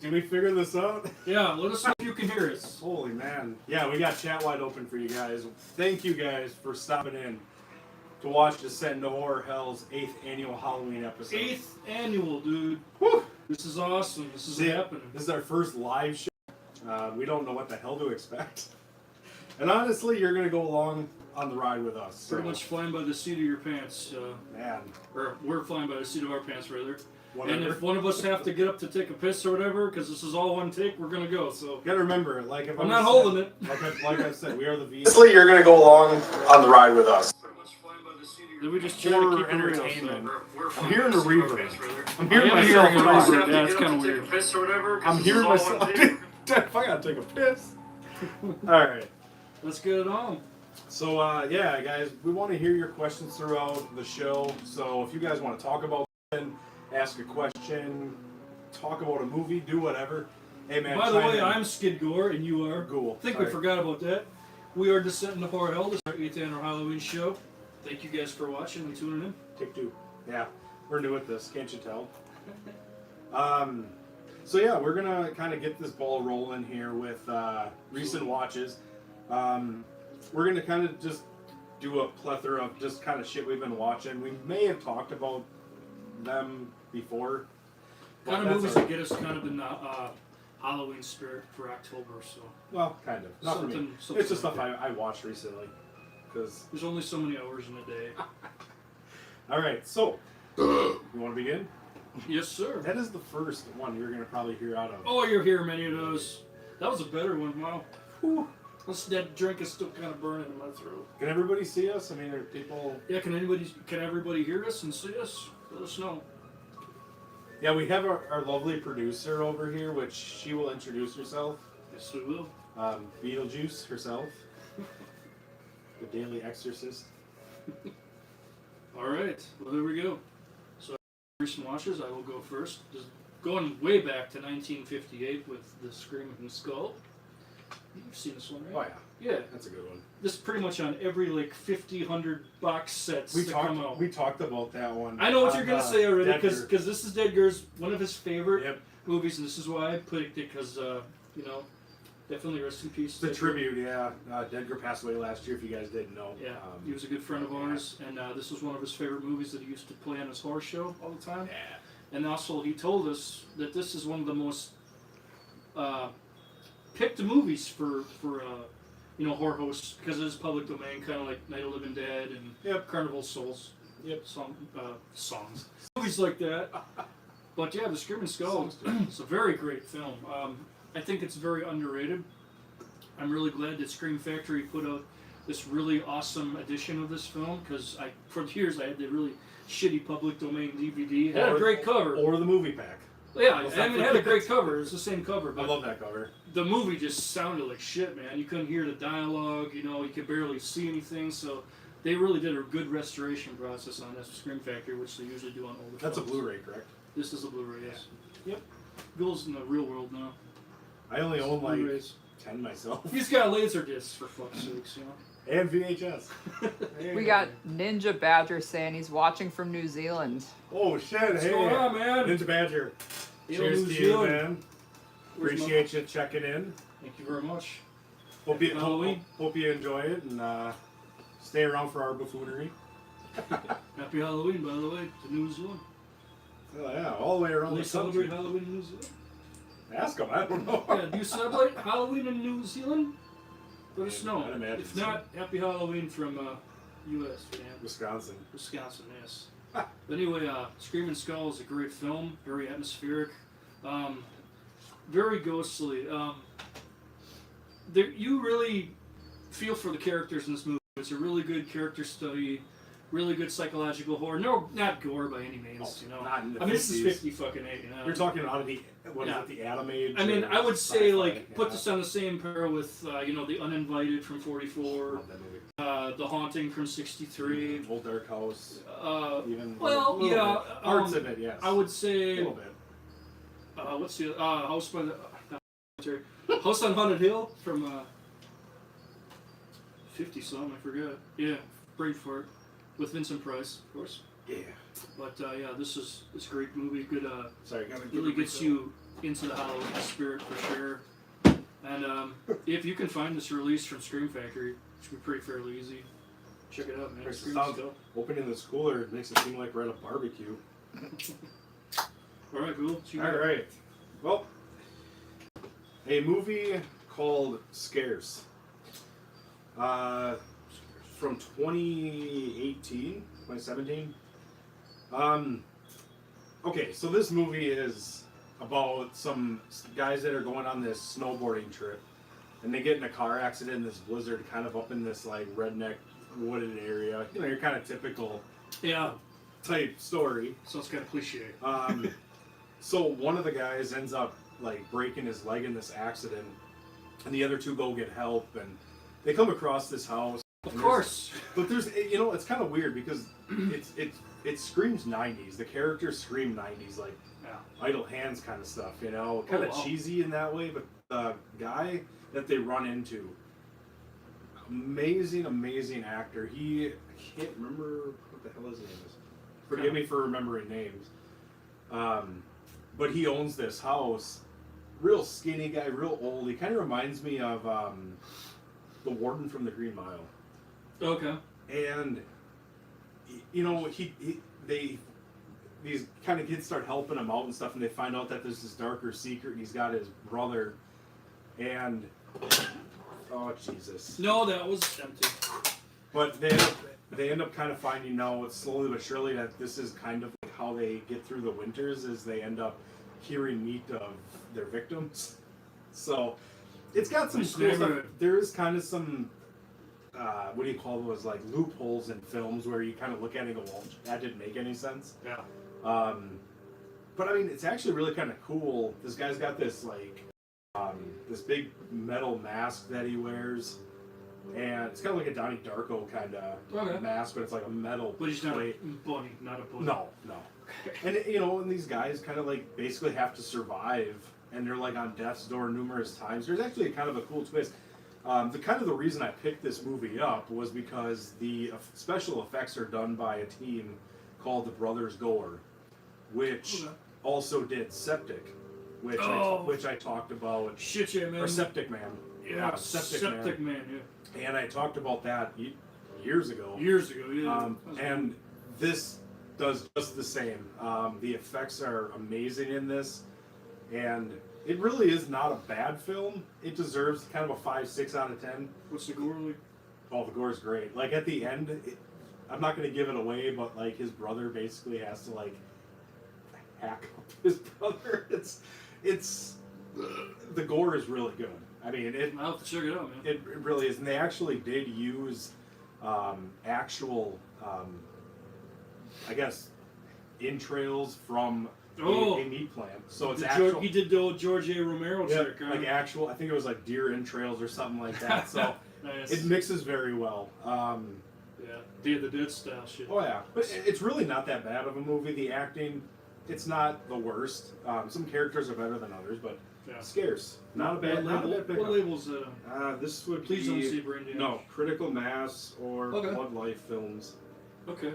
Can we figure this out? Yeah, let us know if you can hear us. Holy man. Yeah, we got chat wide open for you guys. Thank you guys for stopping in to watch Descent into Horror Hell's 8th annual Halloween episode. 8th annual, dude. Woo! This is awesome. This is See, happening. This is our first live show. We don't know what the hell to expect. And honestly, you're going to go along on the ride with us. So. Pretty much flying by the seat of your pants. Man. Or we're flying by the seat of our pants, rather. Whatever. And if one of us have to get up to take a piss or whatever, because this is all one take, we're gonna go. So you gotta remember, like if I'm not holding it. Like I said, we are the V. Honestly, you're going to go along on the ride with us. Did we just try to keep it real? Entertainment. I'm hearing the reverb. I'm hearing I am myself hearing a talk. reverb. Yeah, it's kind of weird. I'm hearing myself. If I gotta take a piss. Alright. Let's get it on. So, yeah, guys, we want to hear your questions throughout the show. So, if you guys want to talk about something, ask a question, talk about a movie, do whatever. Hey, man. By the way, I'm Skid Gore, and you are. Ghoul. I think we forgot about that. We are Descent into Horror Hell. This is our 8th annual Halloween show. Thank you guys for watching and tuning in. Take two. Yeah, we're new at this, can't you tell? So yeah, we're gonna kind of get this ball rolling here with recent watches. We're gonna kind of just do a plethora of just kind of shit we've been watching. We may have talked about them before. Kind of movies that get us kind of in the Halloween spirit for October. So. Well, kind of. Not for me. It's just stuff I watched recently. Cause there's only so many hours in a day. All right, so you want to begin? Yes, sir. That is the first one you're gonna probably hear out of. Oh, you'll hear many of those. That was a better one. Wow. Whew. That drink is still kind of burning in my throat. Can everybody see us? I mean, are people? Yeah. Can everybody hear us and see us? Let us know. Yeah, we have our lovely producer over here, which she will introduce herself. Yes, we will. Beetlejuice herself. The Daily Exorcist. All right. Well, there we go. So, recent watches. I will go first. Just going way back to 1958 with the Screaming Skull. You've seen this one, right? Oh yeah. Yeah. That's a good one. This is pretty much on every like 50, 100 box sets that come out. We talked about that one. I know what you're gonna say already because Deadger. this is Deadger's one of his favorite Yep. movies, and this is why I picked it because you know, definitely rest in peace. The tribute, yeah. Deadger passed away last year. If you guys didn't know. Yeah, he was a good friend of ours, and this was one of his favorite movies that he used to play on his horror show all the time. Yeah. And also, he told us that this is one of the most picked movies for you know, horror hosts because it is public domain, kind of like Night of the Living Dead and Carnival of Souls. Yep. Songs. Movies like that. But yeah, The Screaming Skull is a very great film. I think it's very underrated. I'm really glad that Scream Factory put out this really awesome edition of this film because for years I had the really shitty public domain DVD. It had a great cover. Or the movie pack. Yeah, it had a great cover. It's the same cover. But I love that cover. The movie just sounded like shit, man. You couldn't hear the dialogue, you know, you could barely see anything, so they really did a good restoration process on this Scream Factory, which they usually do on older films. That's a Blu-ray, correct? This is a Blu-ray, yes. Yep. Goes in the real world now. I only own like Blu-rays. 10 myself. He's got laser discs, for fuck's sakes, you know. And VHS. We got Ninja Badger saying he's watching from New Zealand. Oh shit! What's hey, going on, man? Ninja Badger. Hail Cheers New to Zealand. you, man. Appreciate you checking in. Thank you very much. Hope you enjoy it and stay around for our buffoonery. Happy Halloween, by the way, to New Zealand. Oh yeah, all the way around Do they the country. celebrate Halloween in New Zealand? Ask them. I don't know. Yeah, do you celebrate Halloween in New Zealand? Let us know. I'd imagine If not, happy Halloween from U.S. Yeah. Wisconsin. Wisconsin, yes. But anyway, Screaming Skull is a great film, very atmospheric, very ghostly. You really feel for the characters in this movie. It's a really good character study, really good psychological horror. No, not gore by any means, you know. Not in the I mean, this is 50s. 50 fucking 8, you know. You're talking about the Atom Age? I mean, I would say, like, put yeah. this on the same pair with, you know, The Uninvited from 44, Love that movie. The Haunting from 63. Old Dark House. Even Well, a little yeah. bit. Parts of it, yes. I would a say, little bit. what's the House by the House on Haunted Hill from 50 some, I forgot. Yeah, Braveheart with Vincent Price, of course. Yeah. But yeah, this is a great movie. Good. Sorry, Really gets you into the Halloween spirit for sure. And if you can find this release from Scream Factory, it should be pretty fairly easy. Check it out, man. Chris, it Scream sounds Skull. opening this cooler. It makes it seem like we're at a barbecue. All right, cool. See you All later. right. Well, a movie called Scarce. From 2018, 2017. Okay, so this movie is about some guys that are going on this snowboarding trip, and they get in a car accident in this blizzard, kind of up in this like redneck wooded area. You know, your kind of typical Yeah, type story. sounds kind of cliche. So one of the guys ends up like breaking his leg in this accident, and the other two go get help, and they come across this house. Of course. But there's, you know, it's kind of weird because it screams 90s. The characters scream 90s, like Yeah. idle hands kind of stuff, you know, kind of wow. cheesy in that way. But the guy that they run into, amazing actor. I can't remember what the hell his name is. Forgive me for remembering names. But he owns this house. Real skinny guy, real old. He kind of reminds me of the warden from the Green Mile. Okay. And you know, these kind of kids start helping him out and stuff, and they find out that there's this darker secret, and he's got his brother, and oh Jesus! No, that was empty. But they end up kind of finding out slowly but surely that this is kind of like how they get through the winters, is they end up hearing meat of their victims. So it's got some Nice cool stuff. neighborhood. There is kind of some what do you call those, like loopholes in films where you kind of look at it and go, well, that didn't make any sense. Yeah. But I mean, it's actually really kind of cool. This guy's got this like this big metal mask that he wears, and it's kind of like a Donnie Darko kind of Okay. mask, but it's like a metal But he's not plate. a bunny, not a bunny. No. And you know, and these guys kind of like basically have to survive, and they're like on death's door numerous times. There's actually kind of a cool twist. The reason I picked this movie up was because the special effects are done by a team called the Brothers Gore, which Okay. also did Septic, which I talked about, Shit, yeah, man. or Septic Man. Yeah, Septic Man. Man. Yeah. And I talked about that years ago. Years ago, yeah. And this does just the same. The effects are amazing in this, and it really is not a bad film. It deserves kind of a 5-6 out of 10. What's the gore like? Oh, the gore's great. Like at the end, I'm not going to give it away, but like his brother basically has to like hack up his brother. It's the gore is really good. I mean, I'll have to check it out, man. it really is, and they actually did use actual, I guess, entrails from a meat plant. So it's actual. He did the old George A. Romero Yeah, trick, huh? like actual. I think it was like deer entrails or something like that. So Nice. it mixes very well. Yeah, Day of the Dead style shit. Oh yeah, but it's really not that bad of a movie. The acting, it's not the worst. Some characters are better than others, but Yeah. Scarce. Not a bad. Not a bad What pickup. labels that? This would Please be don't say brain damage. no Critical Mass or Okay. Blood Life Films. Okay.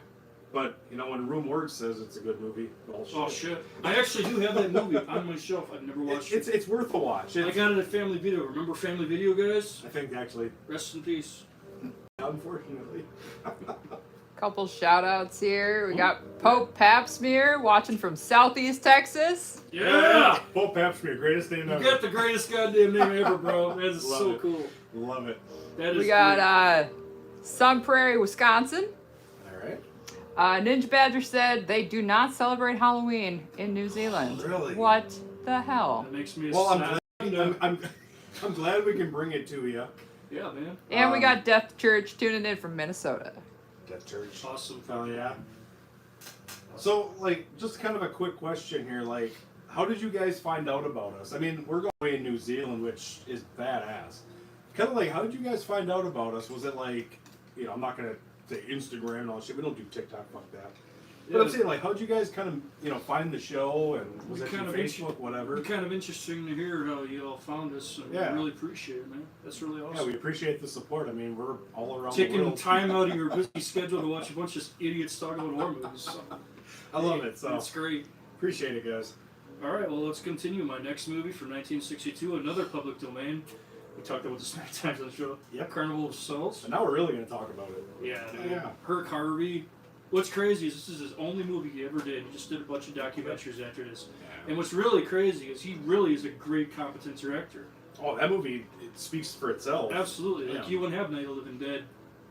But you know, when Room Words says it's a good movie, well, Oh shit! I actually do have that movie on my shelf. I've never watched it. It's worth a watch. I got it at Family Video. Remember Family Video, guys? I think actually, Rest in peace. unfortunately. Couple shout outs here. We got Pope Papsmear watching from Southeast Texas. Yeah! Pope Papsmear, greatest name You ever. got the greatest goddamn name ever, bro. That is Love so it. cool. Love it. That is We got great. Sun Prairie, Wisconsin. All right. Ninja Badger said they do not celebrate Halloween in New Zealand. Really? What the hell? That makes me a Well, sad. I'm glad we can bring it to you. Yeah, man. And we got Death Church tuning in from Minnesota. Death Church. Awesome. Oh yeah. So, like, just kind of a quick question here. Like, how did you guys find out about us? I mean, we're going away in New Zealand, which is badass. Kind of like, how did you guys find out about us? Was it like, you know, I'm not gonna say Instagram and all that shit. We don't do TikTok, fuck that. But I'm Yeah. saying, like, how'd you guys kind of, you know, find the show, and was We it through kind of Facebook, whatever? It's kind of interesting to hear how you all found us. And Yeah. We really appreciate it, man. That's really awesome. Yeah, we appreciate the support. I mean, we're all around the Taking world. time out of your busy schedule to watch a bunch of idiots talk about horror movies. So, I love it. So That's great. appreciate it, guys. All right, well, let's continue. My next movie from 1962, another public domain. We talked about this many times on the show. Yep. Carnival of Souls. And now we're really going to talk about it. Yeah. Yeah. Herc Harvey. What's crazy is this is his only movie he ever did. He just did a bunch of documentaries after this. And what's really crazy is he really is a great, competent director. Oh, that movie, it speaks for itself. Absolutely. Like, Yeah. you wouldn't have Night of the Living Dead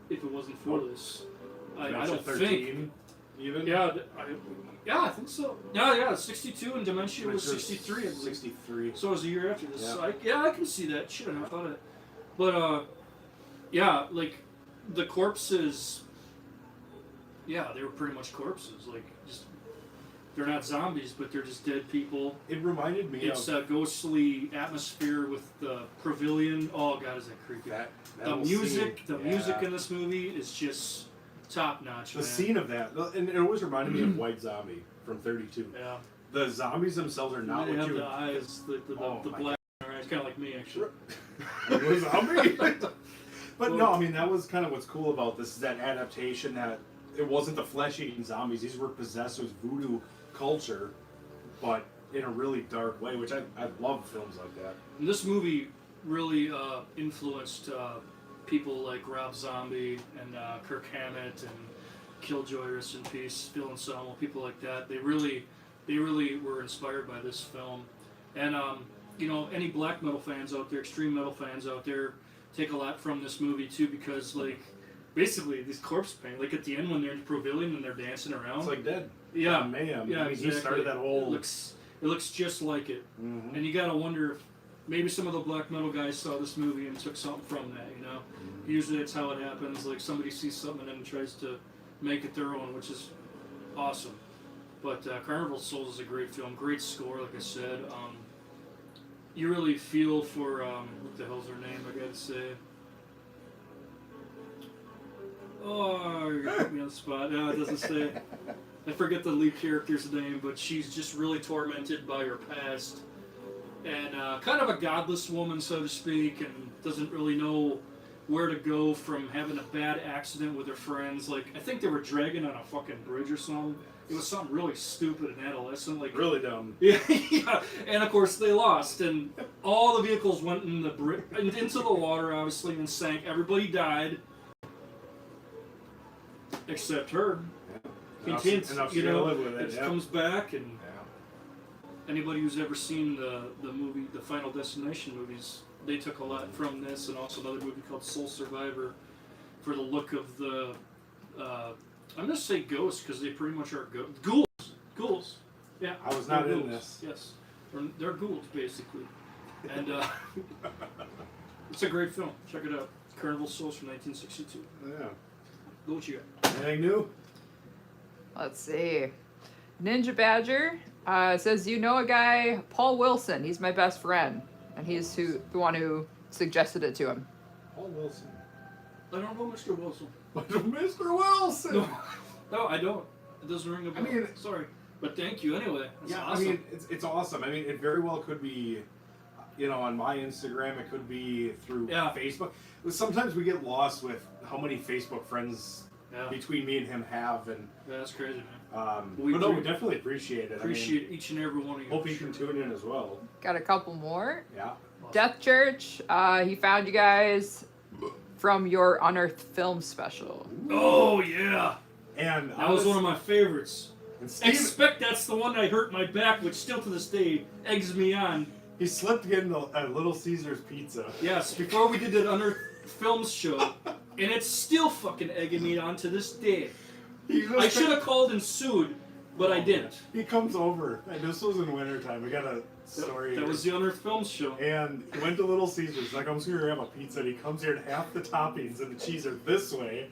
if it wasn't for this. I Dementia don't 13, think. even? Yeah, I think so. Yeah, 62 and Dementia was Dementia's 63, I believe. 63. So it was a year after this. Yeah. So I can see that. Shit, I never thought of it. But, yeah, like, the corpses, yeah, they were pretty much corpses. Like, just, they're not zombies, but they're just dead people. It reminded me It's of a ghostly atmosphere with the pavilion. Oh, God, is that creepy. that The whole music, scene. the music in this movie is just top notch. The man. scene of that, and it always reminded me of White Zombie from 32. Yeah. The zombies themselves are not They what have you the would eyes, the Oh, my black eyes, kind of like me actually. It was zombie. But no, I mean that was kind of what's cool about this is that adaptation that it wasn't the flesh-eating zombies; these were possessed with voodoo culture, but in a really dark way. Which I love films like that. And this movie really influenced people like Rob Zombie and Kirk Hammett and Killjoy, rest in peace, Phil Anselmo, people like that. They really were inspired by this film. And you know, any black metal fans out there, extreme metal fans out there, take a lot from this movie too, because like basically these corpse paint, like at the end when they're in the pavilion and they're dancing around. It's like Dead. Yeah, Mayhem. yeah, I mean, exactly. he started that whole. It looks just like it. Mhm. And you gotta wonder if maybe some of the black metal guys saw this movie and took something from that, you know? Usually that's how it happens, like somebody sees something and tries to make it their own, which is awesome. But Carnival of Souls is a great film, great score, like I said. You really feel for, what the hell's her name, I gotta say. Oh, you're gonna put me on the spot. No, it doesn't say. I forget the lead character's name, but she's just really tormented by her past. And kind of a godless woman, so to speak, and doesn't really know where to go from having a bad accident with her friends. Like, I think they were dragging on a fucking bridge or something. It was something really stupid and adolescent. Like, Really dumb. yeah, yeah. And of course they lost, and all the vehicles went in the into the water, obviously, and sank. Everybody died, except her. Enough, Hint, enough you to know, live with it. it Yeah. comes back, and Yeah. anybody who's ever seen the movie, the Final Destination movies, they took a lot from this, and also another movie called Soul Survivor, for the look of the. I'm gonna say ghosts because they pretty much are ghouls. Ghouls. Yeah. I was they're not in ghouls. this. Yes, they're ghouls basically, and it's a great film. Check it out. Carnival of Souls from 1962. Yeah. Go what you got. Anything new? Let's see. Ninja Badger says, you know a guy, Paul Wilson. He's my best friend. And he's the one who suggested it to him. Paul Wilson. I don't know Mr. Wilson. Mr. Wilson. No, I don't. It doesn't ring a bell. mean- Sorry, but thank you anyway. That's Yeah, awesome. I mean, it's awesome. I mean, it very well could be, you know, on my Instagram. It could be through Yeah. Facebook. Sometimes we get lost with how many Facebook friends yeah. between me and him have, and Yeah, that's crazy, man. but no, we definitely appreciate it. Appreciate each and every one of I you. mean, hope for you sure. can tune in as well. Got a couple more. Yeah. Awesome. Death Church. He found you guys from your Unearthed film special. Oh yeah, And that was one of my favorites. And Steve, Expect that's the one that hurt my back, which still to this day eggs me on. he slipped getting a Little Caesars pizza. Yes, before we did the Unearthed Films show, and it's still fucking egging me on to this day. I should have called and sued, but I didn't. He comes over, and this was in wintertime. We got a story. That was the Unearthed Films show. And he went to Little Caesars. Like, I'm just gonna have a pizza. And he comes here, and half the toppings and the cheese are this way.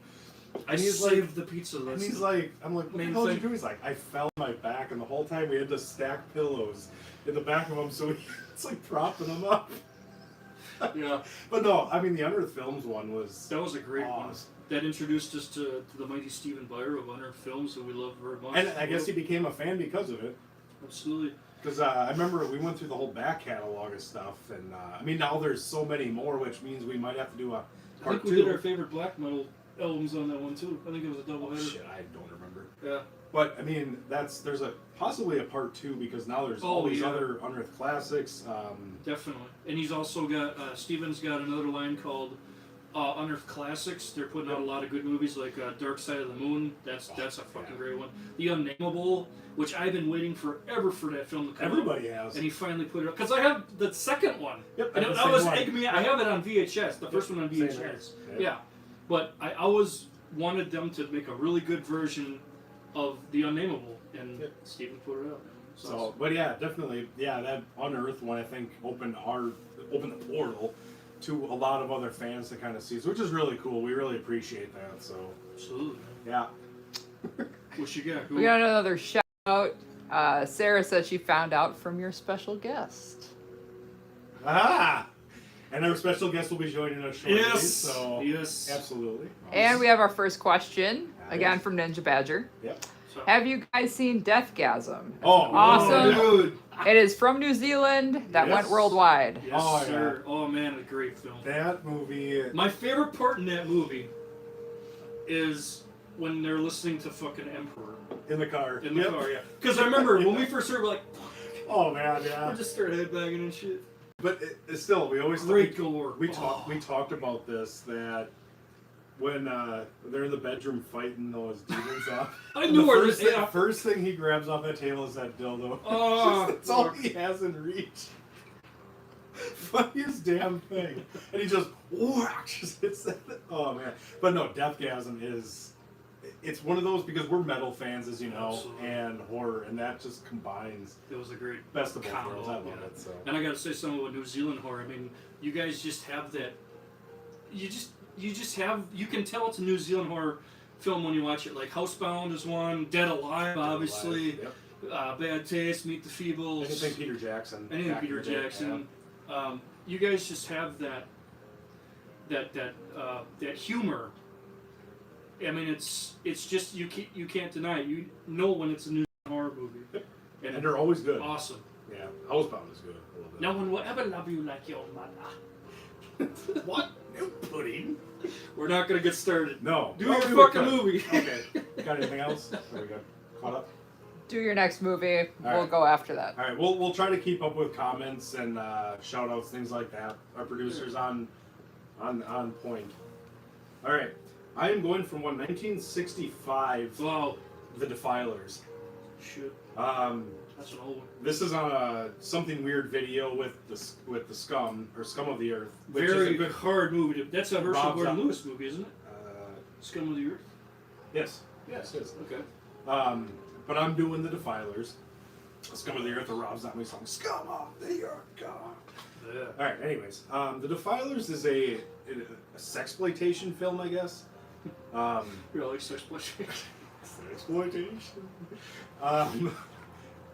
I And he's saved the pizza. And That's he's the- like, I'm like, what the main hell did you thing. do? He's like, I fell on my back, and the whole time we had to stack pillows in the back of him, so it's like propping him up. yeah, But no, I mean, the Unearthed Films one was that was a great one. awesome. That introduced us to the mighty Stephen Byer of Unearthed Films, who we love very much. And I guess he became a fan because of it. Absolutely. Because I remember we went through the whole back catalog of stuff, and I mean, now there's so many more, which means we might have to do a I part think we did two. our favorite black metal albums on that one too. I think it was a double Oh header. shit, I don't remember. Yeah. But I mean, there's a possibly a part 2 because now there's all Oh, these yeah. other Unearthed classics. Definitely. And he's also got, Steven's got another line called Unearthed Classics. They're putting out a lot of good movies like Dark Side of the Moon. That's a fucking great one. The Unnameable, which I've been waiting forever for that film to come out. Everybody has. And he finally put it up. Because I have the second one. Yep, And I have the that was same one. egging me. I have it on VHS, the first one on Same VHS. here. Yeah. But I always wanted them to make a really good version of The Unnameable. And Yep. Steven put it out. So, but yeah, definitely, yeah, that Unearthed one I think opened the portal to a lot of other fans to kind of see, which is really cool. We really appreciate that. So, Absolutely. yeah. What you got? We got another shout out. Sarah said she found out from your special guest. Ah! And our special guest will be joining us shortly. Yes. So, Yes. absolutely. And we have our first question, again from Ninja Badger. Yep. So- Have you guys seen Deathgasm? Oh, Awesome. dude. It is from New Zealand that went Yes. worldwide. Yes, Oh, sir. Oh man, a great film. That movie. My favorite part in that movie is when they're listening to fucking Emperor In the car. in the Yep. car. Yeah. Because I remember when we first heard, we're like, Oh man, we yeah. just started headbanging and shit. But it's still, we always Great gore. we talked about this, that when they're in the bedroom fighting those demons off. I and knew the where first, this. Yeah. first thing he grabs off that table is that dildo. Oh, That's all he has in reach. Funniest damn thing. And he just whack, just hits that. Oh man. But no, Deathgasm is, it's one of those, because we're metal fans, as you know, Absolutely. and horror, and that just combines It was a great best of both combo. worlds. I love Yeah. it. So. And I gotta say something with New Zealand horror. I mean, you guys just have that. You just have. You can tell it's a New Zealand horror film when you watch it. Like Housebound is one. Dead Alive, obviously. Yep. Bad Taste, Meet the Feebles. Anything Peter Jackson. Anything back in Peter the day, Jackson. You guys just have that humor. I mean, it's just you can't deny it. You know when it's a New Zealand horror movie. Yep. And they're always good. Awesome. Yeah. Housebound is good. I love it. No one will ever love you like your mother. What? No pudding? We're not gonna get started. No. Do Oh, your we were fucking cut. movie. Okay. Got anything else? There we go. Caught up? Do your next movie. We'll right. go after that. All right. We'll try to keep up with comments and shout outs, things like that. Our producer's on point. All right. I am going from 1965, Wow. The Defilers. Shit. That's an old one. This is on a Something Weird video with the Scum, or Scum of the Earth, which is Very a good. hard movie. That's a Herschel Rob Gordon Zombie. Lewis movie, isn't it? Scum of the Earth. Yes. Yes. Yes. Okay. But I'm doing The Defilers. Scum of the Earth, the Rob Zombie song. Scum of the Earth, God. Yeah. All right. Anyways, The Defilers is a sexploitation film, I guess. We all like sexploitation. Exploitation.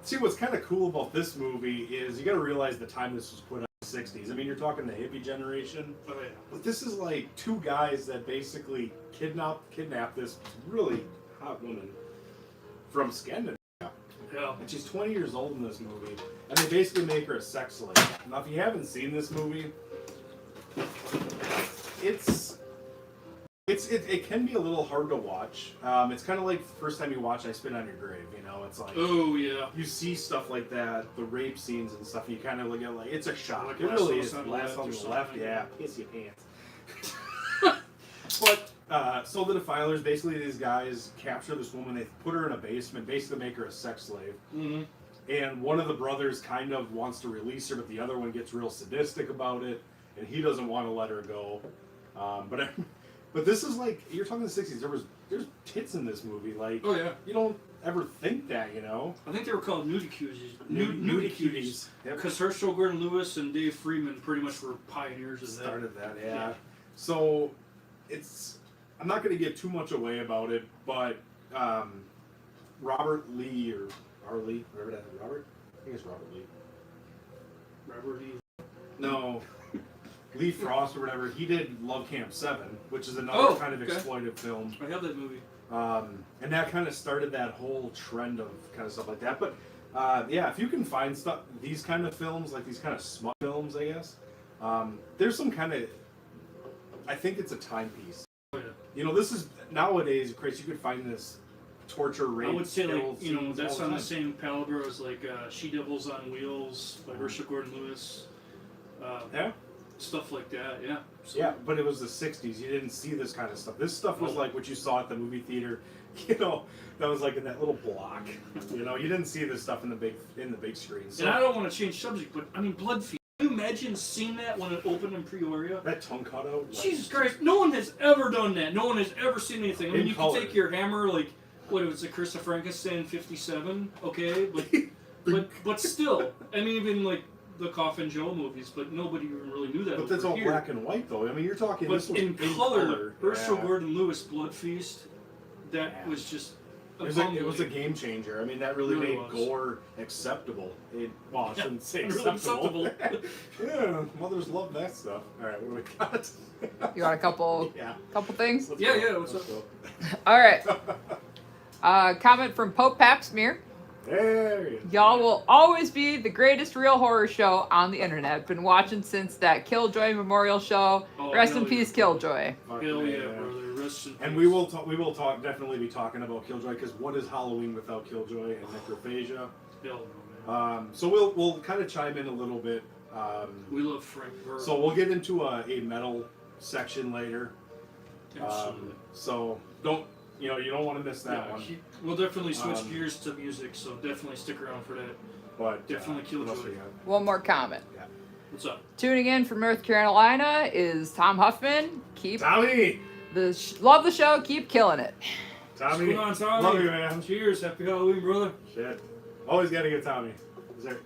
See, what's kind of cool about this movie is you got to realize the time this was put out in the 60s. I mean, you're talking the hippie generation. Oh yeah. But this is like two guys that basically kidnap this really hot woman from Scandinavia. Yeah. And she's 20 years old in this movie. And they basically make her a sex slave. Now, if you haven't seen this movie, it can be a little hard to watch. It's kind of like the first time you watch I Spit on Your Grave, you know? It's like, Oh yeah. you see stuff like that, the rape scenes and stuff, and you kind of look at it like, it's a shock. Like It Last really on is. the Last Left on or the something left, like yeah. that. Piss your pants. But, so the Defilers, basically these guys capture this woman, they put her in a basement, basically make her a sex slave. Mm-hmm. And one of the brothers kind of wants to release her, but the other one gets real sadistic about it, and he doesn't want to let her go. But this is like, you're talking the 60s, there's tits in this movie, like, Oh yeah. you don't ever think that, you know? I think they were called nudie cuties. Nudie cuties. Yep. Because Herschel Gordon Lewis and Dave Freeman pretty much were pioneers of that. Started that, yeah. Yeah. So, I'm not going to give too much away about it, but Robert Lee, or Lee, whatever that is, Robert? I think it's Robert Lee. Robert E. No, Lee Frost or whatever. He did Love Camp 7, which is another kind of okay. exploitive film. I have that movie. And that kind of started that whole trend of kind of stuff like that. But yeah, if you can find stuff, these kind of films, like these kind of smut films, I guess, there's some kind of, I think it's a timepiece. Oh yeah. You know, this is nowadays, Chris. You could find this torture rate. I would say, like, kills you know, scenes that's all on the time. same caliber as like She Devils on Wheels by Herschel Gordon Lewis. Yeah. Stuff like that, yeah. So, Yeah, but it was the '60s. You didn't see this kind of stuff. This stuff was No. like what you saw at the movie theater. You know, that was like in that little block. You know, you didn't see this stuff in the big screen. So And I don't want to change subject, but I mean, Blood Feast. Can you imagine seeing that when it opened in Peoria? that tongue cutout. Like, Jesus Christ, no one has ever done that. No one has ever seen anything. I mean, In you color. can take your hammer, like, what was it, Curse of Frankenstein 57, okay? But still, I mean, even like the Coffin Joe movies, but nobody even really knew that. But that's over all here. black and white, though. I mean, you're talking. But This was in color, Herschel Yeah. Gordon Lewis Blood Feast, that Yeah. was just. It was a game changer. I mean, that really, Really made was. gore acceptable. Well, I shouldn't say Really acceptable. Yeah, mothers love that stuff. All right, what do we got? You got a couple Yeah. things? Let's Yeah, go. yeah, what's Let's up? go. All right. Comment from Pope Papsmear. There you go. Y'all will always be the greatest real horror show on the internet. Been watching since that Killjoy Memorial show. Oh, Rest in hell peace, yeah. Killjoy. Fuck Hell yeah, man. brother. Rest in And peace. we will talk definitely be talking about Killjoy, because what is Halloween without Killjoy and Necrophagia? Hell no, man. So we'll kind of chime in a little bit. We love Frank Burke. So we'll get into a metal section later. Absolutely. So you don't want to miss that one. We'll definitely switch Um, gears to music, so definitely stick around for that. But Definitely what else Killjoy. we got? One more comment. What's up? Tuning in from North Carolina is Tom Huffman. Tommy, Love the show. Keep killing it. Tommy, What's going on, Tommy? love you, man. Cheers. Happy Halloween, brother. Shit, always got to get Tommy. Is there?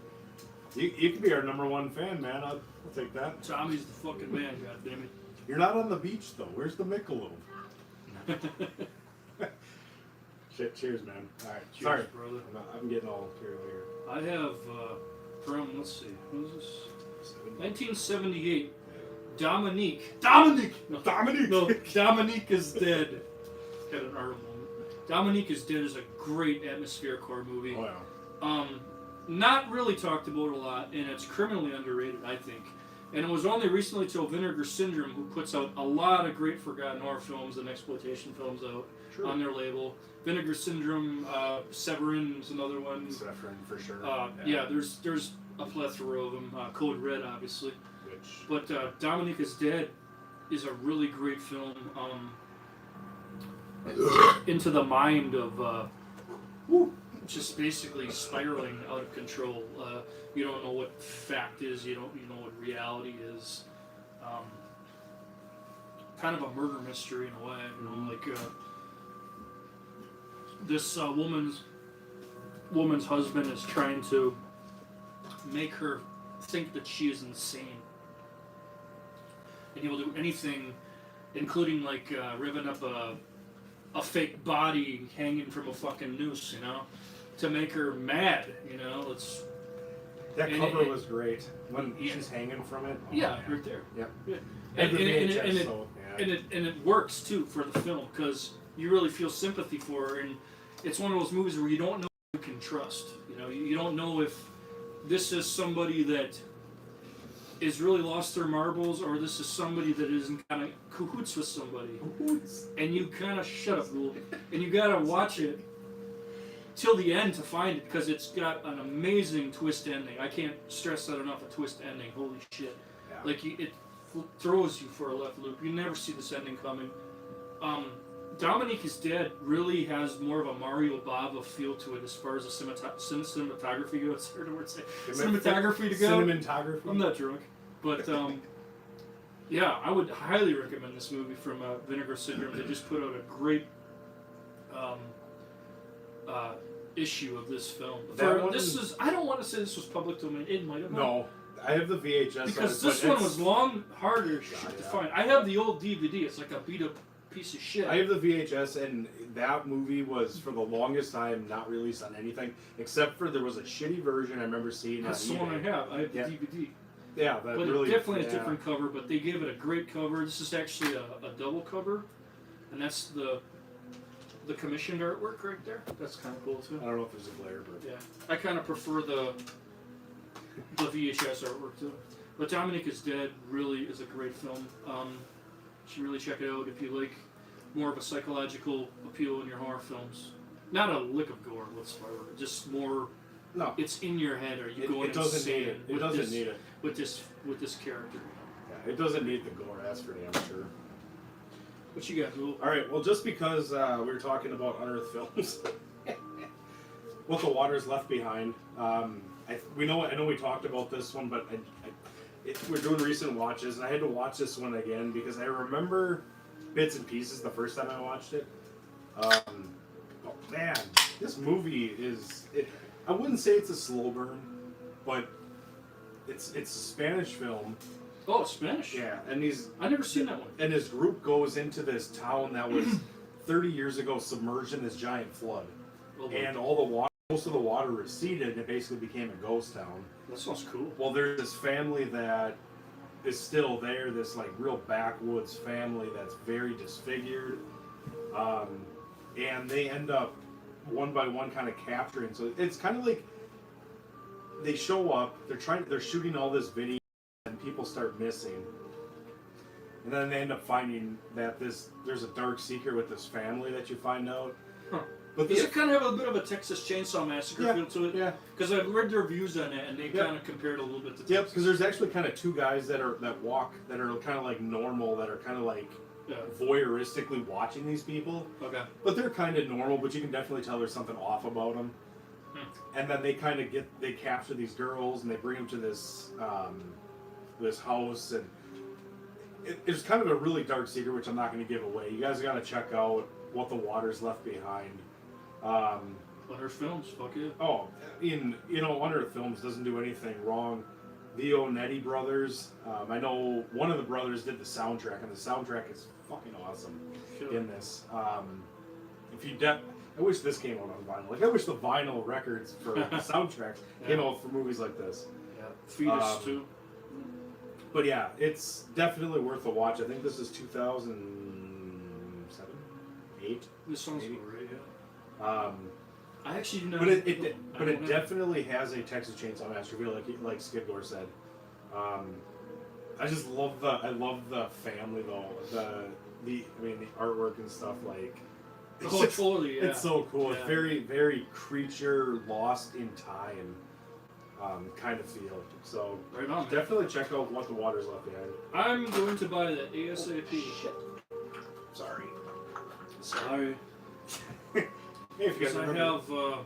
You could be our #1 fan, man. I'll take that. Tommy's the fucking man, goddammit. You're not on the beach though. Where's the Michelob? Shit, cheers, man. All right, Cheers, sorry, brother. I'm getting all carried away here. I have from, let's see, what is this? 1978. Dominique. No, Dominique! No, Dominique is Dead. Had an art moment. Dominique is Dead is a great atmospheric horror movie. Oh yeah. Not really talked about a lot, and it's criminally underrated, I think. And it was only recently till Vinegar Syndrome, who puts out a lot of great forgotten horror films and exploitation films out Sure. on their label. Vinegar Syndrome, Severin is another one. Zephyrin for sure. Yeah, there's a plethora of them. Code Red, obviously. Which But Dominique is Dead is a really great film. Into the mind of just basically spiraling out of control. You don't know what fact is. You know what reality is. Kind of a murder mystery in a way. You know, like this woman's husband is trying to make her think that she is insane. And he will do anything, including like ripping up a fake body hanging from a fucking noose, you know, to make her mad. You know, it's that and cover it- was great when Yeah. she's hanging from it. Oh, yeah, man. right there. Yep. Yeah. And, And, the and, VHS, and, it, so, yeah. and it works too for the film because you really feel sympathy for her, and it's one of those movies where you don't know who you can trust. You know, you don't know if this is somebody that is really lost their marbles, or this is somebody that is in kind of cahoots with somebody. And you kind of shut up, Rule, and you gotta watch it till the end to find it because it's got an amazing twist ending. I can't stress that enough. A twist ending, holy shit! Yeah. Like it throws you for a left loop. You never see this ending coming. Dominique is Dead really has more of a Mario Bava feel to it as far as the cinematography goes. Heard the word say cinematography to go. Cinematography. I'm not drunk, but yeah, I would highly recommend this movie from Vinegar Syndrome. They just put out a great issue of this film. This is I don't want to say this was public domain. It might have been. No, I have the VHS. Because of it, this but one it's- was long, harder shit to yeah. find. I have the old DVD. It's like a beat up piece of shit. I have the VHS, and that movie was for the longest time not released on anything, except for there was a shitty version I remember seeing That's on the one I eBay. have. I have the Yeah. DVD. Yeah, that But really it definitely has yeah. a different cover, but they gave it a great cover. This is actually a double cover, and that's the commissioned artwork right there. That's kind of cool too. I don't know if there's a glare, but Yeah, I kind of prefer the VHS artwork too. But Dominique is Dead really is a great film. You should really check it out if you like more of a psychological appeal in your horror films. Not a lick of gore whatsoever. Just more. No, It's in your head. Are you it, going it doesn't insane need it. It with doesn't this, need it. with this character? Yeah, it doesn't need the gore. That's for damn sure. What you got, Google? All right. Well, just because we were talking about unearthed films, What the Waters Left Behind. I know we talked about this one, but we're doing recent watches, and I had to watch this one again because I remember bits and pieces the first time I watched it. Oh man, this movie is. I wouldn't say it's a slow burn, but it's a Spanish film. Oh, Spanish. Yeah, and I never seen that one. and his group goes into this town that was 30 years ago submerged in this giant flood, Oh, and all the water, most of the water receded, and it basically became a ghost town. that sounds cool. Well, there's this family that is still there, this like real backwoods family that's very disfigured, and they end up one by one kind of capturing. So it's kind of like they show up, they're shooting all this video, and people start missing, and then they end up finding that there's a dark secret with this family that you find out. Huh. But Does it kind of have a bit of a Texas Chainsaw Massacre Yeah, feel to it? yeah. Because I've read their reviews on it, and they Yep. kind of compared a little bit to Yep, Texas. because there's actually kind of two guys that are kind of like normal, that are kind of like Yeah. voyeuristically watching these people, Okay. but they're kind of normal. But you can definitely tell there's something off about them. And then they kind of they capture these girls and they bring them to this house, and it's kind of a really dark secret, which I'm not going to give away. You guys got to check out What the Waters Left Behind. Unearthed Films, fuck yeah. Oh, Unearthed Films doesn't do anything wrong. The Onetti brothers, I know one of the brothers did the soundtrack, and the soundtrack is fucking awesome Sure. in this. I wish this came out on vinyl. Like, I wish the vinyl records for the soundtracks came Yeah. out for movies like this. Yeah. Fetus, too. But yeah, it's definitely worth a watch. I think this is 2007, 8. This sounds maybe. great, yeah. I actually do not. But I it don't know. definitely has a Texas Chainsaw Massacre feel, like Skidmore said. I just love the family though. The artwork and stuff, like it's Oh, totally, yeah. It's so cool. Yeah. It's very, very creature lost in time kind of feel. So Right on, man. definitely check out What the Waters Left Behind. I'm going to buy that ASAP. Sorry. Sorry. Hey, if you guys Because I remember, have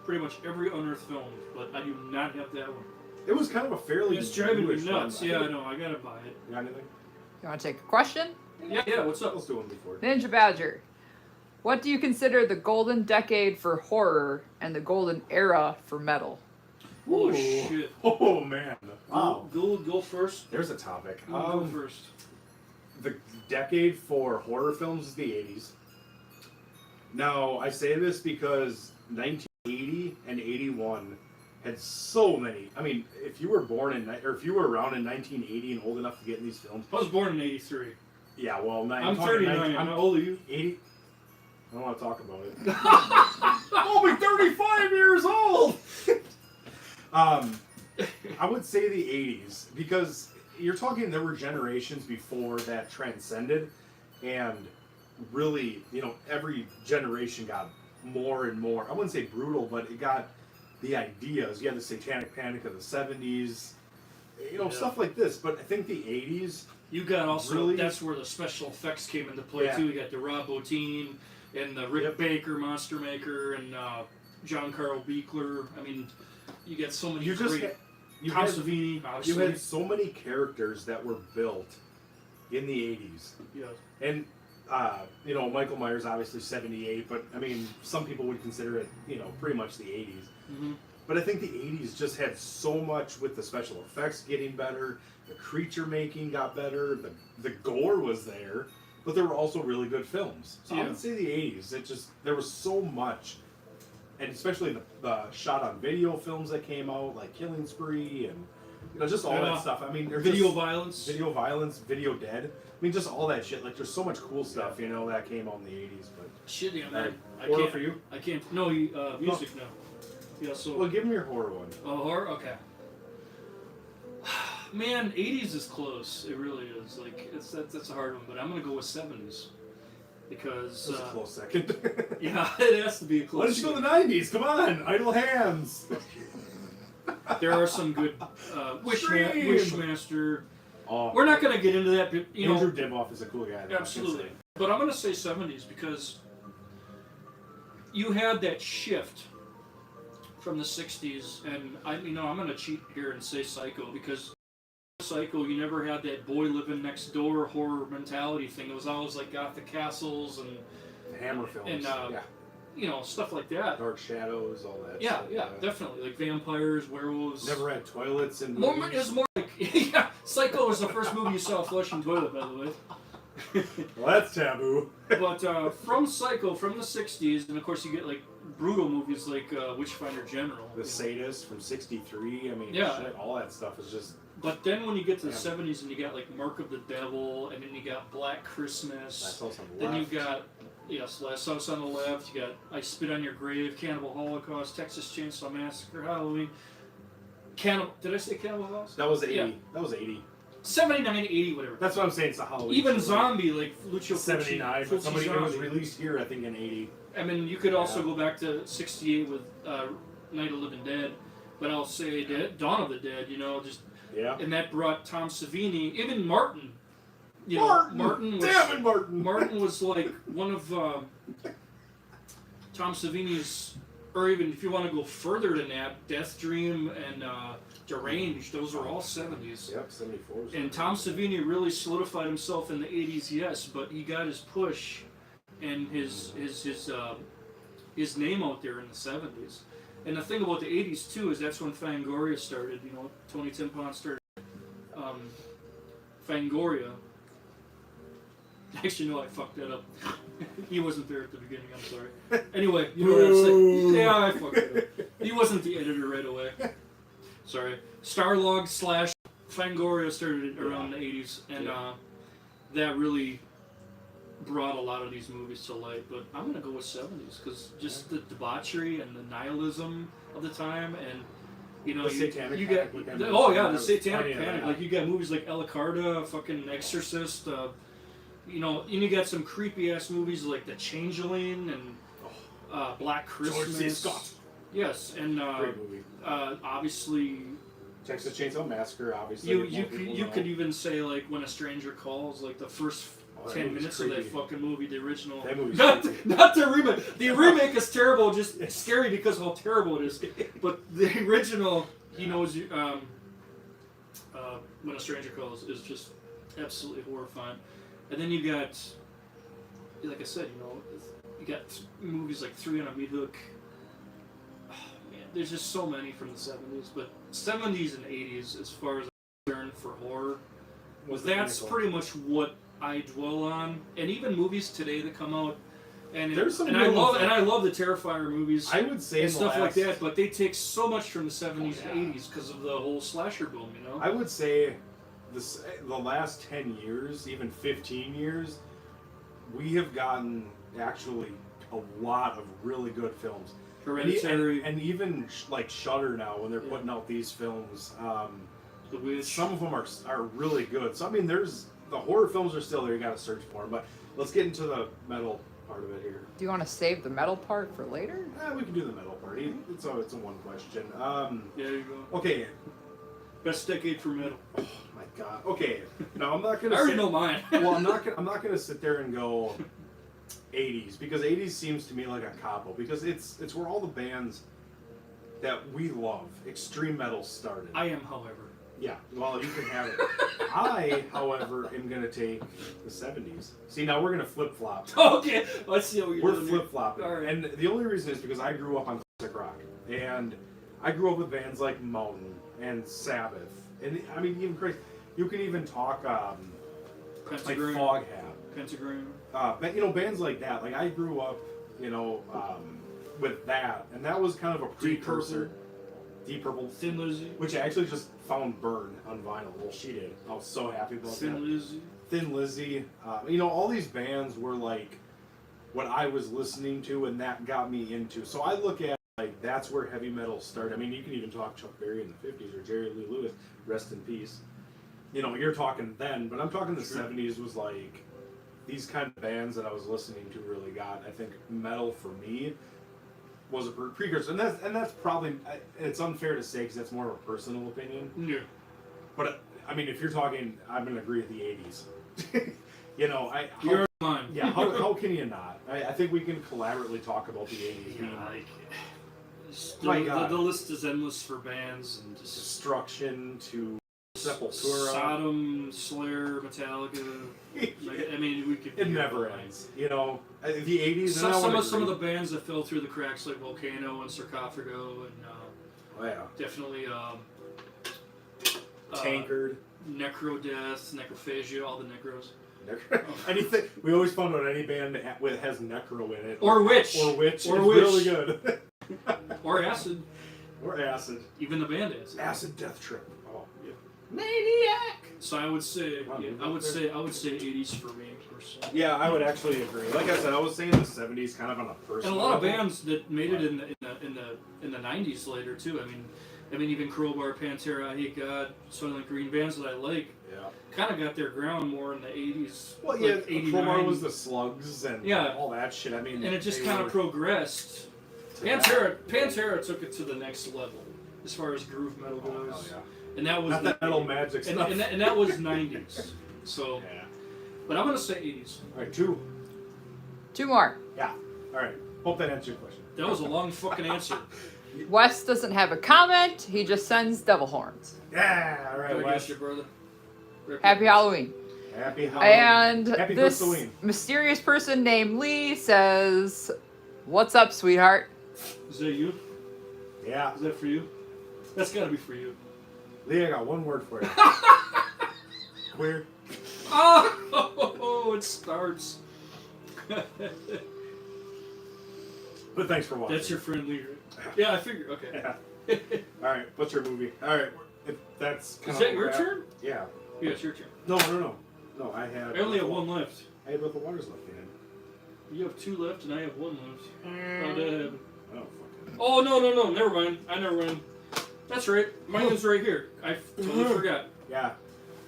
pretty much every Unearthed film, but I do not have that one. it was kind of a fairly It's driving me newish nuts. one. Yeah, I know. I gotta buy it. You got anything? You want to take a question? Yeah, what's up? Let's do one before. Ninja Badger. What do you consider the golden decade for horror and the golden era for metal? Oh, Ooh. shit. Oh man! Wow. Go first. There's a topic. Go first. The decade for horror films is the 80s. Now, I say this because 1980 and 81 had so many. I mean, if you were around in 1980 and old enough to get in these films, I was born in '83. yeah, well, I'm 39. I'm How old are you? 80. I don't want to talk about it. I'll be 35 years old. I would say the 80s because you're talking. There were generations before that transcended, and really, every generation got more and more. I wouldn't say brutal, but it got the ideas. You had the Satanic Panic of the 70s, Yeah. stuff like this. But I think the 80s. You got also. Really? That's where the special effects came into play Yeah. too. You got the Rob Bottin and the Rick Yep. Baker Monster Maker and John Carl Buechler. I mean, you got so many You just great. you Tom had, Savini, you obviously. had so many characters that were built in the 80s. Yeah. And, Michael Myers obviously 78, but I mean, some people would consider it, pretty much the 80s. Mm-hmm. But I think the 80s just had so much with the special effects getting better, the creature making got better, the gore was there, but there were also really good films. So I Yeah. would say the 80s, there was so much, and especially the shot on video films that came out, like Killing Spree and just all Yeah. that stuff. I mean, they're Video just- violence. Video violence, Video Dead. I mean, just all that shit. Like, there's so much cool stuff, that came out in the 80s. But Shit, yeah, man. I horror can't. for you? I can't. No, music no. Yeah, so. Well, give me your horror one. Oh, horror? Okay. Man, 80s is close. It really is. Like, that's a hard one, but I'm gonna go with 70s. because That was a close second. yeah, it has to be a close. Why don't you go to the 90s? Come on, Idle Hands. There are some good Scream! Wishmaster. Oh, We're not going to get into that, but you know, Andrew Divoff is a cool guy. absolutely. But I'm going to say 70s because you had that shift from the 60s, and I'm going to cheat here and say Psycho because Psycho, you never had that boy living next door horror mentality thing. It was always like Gothic castles and Hammer films. And, yeah. you know, stuff like that. Dark Shadows, all that. Yeah, stuff, yeah, definitely. Like vampires, werewolves. Never had toilets and. More, it was more like yeah. Psycho was the first movie you saw a flushing toilet, by the way. Well, that's taboo. But from Psycho, from the '60s, and of course you get like brutal movies like Witchfinder General. The Sadist from '63. I mean, Yeah. shit, all that stuff is just. But then when you get to the Yeah. '70s and you got like Mark of the Devil, and then you got Black Christmas. That's also on the Then left. you got Last House on the Left. You got I Spit on Your Grave, Cannibal Holocaust, Texas Chainsaw Massacre, Halloween. Did I say Cannibal Holocaust? That was 80. Yeah. That was 80. 79, 80, whatever. That's what I'm saying. It's a Halloween. Even story. Zombie, like Lucio Fulci. 79. But Fulci somebody it was Zombie. released here, I think, in 80. I mean, you could also Yeah. go back to '68 with Night of the Living Dead, but I'll say Dawn of the Dead. You know, just Yeah. and that brought Tom Savini, even Martin. You Martin. know, Martin was Damn it, Martin. Martin was like one of Tom Savini's, or even if you want to go further than that, Death Dream and Deranged. Those are all '70s. Yep, 74. And Tom Savini really solidified himself in the '80s, yes, but he got his push and his name out there in the '70s. And the thing about the '80s too is that's when Fangoria started. You know, Tony Timpon started Fangoria. Actually, no, I fucked that up. He wasn't there at the beginning. I'm sorry. Anyway, you know what I'm saying? Yeah, I fucked it up. He wasn't the editor right away. Sorry. Starlog / Fangoria started around the '80s, and that really brought a lot of these movies to light. But I'm gonna go with '70s because just the debauchery and the nihilism of the time, and you know, The Satanic you Panic got with them. the Satanic Plenty of Panic. that. Like you got movies like Elicarda, fucking Exorcist. You know, and you got some creepy ass movies like The Changeling and Black George Christmas. C. Scott. Yes, and Great movie. obviously Texas Chainsaw Massacre, obviously. you more could people you know. could even say like When a Stranger Calls, like the first Oh, that 10 movie's minutes of that creepy. fucking movie, the original. That movie's not creepy. not the remake. The remake is terrible, just scary because of how terrible it is. But the original, he knows you. When a Stranger Calls is just absolutely horrifying. And then you got, like I said, you know, you got movies like 3 on a Meat Hook. Oh, man, there's just so many from the 70s, but 70s and 80s, as far as I'm concerned, for horror, Was the that's pinnacle. pretty much what I dwell on. And even movies today that come out, and There's some and good ones. I love the Terrifier movies. I would say and in the stuff like last- that, but they take so much from the 70s Oh, yeah. and 80s because of the whole slasher boom, you know? I would say the last 10 years, even 15 years, we have gotten actually a lot of really good films. Hereditary, And even like Shudder now, when they're Yeah. putting out these films, The Witch. some of them are really good. So I mean, there's the horror films are still there. You got to search for them. But let's get into the metal part of it here. Do you want to save the metal part for later? We can do the metal part. It's a one question. There you go. Okay. Best decade for metal. Oh my God. Okay. No, I'm not I gonna. already sit- know mine. Well, I'm not gonna sit there and go 80s because 80s seems to me like a cop-out because it's where all the bands that we love, extreme metal, started. I am, however. Yeah, well, you can have it. I, however, am gonna take the 70s. See, now we're gonna flip-flop. Okay, let's see what you're We're doing here. flip-flopping. All right. And the only reason is because I grew up on classic rock. And I grew up with bands like Mountain and Sabbath. And, I mean, even crazy. You can even talk, like Pentagram. Foghat. Pentagram. But, you know, bands like that. Like, I grew up, you know, with that. And that was kind of a Deep precursor. Deep Purple. Thin Lizzy. Which I actually just found Burn on vinyl. Well, she did. I was so happy about that. Thin Lizzy. Thin Lizzy. You know, all these bands were like what I was listening to, and that got me into. So I look at like that's where heavy metal started. I mean, you can even talk Chuck Berry in the '50s or Jerry Lee Lewis, rest in peace. You know, you're talking then, but I'm talking the Sure. '70s was like these kind of bands that I was listening to really got. I think metal for me was a precursor, and that's probably, it's unfair to say because that's more of a personal opinion. Yeah. But I mean, if you're talking, I'm gonna agree with the '80s. You know, You're mine. yeah. How can you not? I think we can collaboratively talk about the '80s. Yeah, My like God. the list is endless for bands and just Destruction to Sepultura. Sodom, Slayer, Metallica. Like, I mean, we could. It never ends. You know, the '80s. Some of the bands that fell through the cracks, like Volcano and Sarcophago, and Oh yeah. definitely Tankard. Necrodeath, Necrophagia, all the Necros. Anything. We always found out any band that has Necro in it. Or Witch. Or Witch. Or is Witch. really good. Or Acid. Or Acid. Even the band Acid. Acid Death Trip. Oh, yeah. Maniac. So I would say, Wow, yeah, you're I would up there. say, 80s for me personally. Yeah, I would actually agree. Like I said, I was saying the '70s, kind of on a And personal. a lot of level. bands that made it in the 90s later too. I mean even Crowbar, Pantera, I Hate God, Soylent Green, bands that I like, Yeah. kind of got their ground more in the 80s. Well, like yeah, 89. Crowbar was the Slugs and Yeah. all that shit. I mean, And it just they kind were of progressed. to that. Pantera took it to the next level as far as groove metal Oh, hell goes, yeah. and that was Not that metal magic and, stuff. and that was 90s. So, Yeah. but I'm gonna say 80s. All right, two. 2 more. Yeah. All right. Hope that answers your question. That was a long fucking answer. Wes doesn't have a comment. He just sends devil horns. Yeah. All right, I Wes. guess your brother. Happy Halloween. Happy Halloween. And Happy this Halloween. mysterious person named Lee says, "What's up, sweetheart?" Is that you? Yeah. Is that for you? That's gotta be for you. Lee, I got one word for you. Queer. Oh, it starts. But thanks for watching. That's your friend Lee. Yeah, I figured. Okay. Yeah. All right. What's your movie? All right. If that's kind Is of that your wrap- turn? Yeah. Yeah, it's your turn. No. No, I had. I only have one left. I had what the water's left in. You have 2 left, and I have 1 left. How'd that happen? Oh fuck. Oh, no. Never mind. I never mind. That's right. Mine is right here. I totally forgot. Yeah.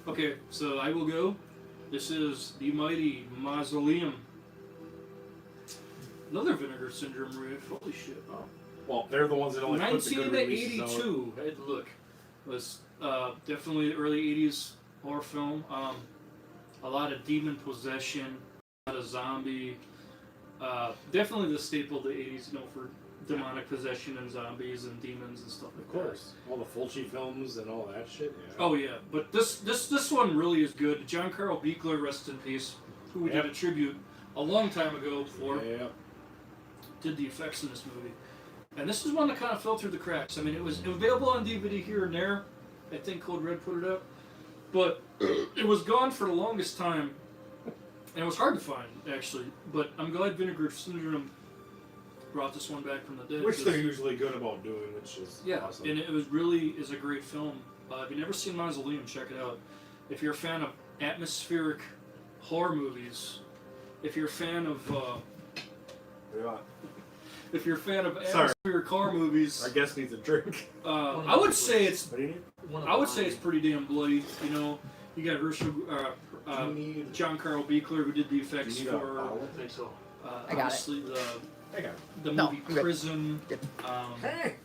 Okay, so I will go. This is the mighty Mausoleum. Another Vinegar Syndrome riff. Holy shit. Oh. Well, they're the ones that only put the good releases out. 1982. I had to look. Was definitely the early 80s horror film. A lot of demon possession, a lot of zombie. Definitely the staple of the 80s, you know, for demonic possession and zombies and demons and stuff like Of course. All the Fulci films and all that shit. Yeah. that. Oh yeah, but this one really is good. John Carl Buechler, rest in peace, who we Yep. did a tribute a long time ago for, Yeah. did the effects in this movie. And this is one that kind of fell through the cracks. I mean, it was available on DVD here and there. I think Code Red put it up. But it was gone for the longest time. And it was hard to find, actually. But I'm glad Vinegar Syndrome brought this one back from the dead. Which 'cause- they're usually good about doing, which is yeah, awesome. and it was really is a great film. If you've never seen Mausoleum, check it out. If you're a fan of atmospheric horror movies, if you're a fan of Yeah. if you're a fan of Sorry. atmospheric horror movies, Our guest needs a drink. I would say it's What do you need? pretty damn bloody. You know, you got Herschel, Do you need? John Carl Buechler who did the Do effects you need a for bottle? I think so. I got it. obviously I got it. the No, movie I'm good. Prison. Good. Hey.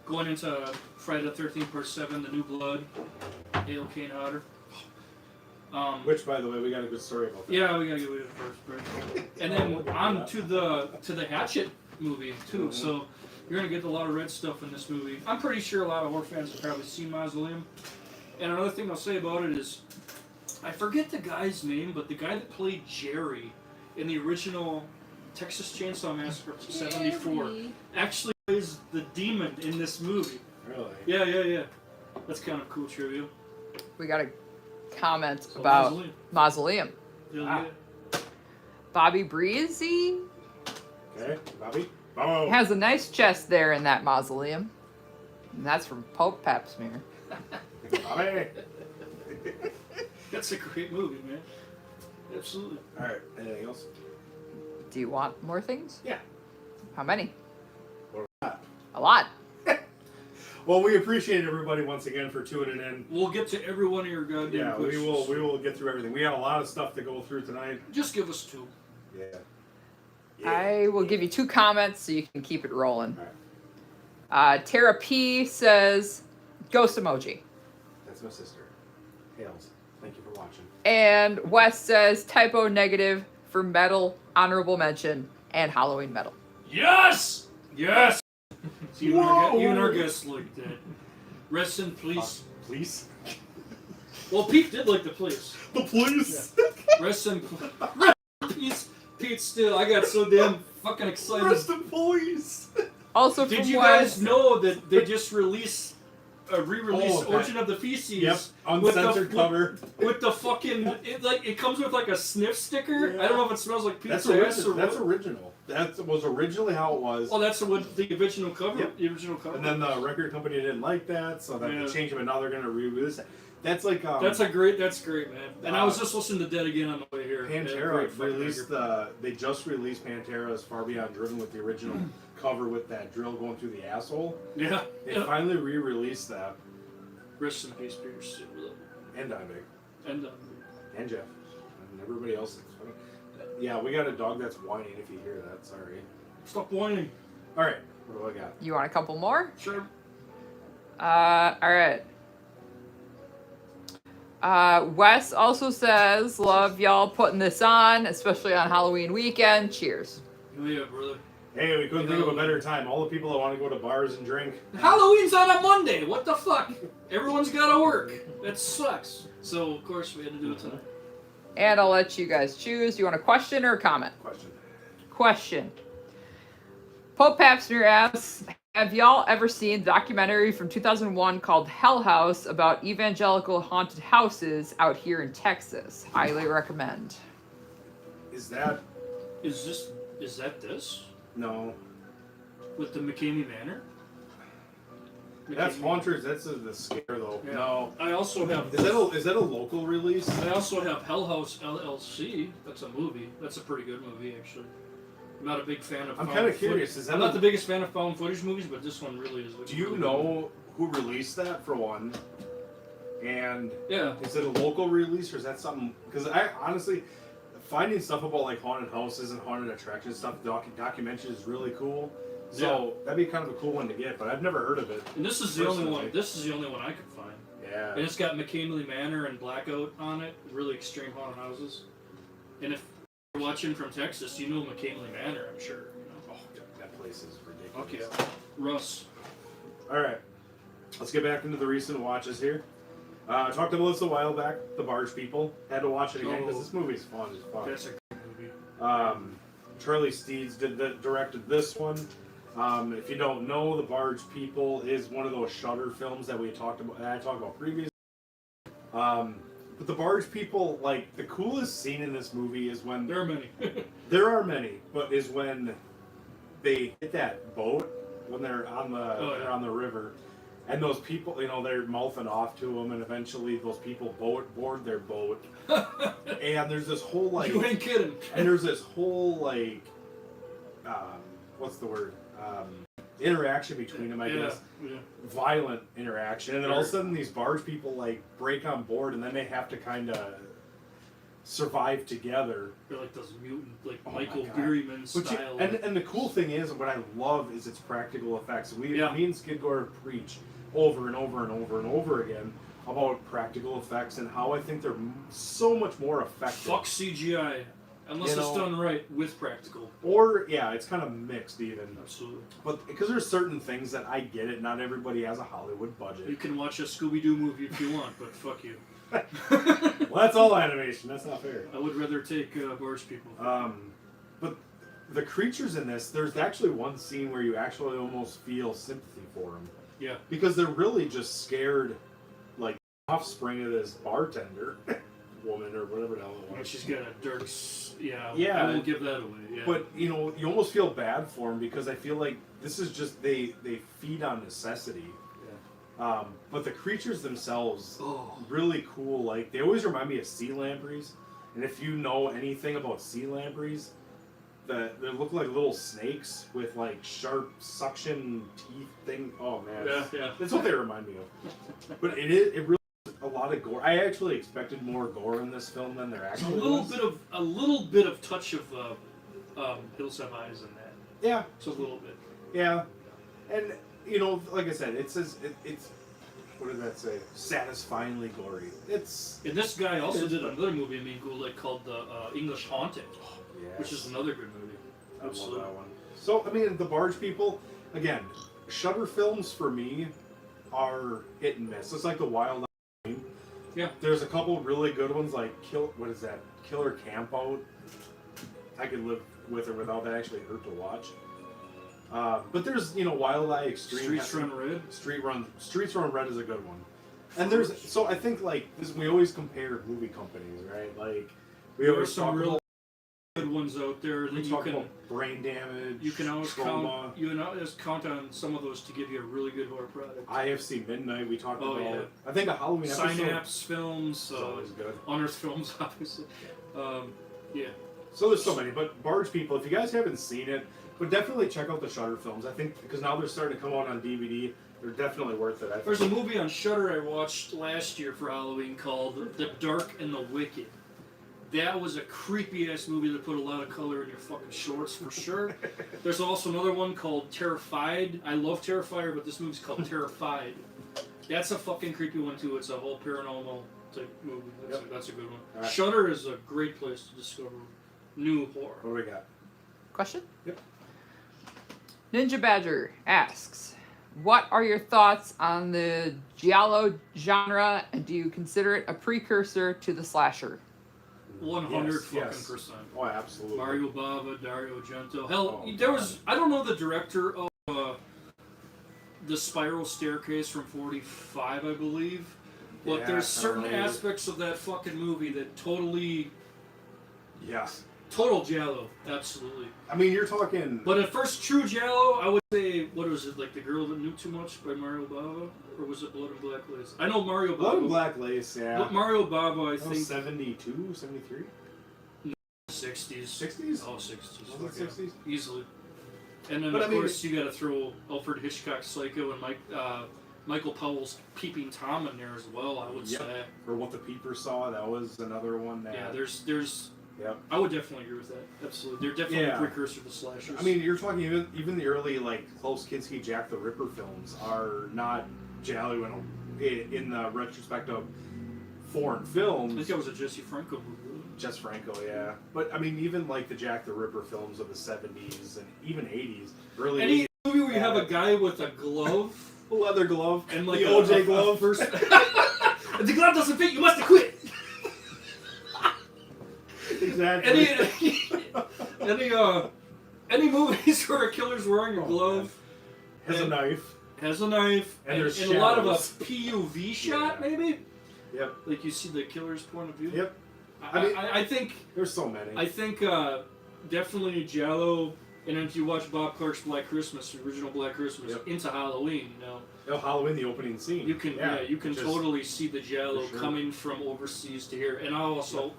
Going into Friday the 13th Part 7, The New Blood, Hail Kane Hodder. Which, by the way, we got a good story about that. Yeah, we gotta get rid of it first, right? And then on to the Hatchet movie too. Mhm. So you're gonna get a lot of red stuff in this movie. I'm pretty sure a lot of horror fans have probably seen Mausoleum. And another thing I'll say about it is, I forget the guy's name, but the guy that played Jerry in the original Texas Chainsaw Massacre from '74 actually plays the demon in this movie. Really? Yeah. That's kind of cool trivia. We got a comment So about Mausoleum. Mausoleum. Yeah. Bobby Breezy Okay, Bobby. Oh. has a nice chest there in that mausoleum. And that's from Pope Pap Smear. Bobby. That's a great movie, man. Absolutely. All right. Anything else? Do you want more things? Yeah. How many? What was that? A lot. Well, we appreciate everybody once again for tuning in. We'll get to every one of your goddamn Yeah, we questions. will get through everything. We got a lot of stuff to go through tonight. Just give us 2. Yeah. I will give you 2 comments so you can keep it rolling. All right. Tara P says, ghost emoji. That's my sister. Hails. Thank you for watching. And Wes says, typo negative for metal, honorable mention, and Halloween metal. Yes! Yes! Even Whoa! our guests like that. Rest in peace. Please? Well, Pete did like the police. The police! Rest in peace. Pete still. I got so damn fucking excited. Rest in police! Also Did from you Wes, guys know that they just released a re-release Oh, that- Origin of the Feces? Yep, uncensored cover. With the fucking it comes with like a sniff sticker. Yeah. I don't know if it smells like Pete's That's ass or That's what. original. That was originally how it was. Oh, that's what the original cover. Yep. The original cover. And then the record company didn't like that, so then Yeah. they changed it, and now they're going to re-release it. That's like That's great, man. And I was just listening to Dead again on the way here. Pantera Great fucking released record. they just released Pantera's Far Beyond Driven with the original cover with that drill going through the asshole. Yeah. They Yeah. finally re-released that, Rest in peace, Peter. and Dimebag, And and Jeff, and everybody else. Yeah, we got a dog that's whining. If you hear that, sorry. stop whining. All right, what do I got? you want a couple more? Sure. All right. Wes also says, love y'all putting this on, especially on Halloween weekend. Cheers. Oh, yeah, brother. Hey, we couldn't think of a better time. All the people that want to go to bars and drink. Halloween's on a Monday. What the fuck? Everyone's got to work. That sucks. So of course we had to do it tonight. And I'll let you guys choose. You want a question or a comment? Question. Question. Pope Papsmere asks, have y'all ever seen the documentary from 2001 called Hell House about evangelical haunted houses out here in Texas? Highly recommend. Is that Is that this no? with the McCamey Manor? That's McCamey- Haunters. That's the scare though. Yeah. No. I also have. Is that a local release? I also have Hell House LLC. That's a movie. That's a pretty good movie, actually. I'm not a big fan of. I'm found kind of foot- curious. Is that I'm not the biggest fan of found footage movies, but this one really is. Do you know who released that for one? And Yeah. is it a local release or is that something? Because I honestly, finding stuff about like haunted houses and haunted attractions stuff, documentary is really cool. So that'd be kind of a cool one to get, but I've never heard of it. And this is the only Personally. one. This is the only one I could find. Yeah. And it's got McKinley Manor and Blackout on it. Really extreme haunted houses. And if you're watching from Texas, you know McKinley Manor, I'm sure. You Oh, that place is know? ridiculous. Okay. Russ. All right, let's get back into the recent watches here. I talked about this a while back. The Barge People. Had to watch it again because this movie's fun as fuck. That's a good movie. Charlie Steeds directed this one. If you don't know, The Barge People is one of those Shudder films that I talked about previously. But The Barge People, like the coolest scene in this movie is when There are many. there are many, but is when they hit that boat when they're on the they're on the river, and those people, they're mouthing off to them, and eventually those people board their boat, and there's this whole like You ain't kidding. and there's this whole like what's the word interaction between them, I guess. Yeah. Violent interaction, and then all of a sudden these barge people like break on board, and then they have to kind of survive together. They're like those mutant, like Oh my Michael God. Berryman But style. and the cool thing is, what I love is its practical effects. Yeah. Me and Skidgore preach over and over and over and over again about practical effects and how I think they're so much more effective. Fuck CGI. Unless You it's know- done right with practical. Or yeah, it's kind of mixed even. Absolutely. But because there's certain things that I get it, not everybody has a Hollywood You budget. can watch a Scooby-Doo movie if you want, but fuck you. Well, that's all animation. That's not fair. I would rather take Barge People. But the creatures in this, there's actually one scene where you actually almost feel sympathy for them Yeah. because they're really just scared, like offspring of this bartender woman or whatever the hell it And was. she's got a dark. Yeah. Yeah. I won't give that away. Yeah. But you almost feel bad for them because I feel like this is just they feed on necessity. But the creatures themselves, Oh. really cool. Like they always remind me of sea lampreys. And if you know anything about sea lampreys, they look like little snakes with like sharp suction teeth thing. Oh man, Yeah. that's what they remind me of. But it really is a lot of gore. I actually expected more gore in this film than there There's actually was. a little bit of touch of Hills Have Eyes in that. Yeah, It's a little bit. yeah, and like I said, it's what did that say? Satisfyingly gory. It's And this guy also did another movie in Goulet called The English Haunted, which is another good movie. I love that one. So, I mean, the Barge People, again, Shudder films for me are hit and miss. It's like the Wild Halloween. Yeah. There's a couple really good ones like Killer Campout. I could live with or without. That actually hurt to watch. But there's Wild Eye Extreme. Streets Run Red. Streets Run Red is a good one. And so I think like this, we always compare movie companies, right? Like we There are always some talk real about, good ones out there that we you talk can. about brain damage. You can always trauma. count on some of those to give you a really good horror product. IFC Midnight we talked about. Yeah. I think a Halloween episode Synapse Films, is always good. Unearthed Films, obviously. Yeah. So there's so many, but Barge People, if you guys haven't seen it, but definitely check out the Shudder films. I think because now they're starting to come out on DVD, they're definitely worth it. There's a movie on Shudder I watched last year for Halloween called The Dark and the Wicked. That was a creepy ass movie that put a lot of color in your fucking shorts for sure. There's also another one called Terrified. I love Terrifier, but this movie's called Terrified. That's a fucking creepy one too. It's a whole paranormal type movie. That's a good one. Right. Shudder is a great place to discover new horror. What do we got? Question? Yep. Ninja Badger asks, what are your thoughts on the giallo genre, and do you consider it a precursor to the slasher? 100 Yes. fucking percent. Oh, absolutely. Mario Bava, Dario Argento. Hell, Oh, there was, I don't know the director of the Spiral Staircase from 45, I believe, but Yeah, there's certain totally. aspects of that fucking movie that Yes. total giallo, absolutely. I mean, you're talking. But at first, true giallo, I would say, what was it, like The Girl That Knew Too Much by Mario Bava? Or was it Blood and Black Lace? I know Mario Bava. Blood and Black Lace, yeah. But Mario Bava, I That was think, 72, 73? 60s. 60s? Oh, 60s. Was fuck it 60s? yeah. Easily. And then, But of I mean- course, you got to throw Alfred Hitchcock's Psycho and Michael Powell's Peeping Tom in there as well, I would Yep. say. Or What the Peeper Saw, that was another one that. Yeah, there's. Yep. I would definitely agree with that. Absolutely. They're definitely Yeah. a precursor to slashers. I mean, you're talking even the early like Klaus Kinski, Jack the Ripper films are not giallo in the retrospect of foreign I think films. that was a Jesse Franco movie. Jess Franco, yeah. But I mean, even like the Jack the Ripper films of the 70s and even 80s, early Any 80s, movie where you have a guy with a glove leather glove and like the a OJ a glove. first. If the glove doesn't fit, you must have quit. Exactly. Any movies where a killer's wearing a glove, Has a knife. has a knife, And and, there's and a lot of a shadows. POV shot, Yeah. maybe. Yep. Like you see the killer's point of view. Yep. I think There's so many. definitely Giallo, and then if you watch Bob Clark's Black Christmas, the original Black Christmas, Yep. into Halloween, Halloween, the opening scene. you can you can just- totally see the Giallo for sure. coming from overseas to here. And I also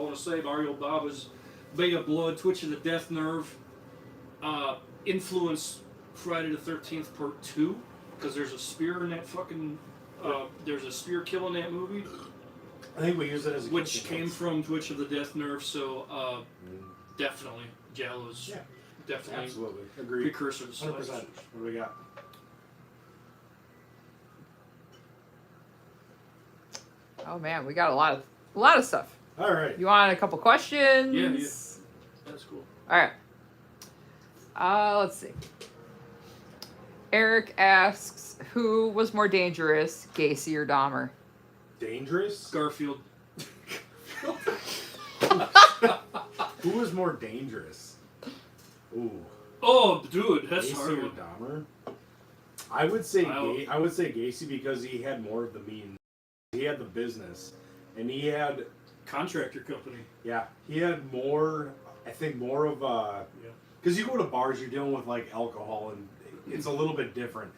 want to say Mario Bava's Bay of Blood, Twitch of the Death Nerve, influenced Friday the 13th Part 2, because there's a spear in that fucking. There's a spear kill in that movie, I think we use it as a which kicking came notes. from Twitch of the Death Nerve. So definitely Giallo's Yeah. definitely Absolutely. Agreed. precursor to 100%. slashers. What do we got? Oh man, we got a lot of stuff. All right. You want a couple questions? Yeah. That's cool. All right. Let's see. Eric asks, who was more dangerous, Gacy or Dahmer? Dangerous? Garfield. Who was more dangerous? Ooh. Oh, dude, that's Gacy hard. or one. Dahmer? I would say Wow. I would say Gacy because he had more of the means. He had the business, and he had Contractor company. he had more. I think more of Yeah. because you go to bars, you're dealing with like alcohol, and it's a little bit different.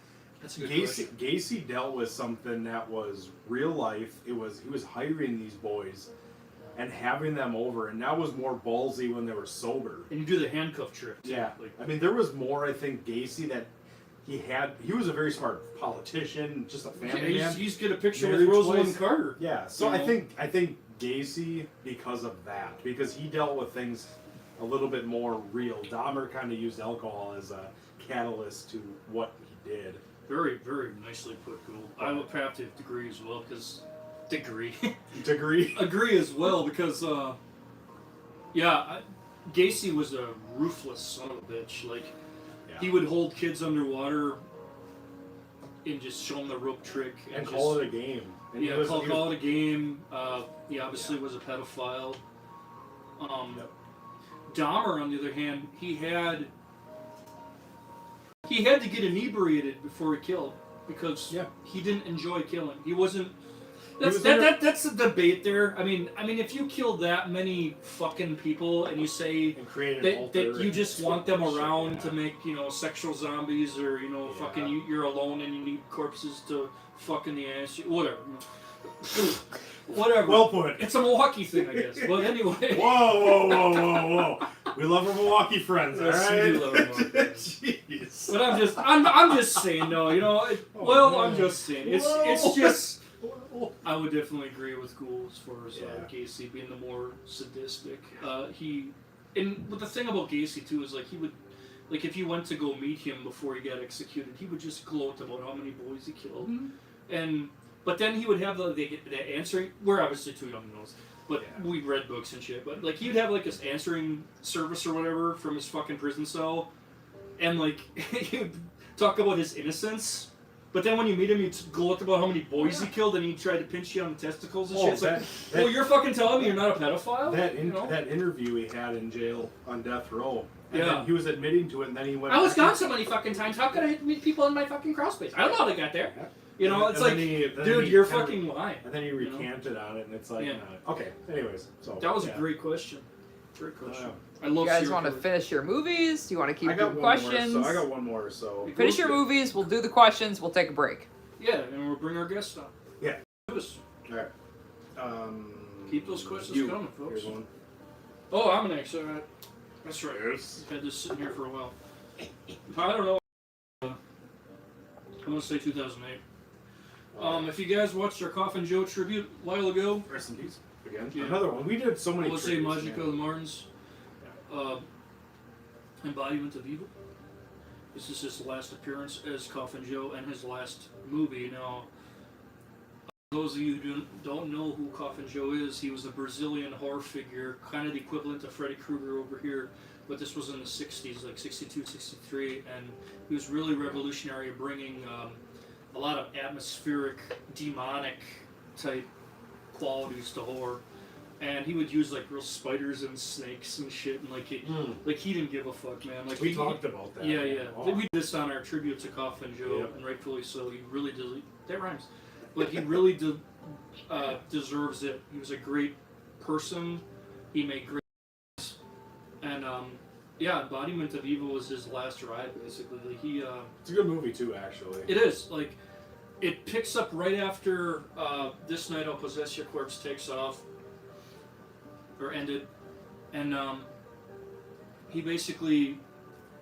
That's a good Gacy dealt with something that was real life. He was hiring these boys and having them over, and that was more ballsy when they were sober. And you do the handcuff trick. Too. Yeah, Like, I mean, there was more. I think Gacy that he was a very smart politician, just a family man. he's get a picture Married with Rosalind twice. Carter. Yeah, so You know? I think Gacy, because of that, because he dealt with things a little bit more real. Dahmer kind of used alcohol as a catalyst to what he did. Very, very nicely put, Cool. I would have to agree as well, because... Degree. Degree? Agree as well, because, Gacy was a ruthless son of a bitch. Like, he would hold kids underwater and just show them the rope trick. And just, call it a game. And Yeah, call it a game. He obviously was a pedophile. Dahmer, on the other hand, he had to get inebriated before he killed because he didn't enjoy killing. He wasn't. That's a debate there. I mean, if you kill that many fucking people and you say that you just want them around to make sexual zombies or fucking you're alone and you need corpses to fuck in the ass, whatever. Whatever. Well put. It's a Milwaukee thing, I guess. But anyway. Whoa! We love our Milwaukee friends, all Yes, right? we do love our Milwaukee friends. Jeez. But I'm just saying, no, I'm just saying, it's just. I would definitely agree with Ghoul as far as Gacy being the more sadistic. But the thing about Gacy too is he would, if you went to go meet him before he got executed, he would just gloat about how many boys he killed, But then he would have the answering. We're obviously too young to know this, but we read books and shit. But he would have his answering service or whatever from his fucking prison cell, and he would talk about his innocence. But then when you meet him, he'd gloat about how many boys he killed, and he'd try to pinch you on the testicles and shit. It's well, you're fucking telling me you're not a pedophile? That interview he had in jail on death row. And then he was admitting to it, and then he went. I was gone so many fucking times. How could I meet people in my fucking crawl space? I don't know how they got there. Yeah. Dude, you're fucking lying. And then he recanted on it, and it's okay. Anyways, so that was a great question. Great question. I love. You guys want to finish your movies? Do you want to keep doing questions? I got one more. So finish your movies. We'll do the questions. We'll take a break. Yeah, and we'll bring our guest on. Yeah. All right. Keep those questions coming, folks. Here's one. Oh, I'm next. All right. That's right. I've had this sitting here for a while. I don't know. I'm gonna say 2008. If you guys watched our Coffin Joe tribute a while ago, rest in peace again. Yeah. Another one. We did so many. Let's say Magico the Martins. Embodiment of Evil. This is his last appearance as Coffin Joe and his last movie. Now, those of you who don't know who Coffin Joe is, he was a Brazilian horror figure, kind of the equivalent of Freddy Krueger over here, but this was in the 60s, like 62, 63, and he was really revolutionary, bringing a lot of atmospheric, demonic type qualities to horror. And he would use real spiders and snakes and shit, and he didn't give a fuck, man. We talked about that. Yeah. Oh. We did this on our tribute to Coffin Joe, and rightfully so. He really did. That rhymes, but he really deserves it. He was a great person. He made great, and Embodiment of Evil was his last ride, basically. It's a good movie too, actually. It is it picks up right after This Night I'll Possess Your Corpse takes off. Or ended, and he basically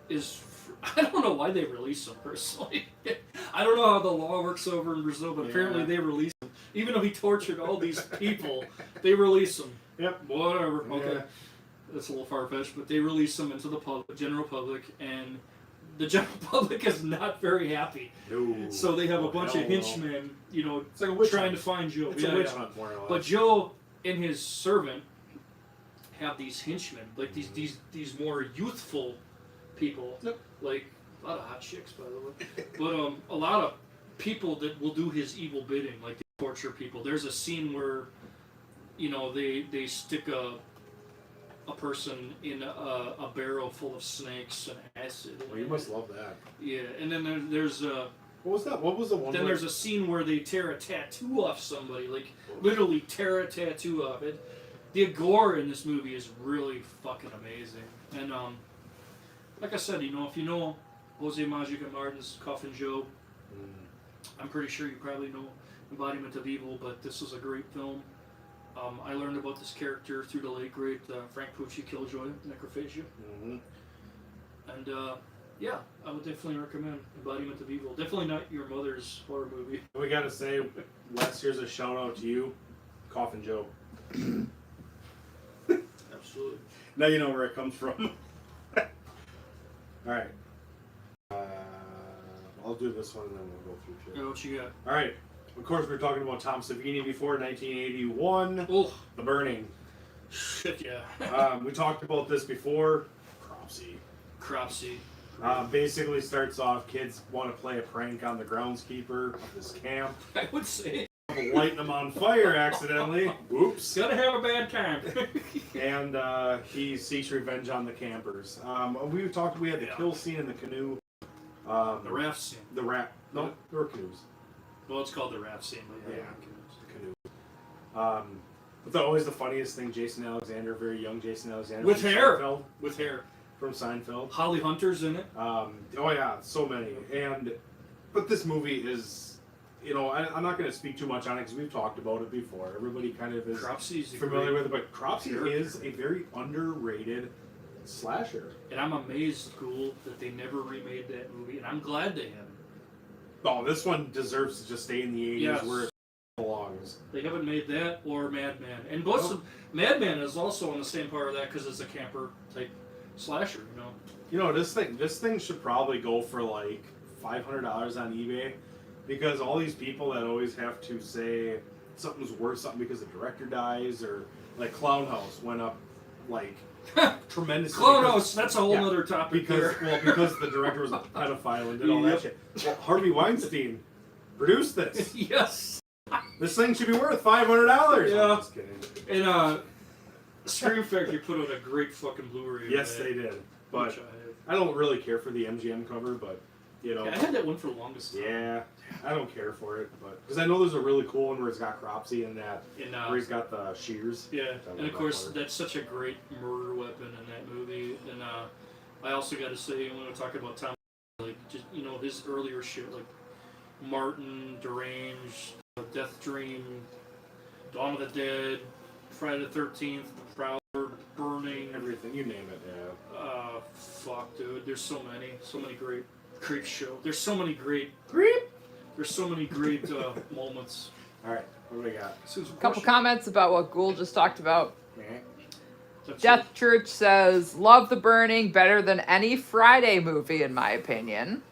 is. I don't know why they release him personally. I don't know how the law works over in Brazil, but apparently they release him. Even though he tortured all these people, they release him. Yep. Whatever. Okay. Yeah. That's a little far-fetched, but they release him into the general public, and the general public is not very happy. No. So they have a bunch of henchmen, it's like a witch trying hunt. to find Joe. It's a witch hunt, more or less. But Joe and his servant have these henchmen, these more youthful people, a lot of hot chicks, by the way, but a lot of people that will do his evil bidding, they torture people. There's a scene where, they stick a person in a barrel full of snakes and acid. Well, you must love that. Yeah, and then there's What was that? What was the one? Then there's a scene where they tear a tattoo off somebody, literally tear a tattoo off it. The gore in this movie is really fucking amazing. And like I said, if you know Jose Magica Martin's Coffin Joe, I'm pretty sure you probably know Embodiment of Evil, but this is a great film. I learned about this character through the late great Frank Pucci, Killjoy, Necrophagia. Mm-hmm. And yeah, I would definitely recommend Embodiment of Evil. Definitely not your mother's horror movie. We gotta say, Wes, here's a shout out to you, Coffin Joe. Absolutely. Now you know where it comes from. All right. I'll do this one and then we'll go through shit. Yeah, what you got? All right. Of course, we were talking about Tom Savini before, 1981, Oh, The Burning. shit, yeah. We talked about this before. Cropsy. Basically starts off, kids want to play a prank on the groundskeeper of this camp. I would say. Lighting them on fire accidentally. Oops. Gotta have a bad time. And he seeks revenge on the campers. We had the kill scene in the canoe. The raft scene. The raft. No, there were canoes. Well, it's called the raft scene, but Yeah, canoe. But always the funniest thing, Jason Alexander, very young Jason Alexander. With from hair. Seinfeld, With hair. from Seinfeld. Holly Hunter's in it. Oh yeah, so many. But this movie is, I'm not going to speak too much on it because we've talked about it before. Everybody kind of is Cropsy's familiar with it, but Cropsy character. is a very underrated slasher. And I'm amazed, Ghoul, that they never remade that movie, and I'm glad they haven't. Oh, this one deserves to just stay in the 80s Yes. where it belongs. They haven't made that or Madman. And both of Madman is also on the same part of that because it's a camper type slasher, This thing should probably go for like $500 on eBay because all these people that always have to say something's worth something because the director dies or like Clown House went up like tremendously. Clown because- House, that's a whole other topic because there. because the director was a pedophile and did all that Yep. shit. Well, Harvey Weinstein produced this. Yes. This thing should be worth $500. Yeah. I'm just kidding. And Scream Factory put out a great fucking Blu-ray. Yes, of that, they did. But which I don't really care for the MGM cover, but I had that one for the longest time. yeah, I don't care for it, but because I know there's a really cool one where it's got Cropsy in that, And, where he's got the shears. yeah, I and love of course that part. that's such a great murder weapon in that movie. And I also got to say, when we're talking about Tom, like just his earlier shit, like Martin, Deranged, Death Dream, Dawn of the Dead, Friday the 13th, The Prowler, Burning. Everything, you name it, yeah. Fuck, dude. There's so many great Creep Show. There's so many great moments. All right, what do we got? Susan, Couple question? comments about what Ghoul just talked about. Meh. That's Death Church says, love The Burning better than any Friday movie, in my opinion.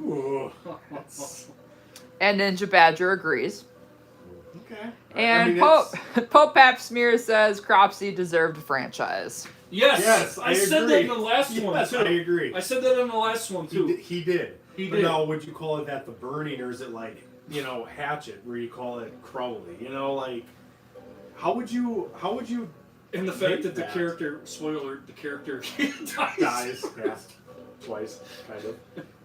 Ooh, it. And Ninja Badger agrees. okay. And it's- Pope Pap Smear says Cropsy deserved a franchise. Yes, Yes, I said agree. that in the last one Yes, too. I agree. I said that in the last one too. He did. He But did. now, would you call it that The Burning, or is it like Hatchet, where you call it Crowley? Like, how would you And the fact Hate that the that. character, spoiler, the character dies. dies? Yeah, twice, kind of.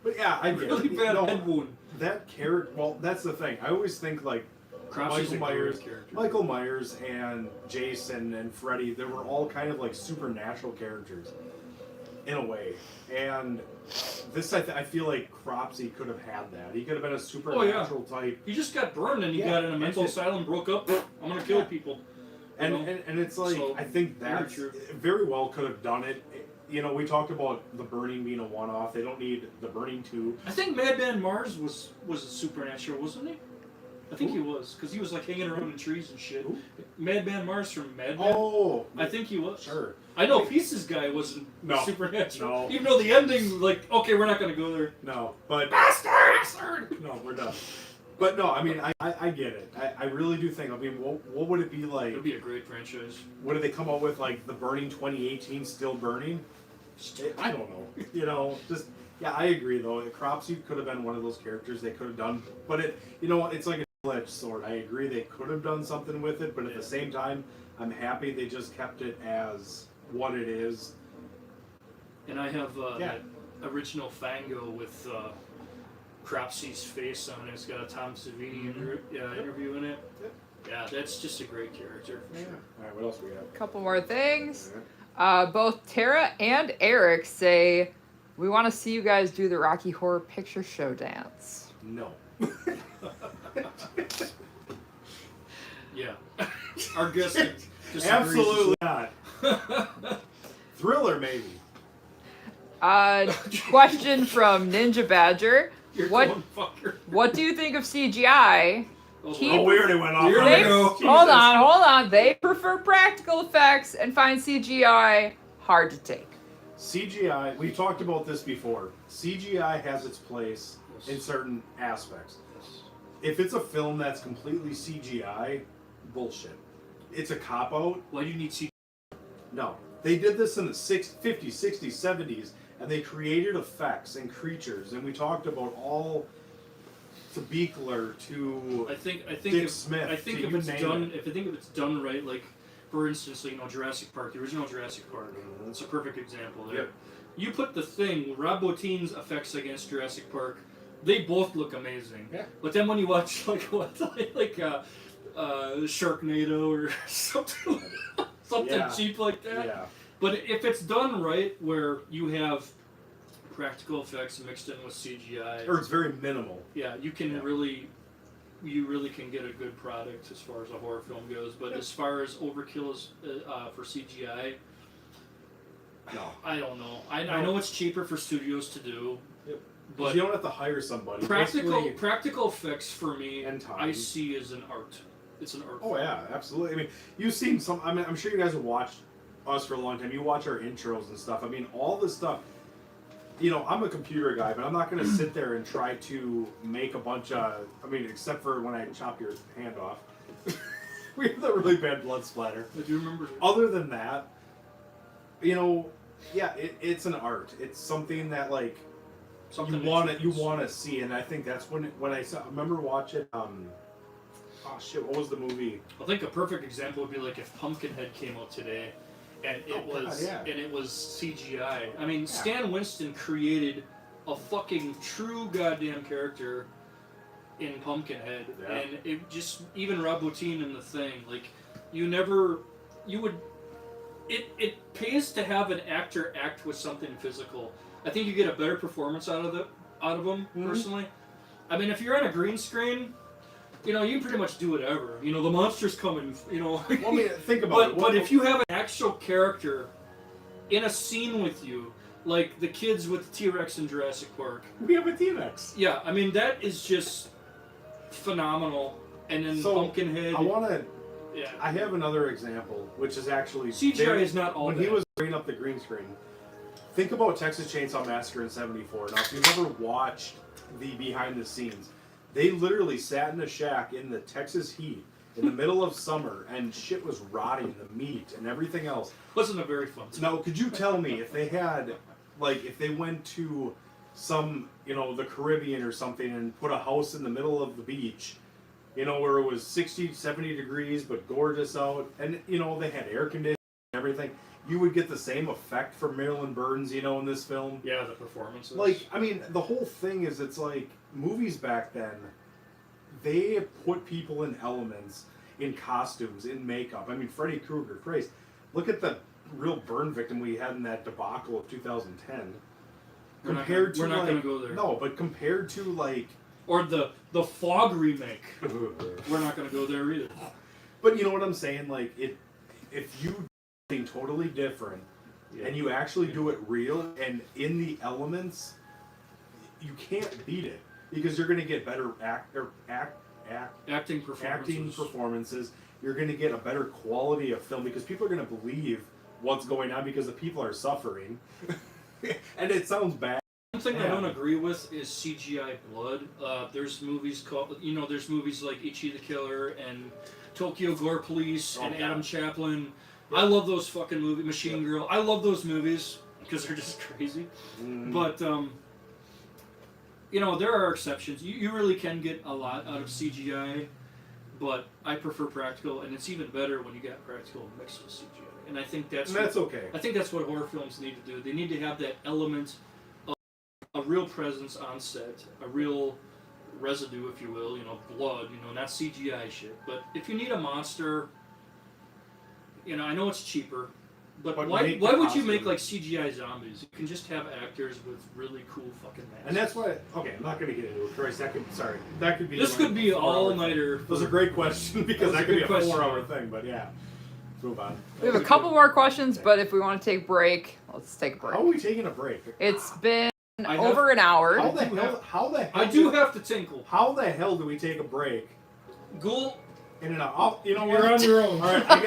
But yeah, I get Really it. bad No, head wound. that character. Well, that's the thing. I always think like Cropsy's a Michael great Myers, character. Michael Myers, and Jason and Freddy. They were all kind of like supernatural characters, in a way. And this, I feel like Cropsy could have had that. He could have been a supernatural type. He just got burned and he Yeah, got in a mental it's just- asylum, broke up. I'm gonna kill Yeah. people. And, You know? and it's like, So, I think very that true. very well could have done it. We talked about The Burning being a one-off. They don't need The Burning 2. I think Madman Mars was a supernatural, wasn't he? I think Who? he was, because he was like hanging around in trees and shit. Who? Madman Mars from Mad Men. Oh, I think he was. sure. I know Pieces guy wasn't No. supernatural. No. Even though the ending, like, okay, we're not gonna go there. No, but bastard. No, we're done. But no, I mean, I get it. I really do think. I mean, what would it be like? It'd be a great franchise. What did they come up with? Like The Burning 2018, still burning? I don't know. Just yeah, I agree though. Cropsy could have been one of those characters they could have done, but it's like a double-edged sword. I agree they could have done something with it, but at the same time, I'm happy they just kept it as what it is. And I have Yeah. that original Fango with Cropsy's face on it. It's got a Tom Savini interview in it. Yep. Yeah, that's just a great character. For sure. All right, what else we got? Couple more things. All right. Both Tara and Eric say, we want to see you guys do the Rocky Horror Picture Show dance. No. Yeah. Our guest disagrees. Absolutely not. Thriller, maybe. Question from Ninja Badger. You're What going fucker. What do you think of CGI? Oh, Oh, we already went off. Here on we They, this. go. hold on. They prefer practical effects and find CGI hard to take. CGI, we talked about this before. CGI has its place Yes. in certain aspects. If it's a film that's completely CGI, bullshit. It's a cop-out. Why do you need CGI? No. They did this in the 50s, 60s, 70s, and they created effects and creatures, and we talked about all to Beekler to I think Dick if, Smith. I think to if you it's name done, it. if I think if it's done right, like for instance, like, Jurassic Park, the original Jurassic Park. It's a perfect example there. Yep. You put the Thing, Rob Bottin's effects against Jurassic Park, they both look amazing. Yeah. But then when you watch like Sharknado or something Yeah. cheap like that. Yeah. But if it's done right, where you have practical effects mixed in with CGI, Or it's very minimal. yeah, you can Yeah. you really can get a good product as far as a horror film goes. But Yep. as far as overkill is, for CGI, No. I don't know. I know it's cheaper for studios to do, Yep. but you don't have to hire somebody. practical Basically- effects for me, And time. I see as an art. It's an art. Oh form. yeah, absolutely. I mean, you've seen some. I mean, I'm sure you guys have watched us for a long time. You watch our intros and stuff. I mean, all this stuff. You know, I'm a computer guy, but I'm not going to sit there and try to make a bunch of. I mean, except for when I chop your hand off. We have that really bad blood splatter. I do remember. Other than that, you know, yeah, it's an art. It's something that like Something you that want to use. see, and I think that's when I saw. I remember watching. Oh shit! What was the movie? I think a perfect example would be like if Pumpkinhead came out today, and it Oh, God, was yeah. and it was CGI. I mean, Stan Winston created a fucking true goddamn character in Pumpkinhead, Yeah. and it just even Rob Bottin in The Thing, like you would. It pays to have an actor act with something physical. I think you get a better performance out of them Mhm. personally. I mean, if you're on a green screen, you know, you can pretty much do whatever. You know, the monster's coming, you know. Well, I mean, think about it. but if you have an actual character in a scene with you, like the kids with the T-Rex in Jurassic Park, we have a T-Rex. yeah, I mean, that is just phenomenal. And then So, Pumpkinhead, I want to. yeah. I have another example, which is actually CGI is not all when bad. he was bringing up the green screen. Think about Texas Chainsaw Massacre in '74. Now, if you've ever watched the behind the scenes, they literally sat in a shack in the Texas heat in the middle of summer, and shit was rotting, the meat and everything else. Wasn't a very fun time. Now, could you tell me if they had, like, if they went to some, you know, the Caribbean or something and put a house in the middle of the beach, you know, where it was 60, 70 degrees, but gorgeous out, and, you know, they had air conditioning and everything, you would get the same effect from Marilyn Burns, you know, in this film? Yeah, the performances. Like, I mean, the whole thing is, it's like, movies back then, they put people in elements, in costumes, in makeup. I mean, Freddy Krueger, Christ. Look at the real burn victim we had in that debacle of 2010. We're not Compared gonna- to, we're not like, gonna go there. No, but compared to, like... or the Fog remake. We're not going to go there either. But you know what I'm saying? Like, if you do something totally different, Yeah. and you actually do it real, and in the elements, you can't beat it. Because you're going to get better Acting performances. acting performances. You're going to get a better quality of film because people are going to believe what's going on because the people are suffering. And it sounds bad. One thing I Yeah. don't agree with is CGI blood. There's movies called, you know, there's movies like Ichi the Killer and Tokyo Gore Police and Oh, Adam God. Chaplin. Yeah. I love those fucking movies. Machine Girl. I love those movies because they're just crazy. But you know, there are exceptions. You really can get a lot out of CGI, but I prefer practical, and it's even better when you get practical mixed with CGI. And I think that's And that's okay. I think that's what horror films need to do. They need to have that element of a real presence on set, a real residue, if you will, you know, blood, you know, not CGI shit. But if you need a monster, you know, I know it's cheaper, But But why make the would you costume. make like CGI zombies? You can just have actors with really cool fucking masks. And that's why. Okay, I'm not going to get into it, Christ. That could be. This like could be a 4-hour all thing. nighter. It was a great question because That's that a could be good a question. 4-hour thing. But yeah, let's move on. We have a couple more questions, but if we want to take a break, let's take a break. How are we taking a break? It's been I over an hour. How the hell? I do have to tinkle. How the hell do we take a break? Ghoul, In and out. Oh, you know what? you're on your own. All right. I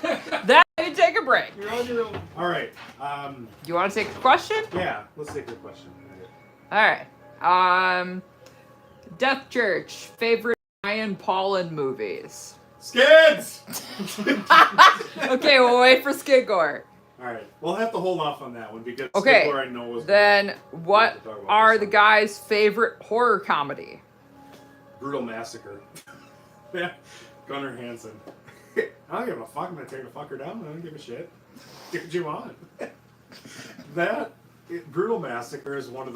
get, Then we take a break. You're on your own. all right. You want to take a question? Yeah. Let's take your question. All right. Death Church, favorite Brian Paulin movies. Skids. Okay, we'll wait for Skidgore. All right. We'll have to hold off on that one because Okay, Skidmore I know is. Then what We'll talk about are this the one. guys' favorite horror comedy? Brutal Massacre. Yeah. Gunnar Hansen. I don't give a fuck. I'm gonna take the fucker down. I don't give a shit. Do what you want. Brutal Massacre is one of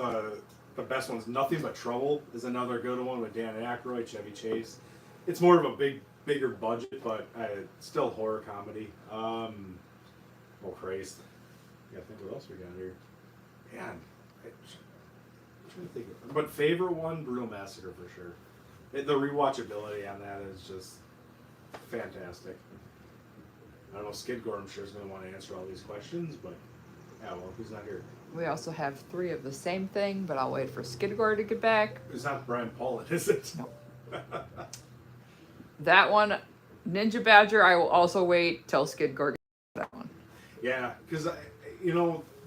the best ones. Nothing But Trouble is another good one with Dan Aykroyd, Chevy Chase. It's more of a bigger budget, but still horror comedy. Oh Christ! Yeah, think what else we got here. Man, I'm trying to think. But favorite one, Brutal Massacre for sure. The rewatchability on that is just fantastic. I don't know, Skidgore, I'm sure, is going to want to answer all these questions, but yeah, well, he's not here. We also have 3 of the same thing, but I'll wait for Skidgore to get back. It's not Brian Paulin, is it? No. That one, Ninja Badger, I will also wait till Skidgore gets that one. Yeah, because,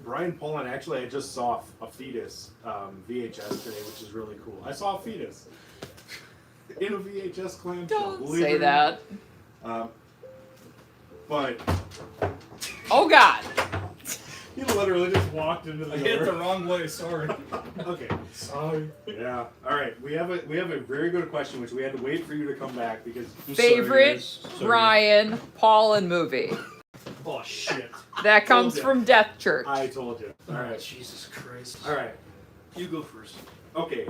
Brian Paulin, actually, I just saw a fetus VHS today, which is really cool. I saw a fetus in a VHS clamshell. Don't believe it say or that. not. But Oh God. he literally just walked into the I door. hit the wrong way. Sorry. Okay. Sorry. Yeah. All right. We have a very good question, which we had to wait for you to come back because Favorite Sorry. Brian Paulin movie. Oh shit. That comes Told ya. from Death Church. I told you. All Oh, right. Jesus Christ. All right. You go first. Okay.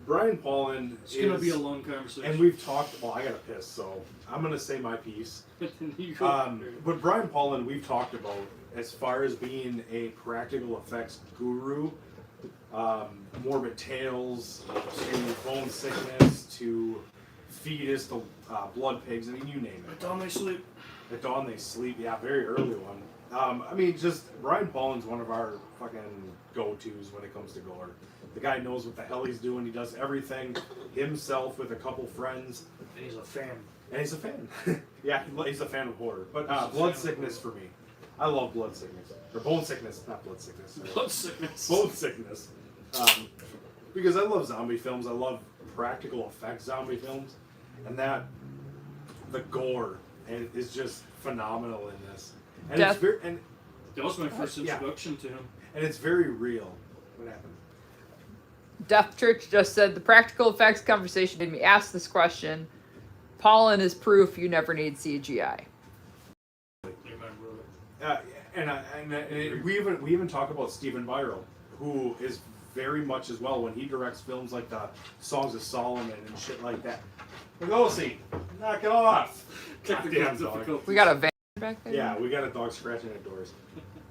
Brian Paulin It's gonna be a long conversation. and we've talked. Well, I gotta piss, so I'm gonna say my piece. You go. But Brian Paulin, we've talked about as far as being a practical effects guru, Morbid Tales, to Bone Sickness, to Fetus, to Blood Pigs. I mean, you name it. Down my sleep. At Dawn They Sleep, yeah, very early one. I mean, just Brian Paulin's one of our fucking go-tos when it comes to gore. The guy knows what the hell he's doing. He does everything himself with a couple friends, And he's a fan. and he's a fan. Yeah, he's a fan of horror. But He's a fan Blood of Sickness for horror. me. I love Blood Sickness. Or Bone Sickness, not Blood Sickness. sorry. Blood sickness. Bone Sickness. Because I love zombie films. I love practical effects zombie films. And the gore is just phenomenal in this. And Death- it's very, and That was my first Yeah. introduction to him. it's very real. What happened? Death Church just said the practical effects conversation made me ask this question. Paulin is proof you never need CGI. And we even talk about Stephen Byro, who is very much as well when he directs films like the Songs of Solomon and shit like that. Lugosi, knock it off! Goddamn dog. We got a van back there. Yeah, we got a dog scratching at doors.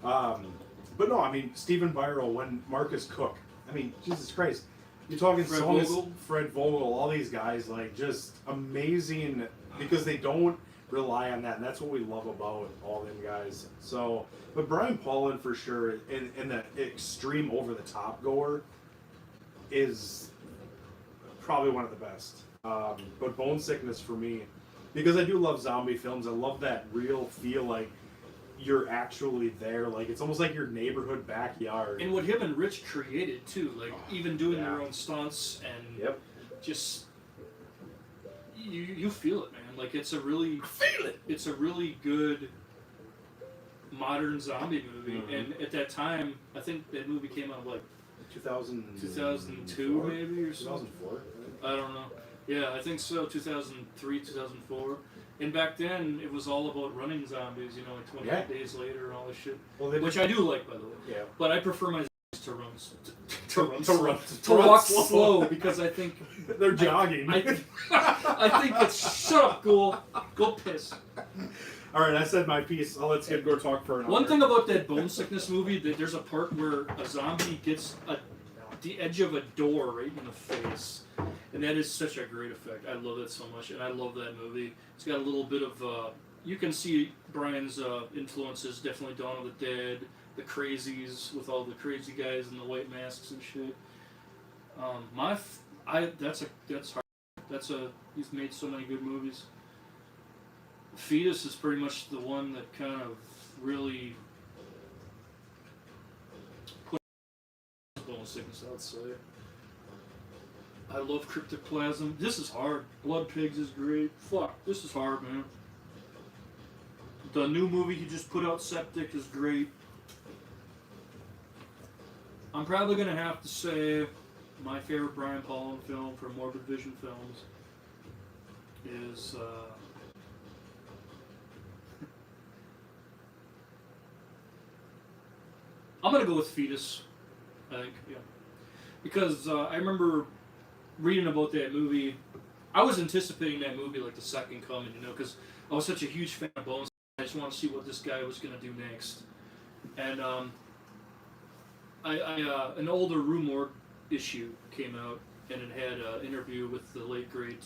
But no, I mean Stephen Byro when Marcus Cook. I mean Jesus Christ, you're talking Fred Songs, Vogel. Fred Vogel, all these guys like just amazing because they don't rely on that, and that's what we love about all them guys. So, but Brian Paulin for sure, in the extreme over the top gore, is probably one of the best. But Bone Sickness for me, because I do love zombie films, I love that real feel like you're actually there, like it's almost like your neighborhood backyard. And what him and Rich created too, like even doing Yeah. their own stunts and Yep. just you feel it, man. Like it's a really It's a really good modern zombie movie, Mhm. and at that time, I think that movie came out like 2002 maybe or something. 2004. I don't know. Yeah, I think so. 2003, 2004. And back then, it was all about running zombies. You know, like 28 Yeah. days later and all this shit, Well, they which I do like, by the way. yeah. But I prefer my zombies to run, To run walk slow. slow because I think They're jogging. I think it's shut up, Ghoul. Go piss. All right, I said my piece. I'll let Skidgore talk for an hour. One thing about that Bone Sickness movie, that there's a part where a zombie gets the edge of a door right in the face, and that is such a great effect. I love it so much, and I love that movie. It's got a little bit of you can see Brian's influences, definitely Dawn of the Dead, the Crazies with all the crazy guys in the white masks and shit. That's hard. He's made so many good movies. Fetus is pretty much the one that kind of really put Bone Sickness, I would say. I love Cryptoplasm. This is hard. Blood Pigs is great. Fuck, this is hard, man. The new movie he just put out, Septic, is great. I'm probably going to have to say my favorite Brian Pollin film from Morbid Vision Films is... I'm going to go with Fetus, I think, yeah. Because I remember reading about that movie. I was anticipating that movie like the second coming, because I was such a huge fan of Bones. I just want to see what this guy was going to do next. And an older Rue Morgue issue came out, and it had an interview with the late, great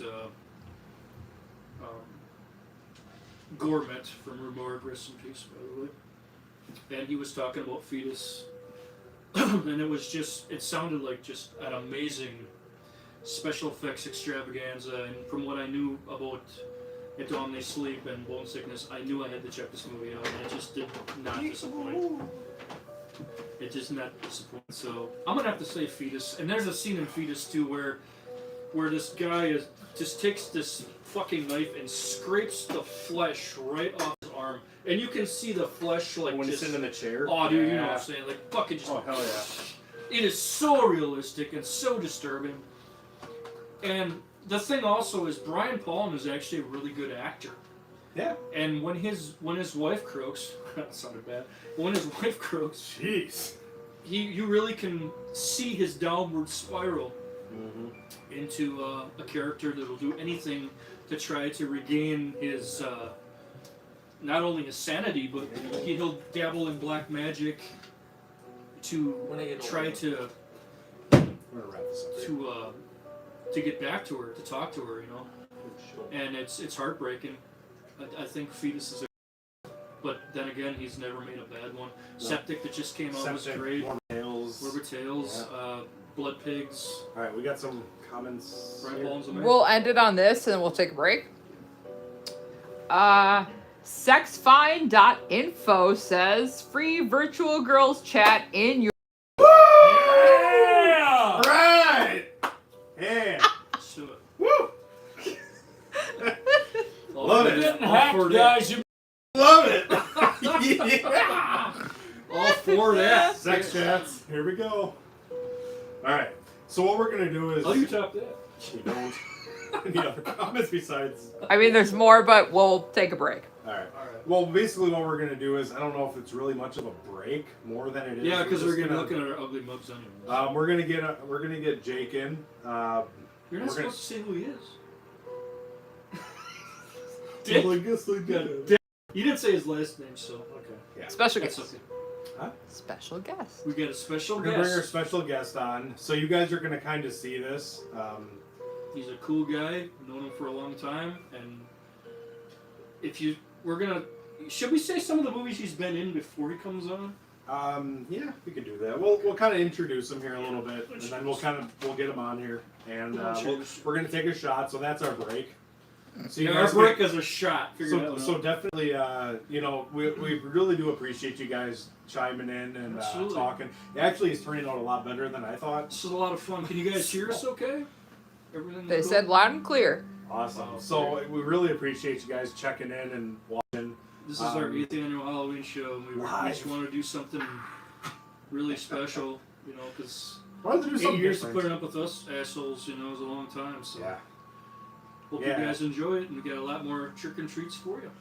Gourmet from Rue Morgue, rest in peace, by the way. And he was talking about Fetus, and it sounded like just an amazing special effects extravaganza, and from what I knew about At Dawn They Sleep and Bone Sickness, I knew I had to check this movie out, and it just did not disappoint. It just not disappoint. So I'm gonna have to say Fetus, and there's a scene in Fetus too where this guy just takes this fucking knife and scrapes the flesh right off his arm, and you can see the flesh like when just he's sitting in the chair. Oh, dude, you know what I'm saying? Like fucking just. Oh hell yeah! It is so realistic and so disturbing. And the thing also is Brian Pollin is actually a really good actor. Yeah. And when his wife croaks, that sounded bad. But when his wife croaks, Jeez. you really can see his downward spiral Mm-hmm. into a character that will do anything to try to regain his not only his sanity, but he'll dabble in black magic to try to We're gonna wrap this up. to get back to her, to talk to her, and it's heartbreaking. I think Fetus is but then again, he's never made a bad one. No. Septic that just came out was Septic, great. Morbid Tales, Yeah. Blood Pigs. All right, we got some comments. Brian here. Pollin's America. We'll end it on this and we'll take a break. Sexfine.info says free virtual girls chat in your. Yeah! All right. Yeah. Let's do it. Woo. All Love for it. that. Getting All hacked, for that. guys. You Love it. Yeah. All for that. Sex chats. Here we go. All right. So what we're gonna do is. How do you top that? You don't. Any other comments besides? I mean, there's more, but we'll take a break. All right. All right. Well, basically, what we're gonna do is I don't know if it's really much of a break, more than it is. Yeah, because we're just gonna look at our ugly mugs anyway. We're gonna get Jake in. You're not we're gonna- supposed to say who he is. Well, I guess they did. You didn't say his last name, so okay. Yeah. Special That's guest. okay. Special guest. We got a special We're gonna bring our guest. special guest on, so you guys are gonna kind of see this. He's a cool guy. Known him for a long time, and should we say some of the movies he's been in before he comes on? Yeah, we could do that. We'll kind of introduce him here a little bit, and then we'll get him on here, and we're gonna take a shot. So that's our break. So you Yeah, our guys break can- is a shot. Figure that one So out. definitely, we really do appreciate you guys chiming in and Absolutely. talking. It actually is turning out a lot better than I thought. This is a lot of fun. Can you guys hear us okay? Everything They cool? said loud and clear. Awesome. Oh, So we really appreciate you guys checking in and watching. This is our 8th annual Halloween show, and we just Live. want to do something really special, because Wanted to do 8 something years different. of putting up with us assholes, is a long time. So Yeah. hope Yeah. you guys enjoy it, and we got a lot more trick and treats for you.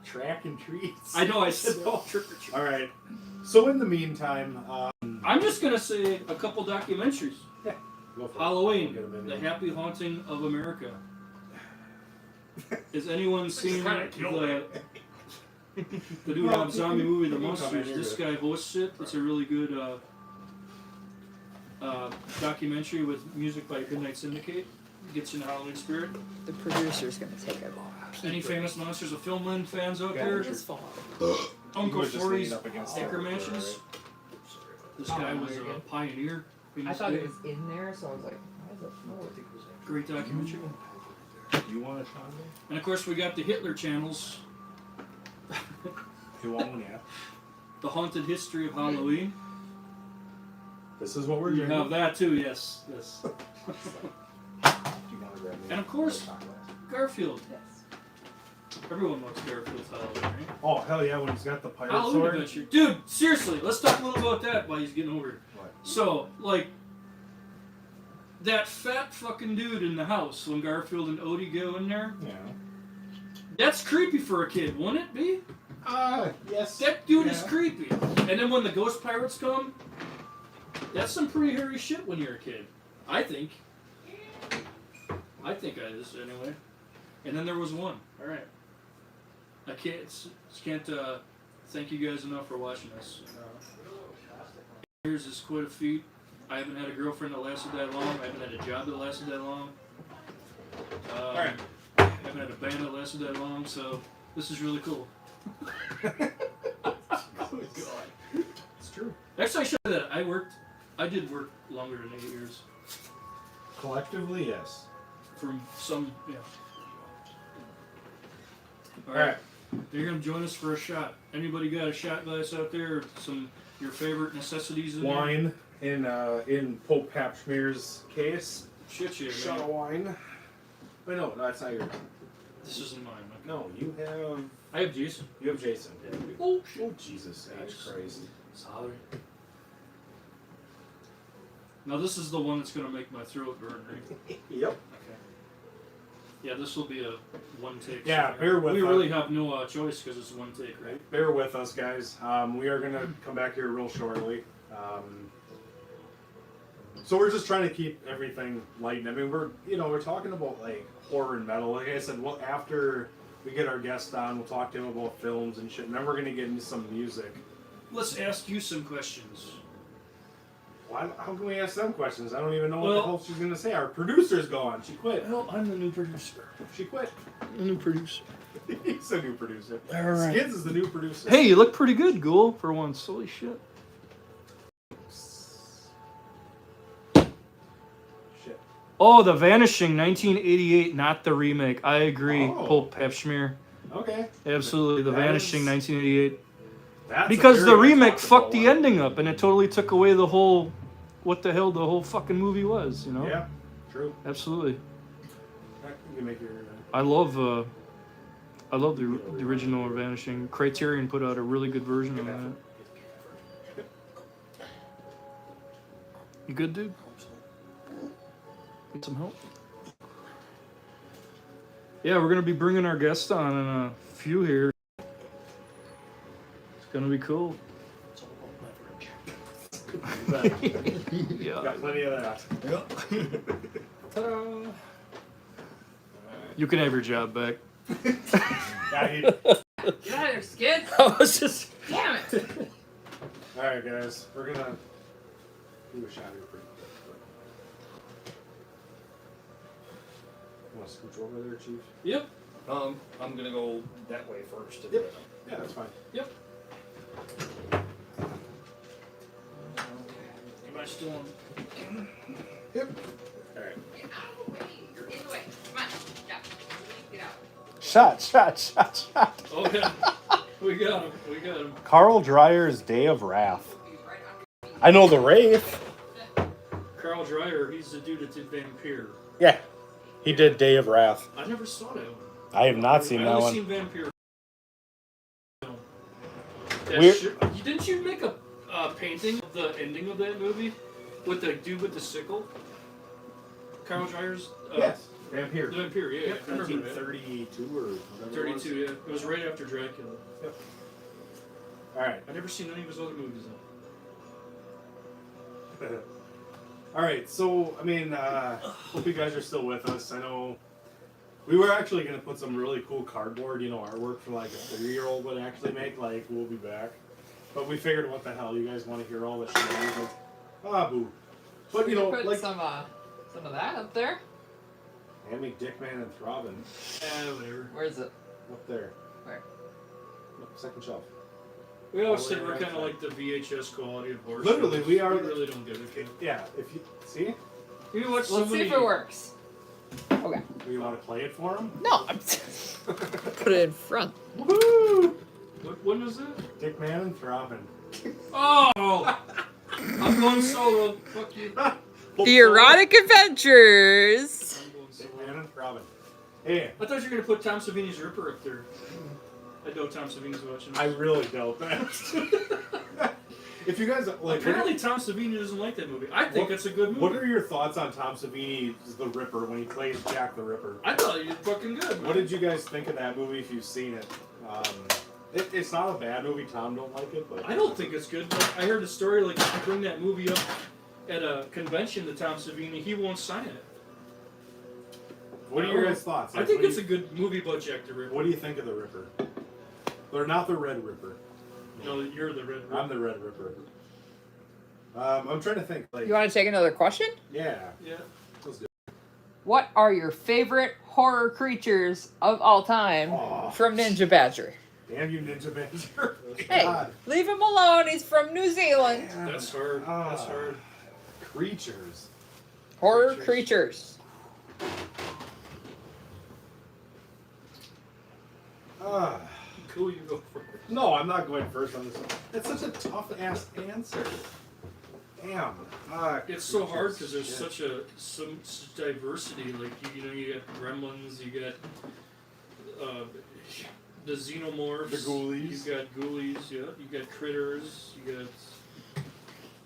Track and treats. I know I said all trick or treat. All right. So in the meantime, I'm just gonna say a couple documentaries. go for it. Halloween, Get 'em in The there. Happy Haunting of America. Has anyone seen Kinda killed The dude on Zombie Movie The You can come in, Monsters. you're This good. guy hosts it. It's a really good documentary with music by Goodnight Syndicate. Gets you in the Halloween spirit. The producer's gonna take a Any famous Monsters of Filmland fans out Okay. there? This fall. Uncle was just Forty's leaning up against Anchor the- Mansions. This guy was a pioneer. in I his thought day. it was in there, so I was like, why is it no? Great documentary. You want a shot? And of course, we got the Hitler channels. You want one? Yeah. The Haunted History of Halloween. This is what we're You doing. have that too, yes. Yes. Do you want to grab me And of a course- chocolate? Garfield. Yes. Everyone loves Garfield's Halloween, right? Oh hell yeah! When he's got the pirate Halloween sword. Adventure. Dude, seriously, let's talk a little about that while he's getting over it. What? So, like, that fat fucking dude in the house when Garfield and Odie go in there, Yeah. that's creepy for a kid, wouldn't it be? Yes. That dude is Yeah. creepy. And then when the ghost pirates come, that's some pretty hairy shit when you're a kid. I think. I is anyway. And then there was one. All right. I can't thank you guys enough for watching this. Years is quite a feat. I haven't had a girlfriend that lasted that long. I haven't had a job that lasted that long. Alright. I haven't had a band that lasted that long. So this is really cool. Good God. It's true. Actually, I should say that I did work longer than 8 years. Collectively, yes. From some, yeah. All right. You're gonna join us for a shot. Anybody got a shot glass out there? Or your favorite necessities in there? Wine in Pope Papschmear's case. Shit, yeah, Shot of man. wine. Wait, no, that's not yours. This isn't mine. Man. No, you have I have Jason. Jason. Oh, Oh Jesus H Christ. sorry. Now this is the one that's gonna make my throat burn, right? Yep. Okay. Yeah, this will be a one take. Yeah, so bear with We us. really have no choice because it's one take, right? Bear with us, guys. We are gonna come back here real shortly. So we're just trying to keep everything light. I mean, we're talking about like horror and metal. Like I said, well, after we get our guest on, we'll talk to him about films and shit. And then we're gonna get into some music. Let's ask you some questions. Well, how can we ask them questions? I don't even know what the Well- hell she's gonna say. Our producer's gone. She quit. Well, I'm the new producer. She quit. The new producer. He's the new producer. All right. Skids is the new producer. Hey, you look pretty good, Ghoul, for once. Holy shit. Shit. Oh, The Vanishing, 1988, not the remake. I agree. Oh. Pope Papschmear. Okay. Absolutely, The That Vanishing, is- 1988. That's Because a the very remake uncomfortable fucked the one. ending up, and it totally took away the whole, what the hell the whole fucking movie was, you know? Yeah. True. Absolutely. You can make your. I love the original Vanishing. Criterion put out a really good version of that. You good, dude? Need some help? Yeah, we're gonna be bringing our guest on in a few here. It's gonna be cool. Yeah. Got plenty of that. Ta-da! You can have your job back. Yeah, he- Get out of there, Skids! I was just. Damn it! All right, guys, we're gonna do a shot here pretty quick. You want to scooch over there, Chief? Yep. I'm gonna go that way first. Yep. Yeah, that's fine. Yep. Am I still on? Yep. All right. Get out of the way! You're in the way. Come on. Yeah. Get out. Shot. Oh yeah. We got him. We got him. Carl Dreyer's Day of Wrath. Be right on your feet. I know the Wraith. Carl Dreyer, he's the dude that did Vampire. Yeah, he did Day of Wrath. I never saw that one. I have not seen I that only one. seen Vampire. Didn't you make a painting of the ending of that movie with the dude with the sickle? Carl Dreyer's. Yes. Vampire. The Vampire. Yeah, I remember that. 1932 or whatever. it was. 32. Yeah, it was right after Dracula. All right. I never seen any of his other movies though. All right. So, I mean, hope you guys are still with us. I know We were actually gonna put some really cool cardboard, artwork for like a 3-year-old would actually make. Like, we'll be back. But we figured, what the hell? You guys want to hear all the shenanigans? Ah, boo. But We could put like, some of that up there. Hammy, Dickman, and Throbbing Whatever. Where is it? up there. Where? Up, second shelf. We always Oh, said we're we're right kind of there. like the VHS quality of horror. Literally, shows. we are We the- really don't give a shit. Yeah, if you see, You know what? Let's see if it works. Okay. do you want to play it for him? No, I'm put it in front. Woo! What one was it? Dickman and Throbbing. Oh! I'm going solo. Fuck you. The Erotic Adventures. I'm going solo. Dickman and Throbbing. Hey, I thought you were gonna put Tom Savini's Ripper up there. I know Tom Savini's watching. I really doubt that. If you guys like, Apparently, Tom Savini doesn't like that movie. I think What- it's a good movie. what are your thoughts on Tom Savini's The Ripper when he plays Jack the Ripper? I thought he was fucking good. What did you guys think of that movie if you've seen it? It's not a bad movie. Tom don't like it, but I don't think it's good. But I heard a story like if you bring that movie up at a convention to Tom Savini, he won't sign it. What are your guys' thoughts? I Like, think what it's do a good movie about Jack the you, Ripper. what do you think of the Ripper? They're not the Red Ripper. No, you're the Red Ripper. I'm the Red Ripper. I'm trying to think. Like, You want to take another question? yeah, Yeah. let's do it. What are your favorite horror creatures of all time Aw. from Ninja Badger? Damn you, Ninja Badger! Hey, God. leave him alone. He's from New Zealand. Damn. That's hard. That's hard. Creatures. Horror Creatures. creatures. Ah. Cool, you go first. No, I'm not going first on this one. That's such a tough ass answer. Damn. It's so hard because there's Shit. such diversity. Like you got gremlins, you got the xenomorphs, The ghoulies. You got ghoulies, yeah. You got critters, you got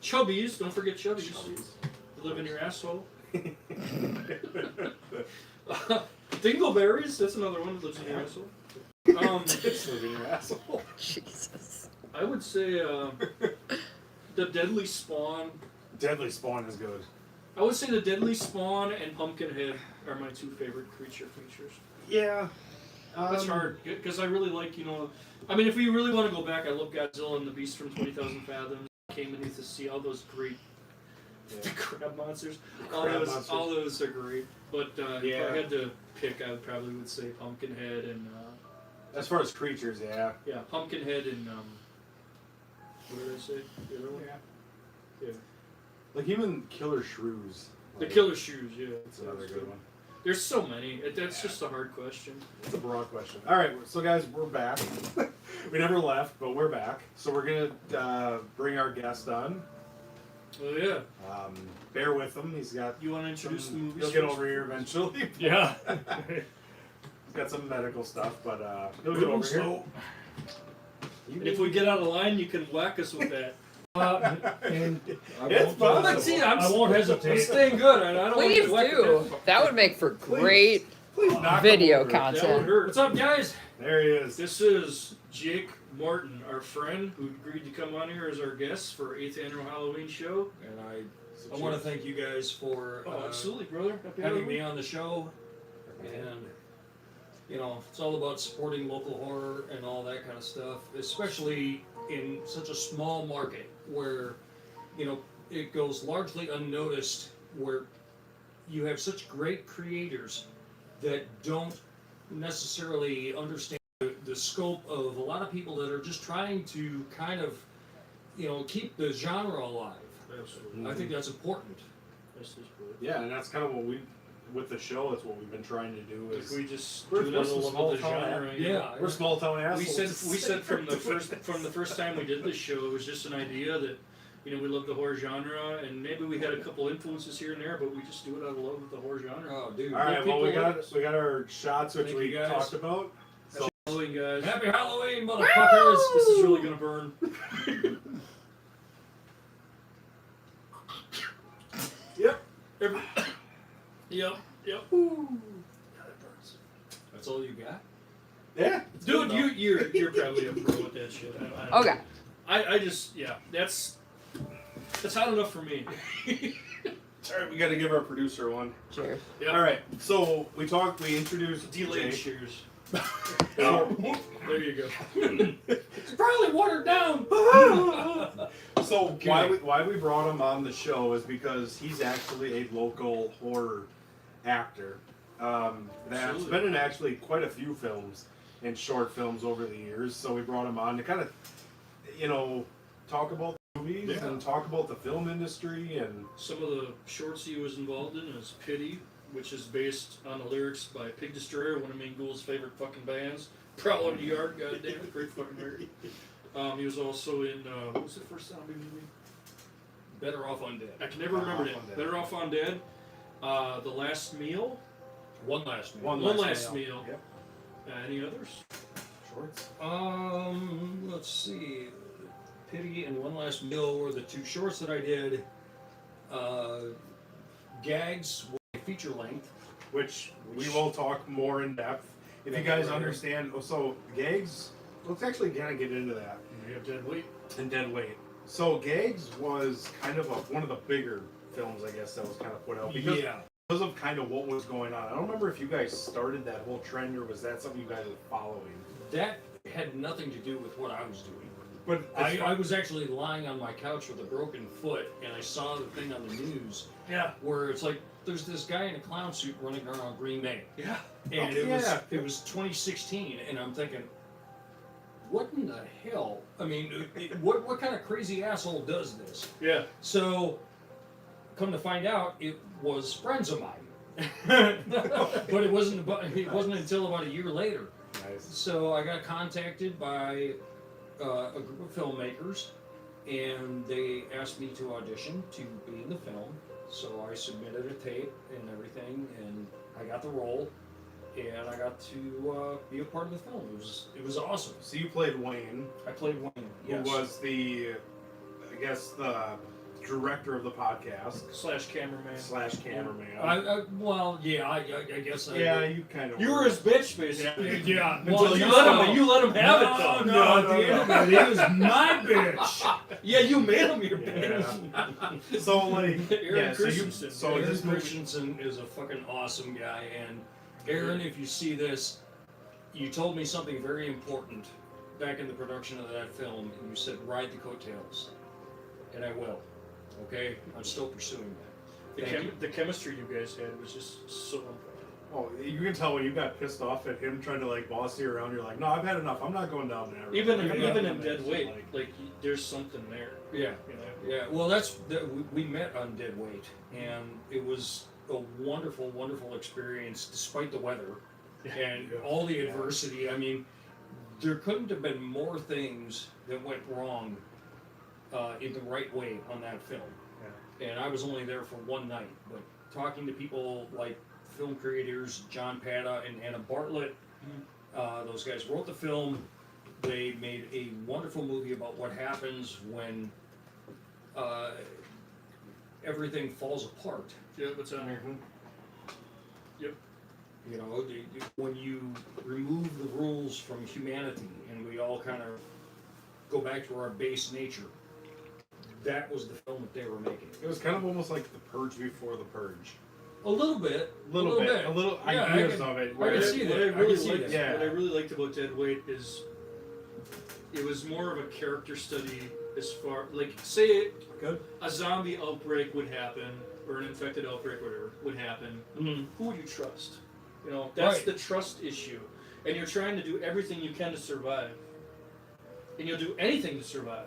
chubbies. Don't forget chubbies. They live in your asshole. Dingleberries. That's another one that lives in your asshole. It's living your asshole. Jesus. I would say the Deadly Spawn. Deadly Spawn is good. I would say the Deadly Spawn and Pumpkinhead are my two favorite creatures. Yeah. That's hard because I really like I mean, if we really want to go back, I love Godzilla and the Beast from 20,000 Fathoms. Came Beneath the Sea. All those great crab monsters. All those are great. But if I had to pick, I probably would say Pumpkinhead and As far as creatures, yeah. Pumpkinhead and what did I say? The other one? Yeah. Like even Killer Shrews. The Like, Killer Shoes. Yeah, That's another good one. There's so many. That's just a hard question. It's a broad question. All right, so guys, we're back. We never left, but we're back. So we're gonna bring our guest on. Oh yeah. Bear with him. He's got. You want to introduce the movies? He'll get first? over here eventually. Yeah. He's got some medical stuff, but he'll get over here. And if we get out of line, you can whack us with that. And I It's won't, fun. Let's see, I won't I'm hesitate. staying good. I don't want to Please get whacked do. with that. That would make for great Please knock video him over. That would content. hurt. What's up, guys? There he is. This is Jake Martin, our friend, who agreed to come on here as our guest for 8th annual Halloween show. And I want to thank you guys for Oh, absolutely, brother. Happy having me Halloween. on the show. And, it's all about supporting local horror and all that kind of stuff, especially in such a small market where, it goes largely unnoticed, where you have such great creators that don't necessarily understand the scope of a lot of people that are just trying to kind of, keep the genre alive. Absolutely. I think that's important. This is good. Yeah, and that's kind of what with the show. It's what we've been trying to do. If Is we just We're do another some level small of the town genre. Yeah. we're small town assholes. We said from the first time we did this show, it was just an idea that we love the horror genre, and maybe we had a couple influences here and there, but we just do it out of love with the horror genre. Oh, dude. All right, well we people got our shots which Thank we you, guys. talked about. So Halloween, guys. Happy Halloween, motherfuckers! This is really gonna burn. yep. Yep. That's all you got? Yeah. Dude, you're probably a pro with that shit. I don't Okay. know. I just that's hot enough for me. Sorry, we got to give our producer one. Cheers. Yep. All right, so we introduced Delayed Jay. cheers. So, There you go. It's probably watered down. so why we brought him on the show is because he's actually a local horror actor. That's Absolutely. been in actually quite a few films and short films over the years. So we brought him on to kind of, talk about movies Yeah. and talk about the film industry and Some of the shorts he was involved in is Pity, which is based on the lyrics by Pig Destroyer, one of Mean Ghoul's favorite fucking bands. Prowl of the Yard, goddamn, great fucking lyric. He was also in, what was the first zombie movie? Better Off Undead. I can never remember Off it. Undead. Better Off Undead. The Last Meal. One last meal. One last meal. Yep. Any others? Shorts. Let's see. Pity and One Last Meal were the two shorts that I did. Gags were feature length. Which we will talk more in depth. If you guys understand, so Gags, let's actually kind of get into that. We have Dead Weight. And Dead Weight. So Gags was kind of one of the bigger films, I guess, that was kind of put out because of kind of what was going on. I don't remember if you guys started that whole trend or was that something you guys were following. That had nothing to do with what I was doing. But I was actually lying on my couch with a broken foot, and I saw the thing on the news Yeah. where it's like there's this guy in a clown suit running around Green Bay, Yeah. and Oh, it was 2016, and I'm thinking, what in the hell? I mean, what kind of crazy asshole does this? Yeah. So, come to find out, it was friends of mine. But it wasn't until about a year later. nice. So I got contacted by a group of filmmakers, and they asked me to audition to be in the film. So I submitted a tape and everything, and I got the role, and I got to be a part of the film. It was awesome. So you played Wayne, I played Wayne. who Yes. was the director of the podcast Slash cameraman. / cameraman. I guess I. yeah, you kind of. You were his bitch, basically. Yeah. Well, Well, you let him have it though. No, at the end of it, he was my bitch. Yeah, you made him your Yeah. bitch. So like, Aaron yeah. Christensen. So Aaron this movie. Christensen is a fucking awesome guy, and Aaron, if you see this, you told me something very important back in the production of that film, and you said ride the coattails, and I will. Okay, I'm still pursuing that. Thank you. The chemistry you guys had was just so important. Oh, you can tell when you got pissed off at him trying to like boss you around. You're like, no, I've had enough. I'm not going down there. Even I'm not in doing Dead this." Weight, like there's something there. Yeah. You know. Yeah, well, we met on Dead Weight, and it was a wonderful, wonderful experience despite the weather and Yeah. all the adversity. I mean, there couldn't have been more things that went wrong in the right way on that film. And I was only there for one night, but talking to people like film creators John Pata and Anna Bartlett, those guys wrote the film. They made a wonderful movie about what happens when everything falls apart. Yeah, what's on here? Yep. You know, when you remove the rules from humanity and we all kind of go back to our base nature. That was the film that they were making. It was kind of almost like the Purge before the Purge. A little bit. A little Yeah, ideas of it. I where can it- see that. What I I can really see liked, that. Yeah. what I really liked about Dead Weight is it was more of a character study as far like say Good. a zombie outbreak would happen or an infected outbreak whatever would happen. Mhm. Who would you trust? You know, that's Right. the trust issue. And you're trying to do everything you can to survive. And you'll do anything to survive.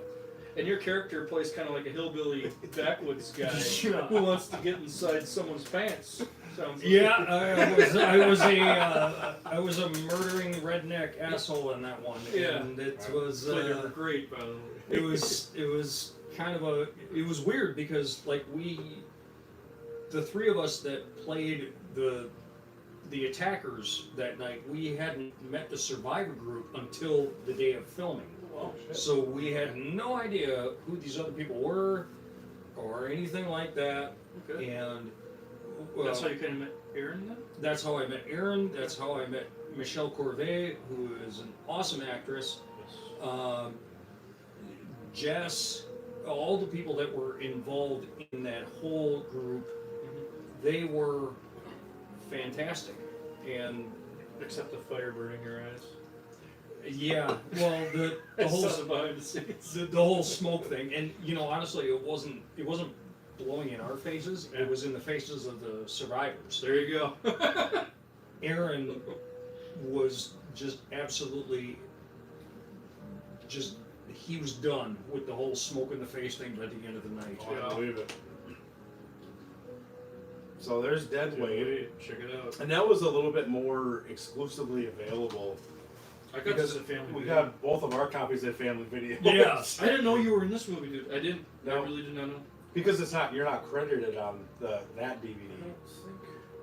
And your character plays kind of like a hillbilly backwoods guy Yeah. who wants to get inside someone's pants. Sounds like Yeah, I was a murdering redneck asshole in that one. Yeah. And it was Played her great, by the way. it was kind of it was weird because like the three of us that played the attackers that night, we hadn't met the survivor group until the day of filming. Wow. So we had no idea who these other people were or anything like that. Okay. And That's how you kind of met Aaron then? that's how I met Aaron. That's how I met Michelle Corvée, who is an awesome actress. Jess, all the people that were involved in that whole group they were fantastic. And Except the fire burning your eyes. yeah, well, the I whole saw it behind the scenes. the whole smoke thing, and honestly, it wasn't blowing in our faces. Yeah. It was in the faces of the survivors. There you go. Aaron was just absolutely he was done with the whole smoke in the face thing by the end of the night. Oh, I believe it. So there's Dead Weight, Check it out. and that was a little bit more exclusively available I got because this at family. we Video. got both of our copies at Family Video. Yeah. I didn't know you were in this movie, dude. I didn't. No. I really did not know. Because you're not credited on that DVD.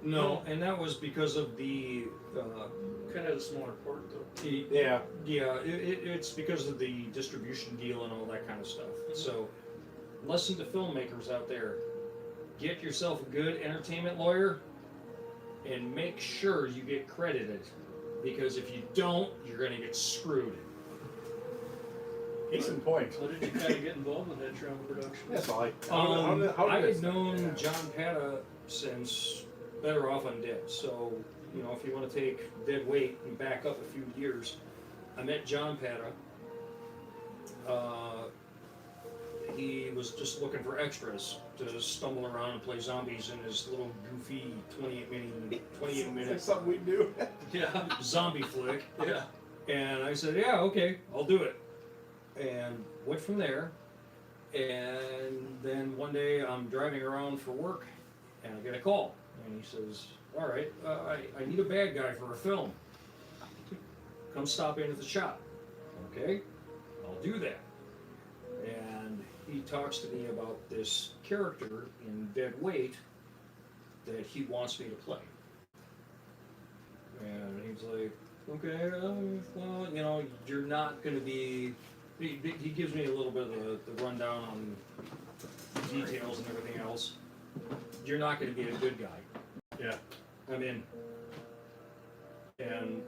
No, and that was because of the Kind of had a smaller part though. Yeah. it's because of the distribution deal and all that kind of stuff. So, lesson to filmmakers out there: get yourself a good entertainment lawyer, and make sure you get credited. Because if you don't, you're gonna get screwed. Case in point. How did you kind of get involved with that Trauma production? That's all I. I did had known John Pata since Better Off Undead. So, if you want to take Dead Weight and back up a few years, I met John Pata. He was just looking for extras to stumble around and play zombies in his little goofy 28 It's like minute something we do. Yeah. zombie flick. Yeah. And I said, yeah, okay, I'll do it. And went from there. And then one day I'm driving around for work and I get a call. And he says, all right, I need a bad guy for a film. Come stop in at the shop. Okay, I'll do that. And he talks to me about this character in Dead Weight that he wants me to play. And he's like, okay, well, you're not going to be... He gives me a little bit of the rundown on the details and everything else. You're not going to be a good guy. Yeah. I'm in. And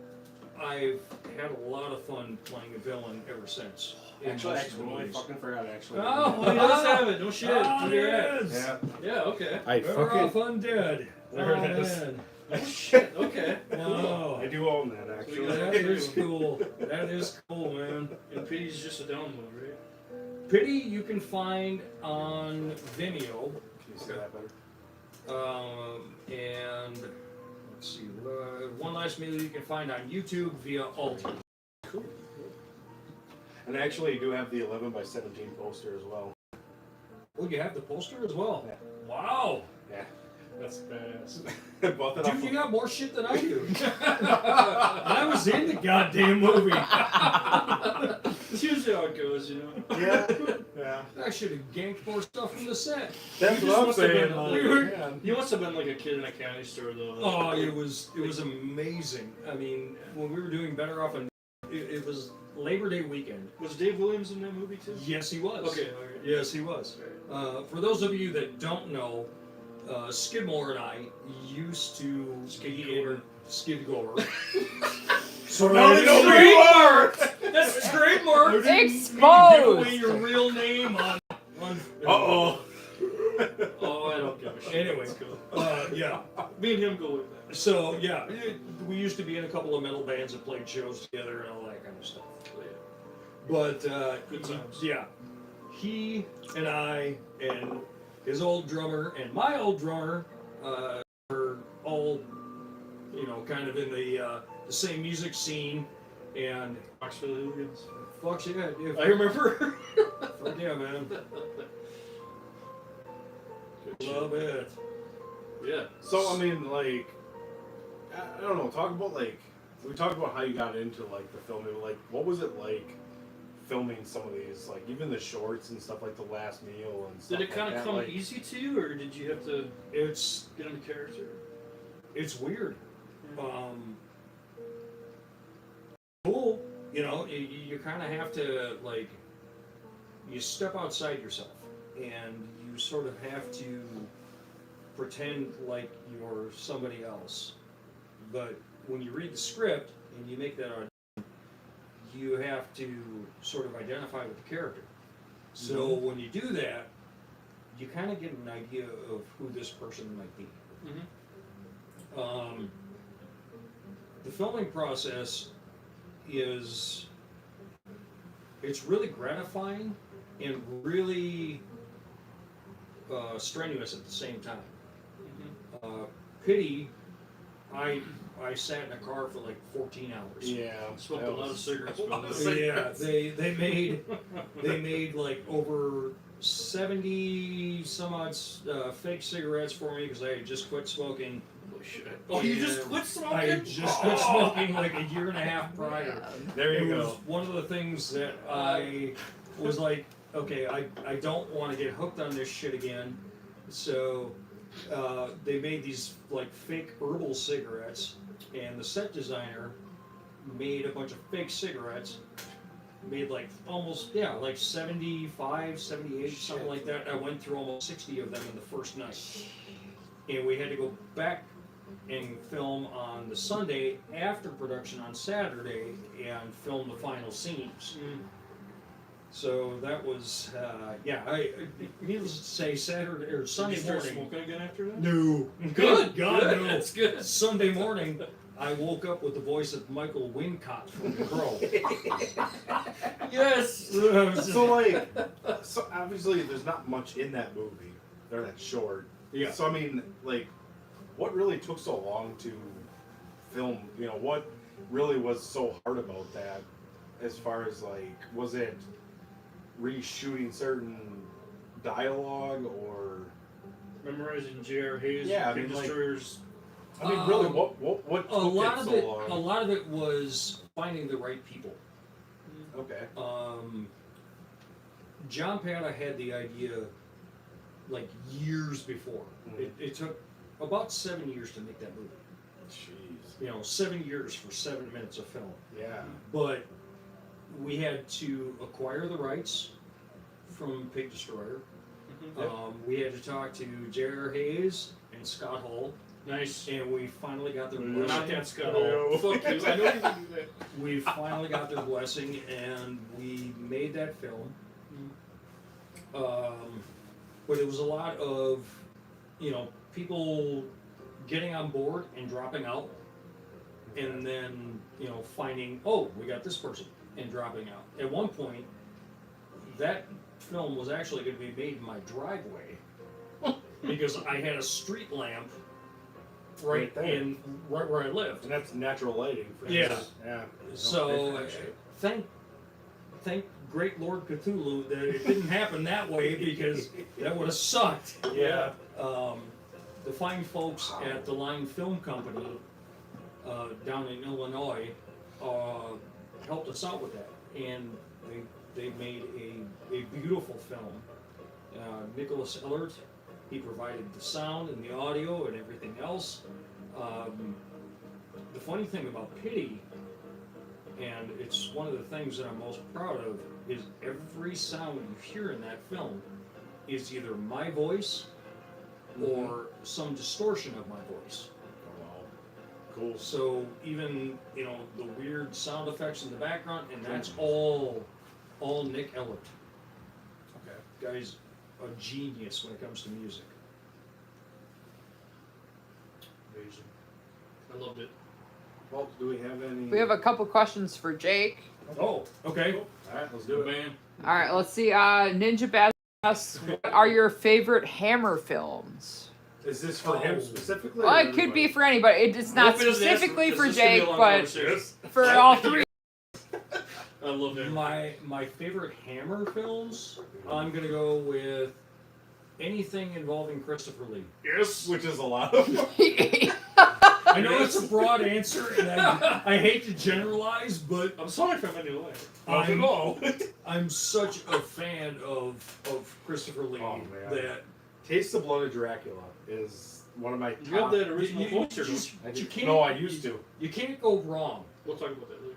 I've had a lot of fun playing a villain ever since. in Actually, most of the I movies. fucking forgot. Actually. Oh, Oh, let's have it. No shit. Ah, Where you there at? it is. Yeah. Yeah. Okay. I Better fucking off undead. There Oh, it is. man. Oh shit. Okay. Wow. I do own that actually. That is cool. That is cool, man. And Pity's just a download, right? Pity you can find on Vimeo. Can you say that better? And let's see, one last movie you can find on YouTube via Alter. Cool. And actually, you do have the 11 by 17 poster as well. Oh, you have the poster as well. Yeah. Wow. Yeah. That's badass. Bought that off Dude, you of- got more shit than I do. I was in the goddamn movie. It's usually how it goes, you know. Yeah. Yeah. I should have ganked more stuff from the set. That's You what just I'm must have saying. been- like, we were- man. You must have been like a kid in a candy store, though. Oh, it was amazing. I mean, when we were doing Better Off, it was Labor Day weekend. Was Dave Williams in that movie too? Yes, he was. Okay. Okay. Yes, he was. For those of you that don't know, Skidmore and I used to be in Skidgoer. So now now they they know know who who you you are. That's trademark. Give away Exposed. your real name on. Uh-oh. Oh, I don't give a shit. Anyway, Let's go. yeah. Me and him go with that. So yeah, we used to be in a couple of metal bands that played shows together and all that kind of stuff. But Good times. yeah, he and I and his old drummer and my old drummer were all, kind of in the same music scene. And Knoxville Hooligans. fuck yeah, dude. I remember. Fuck yeah, man. Love it. Yeah. So I mean, like, I don't know. Talk about we talked about how you got into like the filming. Like, what was it like filming some of these? Like, even the shorts and stuff, like The Last Meal and stuff. Did it kind of like that, come like, easy to you, or did you have to It's get into character? weird. Cool. You kind of have to you step outside yourself, and you sort of have to pretend like you're somebody else. But when you read the script and you make that audition, you have to sort of identify with the character. So when you do that, you kind of get an idea of who this person might be. The filming process it's really gratifying and really strenuous at the same time. Pity, I sat in a car for like 14 hours. Yeah, Smoked a lot of cigarettes. Yeah, they made like over 70 some odd fake cigarettes for me because I had just quit smoking. Holy shit. Oh, you just quit smoking? I had just quit smoking like a year and a half prior. There you It was go. one of the things that I was like, okay, I don't want to get hooked on this shit again. So they made these like fake herbal cigarettes, and the set designer made a bunch of fake cigarettes. Made like almost, like 75, 78, something like that. I went through almost 60 of them in the first night. And we had to go back and film on the Sunday after production on Saturday and film the final scenes. So that was, needless to say, Saturday or Sunday Did you start morning. smoking again after that? No. Good. God, Good. no. That's good. Sunday morning, I woke up with the voice of Michael Wincott from The Crow. Yes. So obviously there's not much in that movie, or that short. Yeah. So I mean, like, what really took so long to film? You know, what really was so hard about that? As far as like, was it reshooting certain dialogue or? Memorizing J.R. Hayes, Yeah, I Pig mean, like- Destroyers. I mean, really, what A took lot it of so it, long? a lot of it was finding the right people. Okay. John Pata had the idea like years before. It took about 7 years to make that movie. Jeez. 7 years for 7 minutes of film. Yeah. But we had to acquire the rights from Pig Destroyer. We had to talk to J.R. Hayes and Scott Hall, Nice. and we finally got their Not blessing. that Scott Hall. Fuck you. I know you can do that. We finally got their blessing, and we made that film. But it was a lot of, people getting on board and dropping out, and then, finding, oh, we got this person, and dropping out. At one point, that film was actually going to be made in my driveway because I had a street lamp Right there. right where I lived. And that's natural lighting. For Yeah. instance. Yeah. So thank great Lord Cthulhu that it didn't happen that way because that would have sucked. Yeah. The fine folks at the Line Film Company down in Illinois helped us out with that, and they made a beautiful film. Nicholas Ellert, he provided the sound and the audio and everything else. The funny thing about Pity, and it's one of the things that I'm most proud of, is every sound you hear in that film is either my voice or some distortion of my voice. Oh, wow. Cool. So even the weird sound effects in the background, and that's all Nick Ellert. Okay. Guy's a genius when it comes to music. Amazing. I loved it. Well, do we have any? We have a couple questions for Jake. Oh, okay. All right, let's do it. Man. All right, let's see. Ninja Bass asks, what are your favorite Hammer films? Is this for him specifically? Well, or it could be everybody? for anybody. It's not Hope it doesn't specifically answer, for 'cause this could be a Jake, long but conversation. for all three. I love it. My favorite Hammer films, I'm gonna go with anything involving Christopher Lee. Yes. Which is a lot of. I know it's a broad answer, and I hate to generalize, but I'm sorry if I'm any way. Not at all. I'm such a fan of Christopher Lee Oh, man. that Taste the Blood of Dracula is one of my You have top. that original you poster, don't just- you? I you do- can't- No, I used to. you can't go wrong We'll talk about that later.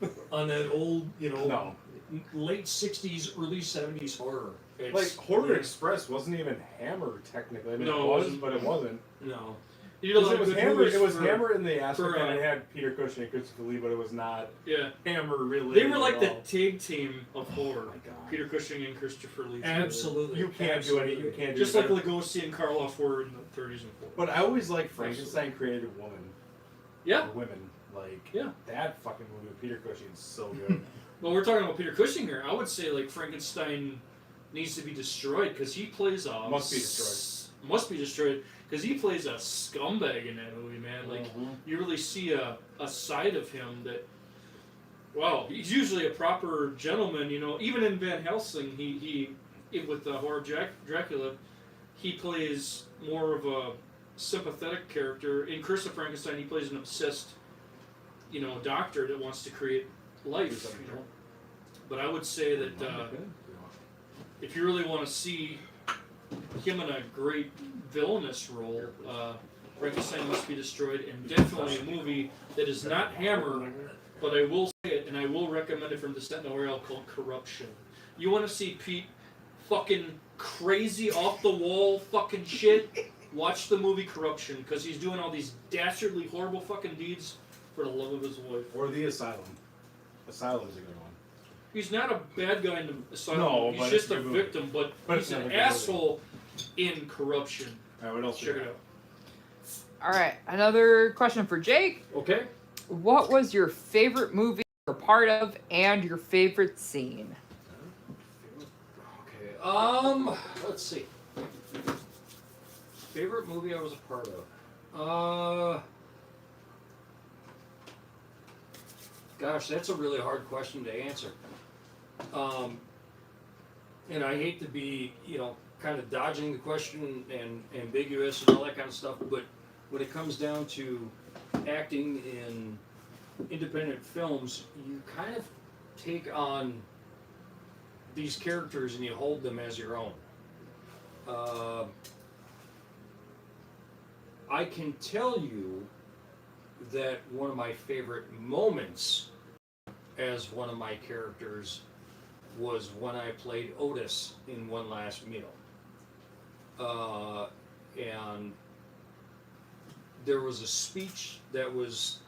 Yeah. on that old, No. late '60s, early '70s horror. Like Horror Express wasn't even Hammer technically. I mean, No, it it was, wasn't. but it wasn't. No. You did a lot It of was good Hammer. movies It was for- Hammer in the aspect for, that it had Peter Cushing and Christopher Lee, but it was not Yeah. Hammer really. They were like the tag team of horror. Oh my God. Peter Cushing and Christopher Lee. Absolutely. You can't do any. You can't do Just like better. Lugosi and Karloff were in the 30s and 40s. But I always like Frankenstein created a woman. Yeah. Or women. Like Yeah. that fucking movie with Peter Cushing is so good. Well, we're talking about Peter Cushing here. I would say like Frankenstein needs to be destroyed because he plays a Must be destroyed. Must be destroyed because he plays a scumbag in that movie, man. Like you really see a side of him that. Wow, he's usually a proper gentleman, you know. Even in Van Helsing, he with the horror Dracula, he plays more of a sympathetic character. In Curse of Frankenstein, he plays an obsessed, you know, doctor that wants to create life. You know, but I would say that if you really want to see him in a great villainous role, Frankenstein Must Be Destroyed, and definitely a movie that is not Hammer, but I will say it, and I will recommend it from Descent Royale, called Corruption. You want to see Pete fucking crazy off the wall fucking shit? Watch the movie Corruption, because he's doing all these dastardly, horrible fucking deeds for the love of his wife. Or The Asylum. Asylum's a good one. He's not a bad guy in the Asylum. No, he's but just it's a a good movie. victim, but But he's it's not an a good movie. asshole in Corruption. Alright, what else? Check it out. All right, another question for Jake. Okay. What was your favorite movie you're part of and your favorite scene? Okay. Let's see. Favorite movie I was a part of. Gosh, that's a really hard question to answer. And I hate to be, you know, kind of dodging the question and ambiguous and all that kind of stuff, but when it comes down to acting in independent films, you kind of take on these characters and you hold them as your own. I can tell you that one of my favorite moments as one of my characters was when I played Otis in One Last Meal. And there was a speech that was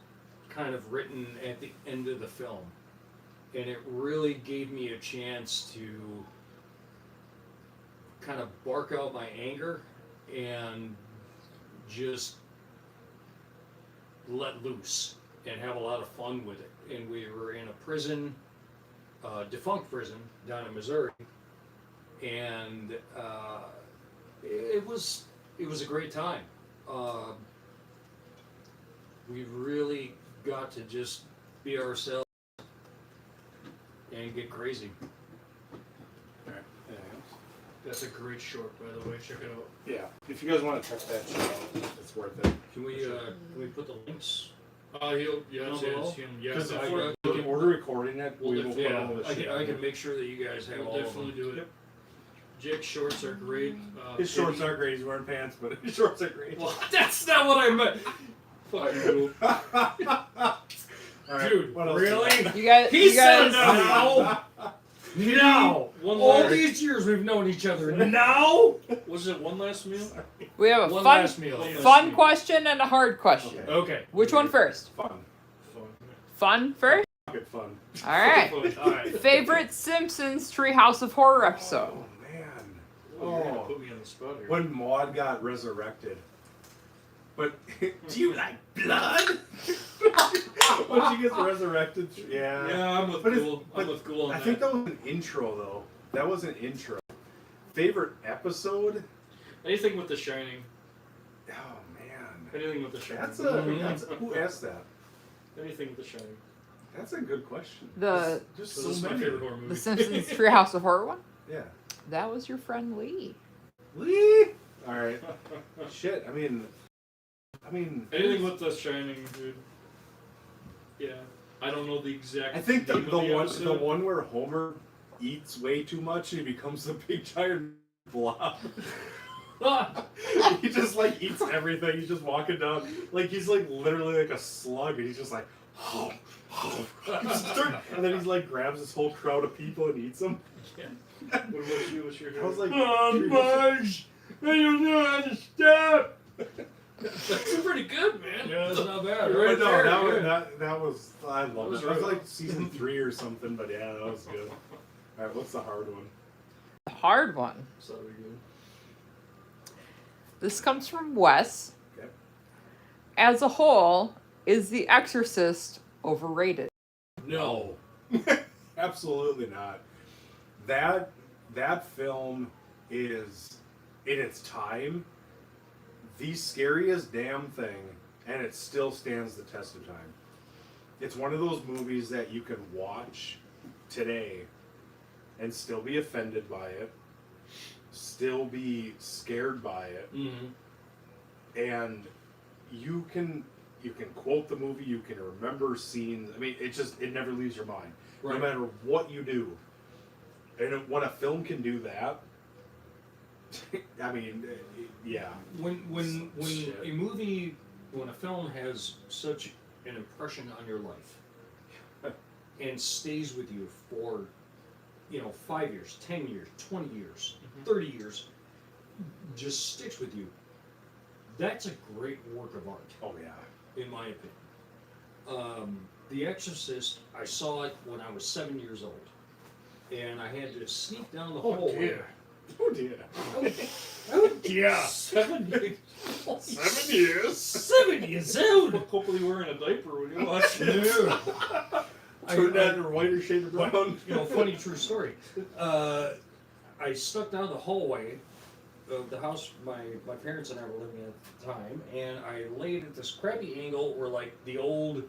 kind of written at the end of the film, and it really gave me a chance to kind of bark out my anger and just let loose and have a lot of fun with it. And we were in a prison, defunct prison down in Missouri, and it was a great time. We really got to just be ourselves and get crazy. Alright, anything else? That's a great short, by the way. Check it out. Yeah. If you guys want to check that shit out, it's worth it. Can we put the links? It's him. Yeah, Because definitely. if we're recording it, we will put Yeah, all the I shit. can make sure that you guys have We'll all of definitely them. do it. Jake's shorts are great. His shorts are great. He's wearing pants, but his shorts are great. Well, that's not what I meant. Fucking dude. All right, Dude, what else really? we got? You guys, Now! Now! One All last, these years we've known each other. Now! was it one last meal? we have a One fun, last meal. fun question and a hard question. Okay. Okay. Which one first? Fun. Fun first? Good fun. All right. Alright. Favorite Simpsons Treehouse of Horror episode? Oh, man. Oh, you're gonna Oh. put me on the spot here. When Maud got resurrected. But do you like blood? When she gets resurrected, yeah. Yeah, I'm with But it's- Ghoul. but I'm with Ghoul on I that. think that was an intro, though. That was an intro. Favorite episode? Anything with The Shining. Oh man, Anything with The Shining. that's who asked that? Anything with The Shining. That's a good question. The- There's So so this is my many. favorite horror movie. The Simpsons Treehouse of Horror one? Yeah. That was your friend Lee. Lee. All right. Shit. I mean. Anything with The Shining, dude. Yeah. I don't know the exact. I think the name of the one episode. where Homer eats way too much and he becomes a big giant blob. He just like eats everything. He's just walking down like he's like literally like a slug, and he's just like, and then he's like grabs this whole crowd of people and eats them. What was you? What's your I was like, Marge! I don't know how to stop! That's pretty good, man. Yeah. That's not bad. Right, Right no, there. that, yeah. that was, I love was it. That was right. like season 3 or something, but yeah, that was good. Alright, what's the hard one? The hard one. So we good. This comes from Wes. Okay. As a whole, is The Exorcist overrated? No. Absolutely not. That film is, in its time, the scariest damn thing, and it still stands the test of time. It's one of those movies that you can watch today and still be offended by it, still be scared by it, Mm-hmm. and you can quote the movie, you can remember scenes. I mean, it never leaves your mind, Right. no matter what you do. And when a film can do that, I mean, yeah. When Shit. a movie, when a film has such an impression on your life and stays with you for, 5 years, 10 years, 20 years, 30 years, just sticks with you. That's a great work of art, Oh yeah. in my opinion. The Exorcist, I saw it when I was 7 years old, and I had to sneak down the hallway. Oh dear. Oh dear! 7 years. 7 years. 7 years old. Hopefully wearing a diaper when you watch it. No. Turn that in a whiter shade of brown. Funny true story. I stuck down the hallway of the house my parents and I were living at the time, and I laid at this crappy angle where like the old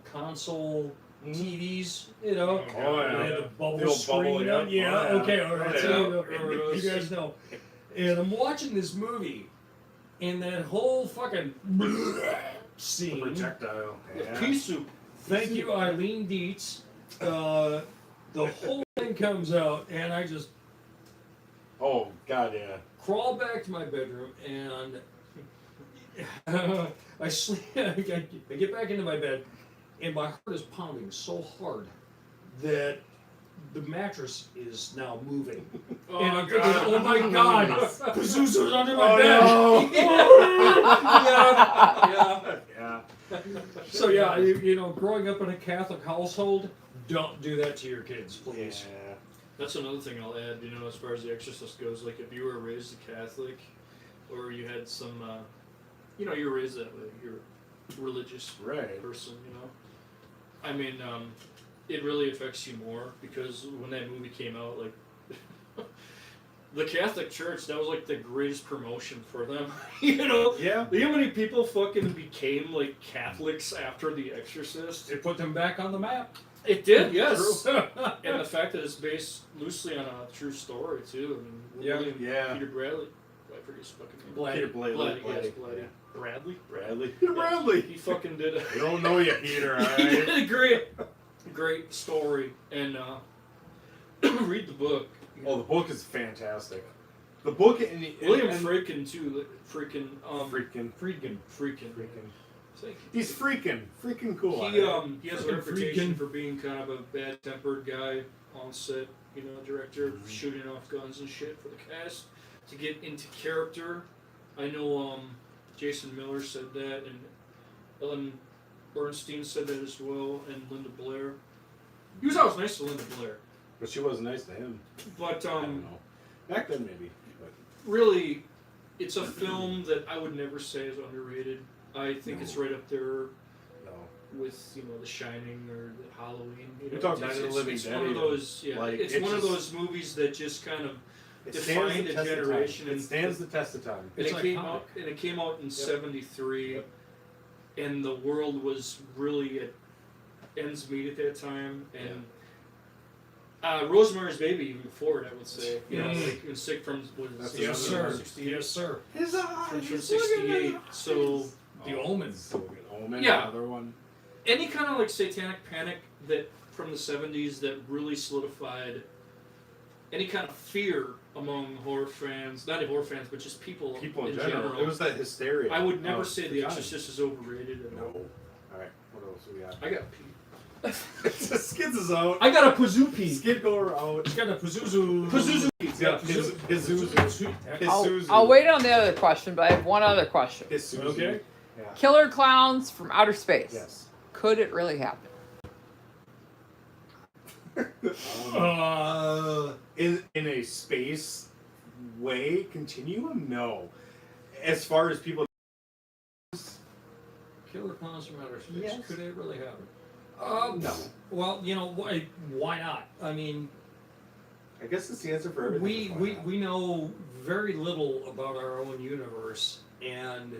console TVs, Oh, yeah. they had the bubble The old screen bubble, on. yeah. Yeah, Oh, yeah. okay, all right. Oh, So yeah. you guys know. And I'm watching this movie, and that whole fucking scene. Projectile. Yeah. Pea soup. Thank you, Eileen Dietz. The whole thing comes out, and I just Oh god, yeah. crawl back to my bedroom, and I sleep. I get back into my bed, and my heart is pounding so hard that the mattress is now moving. And I'm thinking, oh my god, Pazuzu's under my bed. yeah. Yeah. So yeah, growing up in a Catholic household, don't do that to your kids, please. Yeah. That's another thing I'll add, as far as The Exorcist goes. Like, if you were raised a Catholic, or you had some, you were raised that way, you're a religious Right. person, I mean, it really affects you more, because when that movie came out, like, the Catholic Church, that was like the greatest promotion for them, Yeah. You know how many people fucking became, like, Catholics after The Exorcist? It put them back on the map. It did, yes. True. And the fact that it's based loosely on a true story too. I mean, Yeah. William Yeah. Peter Bradley. I forget his fucking name. Blatty. Peter Blatty. Blatty, yes, Blatty. Blatty. Bradley. Bradley. Peter Bradley. He fucking did a. We don't know you, Peter. All He did right. a great story, and read the book. Oh, the book is fantastic. The book and William and- Friedkin too. Freaking freaking. Friedkin. Thank you. He's freaking cool. He has a Fucking reputation freaking. for being kind of a bad-tempered guy on set. Director shooting off guns and shit for the cast to get into character. I know Jason Miller said that, and Ellen Bernstein said that as well, and Linda Blair. He was always nice to Linda Blair, But she wasn't nice to him. but I don't know. Back then, maybe. But really, it's a film that I would never say is underrated. I think it's right up there no. with The Shining or the Halloween. You're talking it's, Night of the Living it's Dead one of even. those, Like, it's it one of just- those movies that just kind of It defined stands the a test of time. generation. It stands the test of time. And It's it came iconic. out. And it came out in Yep. '73, Yep. and the world was really at ends meet at that time. And Rosemary's Baby even before it, I would say. Like when Sick from That's Yes, sir. 68. Yes, sir. His From 68. So The Omen. So good. Omen. Yeah. Another one. any kind of like satanic panic that from the '70s that really solidified any kind of fear among horror fans, not horror fans, but just people In general. It was that hysteria. I would never of say the The time. Exorcist is overrated at No. all. Alright, what else we got? I got pee. Skids is out. I got a Pazuzu pee. Skid Gore out. It's got a Pazuzu. Pazuzu. got his Isuzu. I'll wait on the other question, but I have one other question. Isuzu. Okay. Yeah. Killer clowns from outer space. Yes. Could it really happen? In a space way continuum, no. As far as people, Killer clowns from outer space. Yes. Could it really happen? no. Well, you know why not? I mean, I guess it's the answer for everything. we know very little about our own universe, and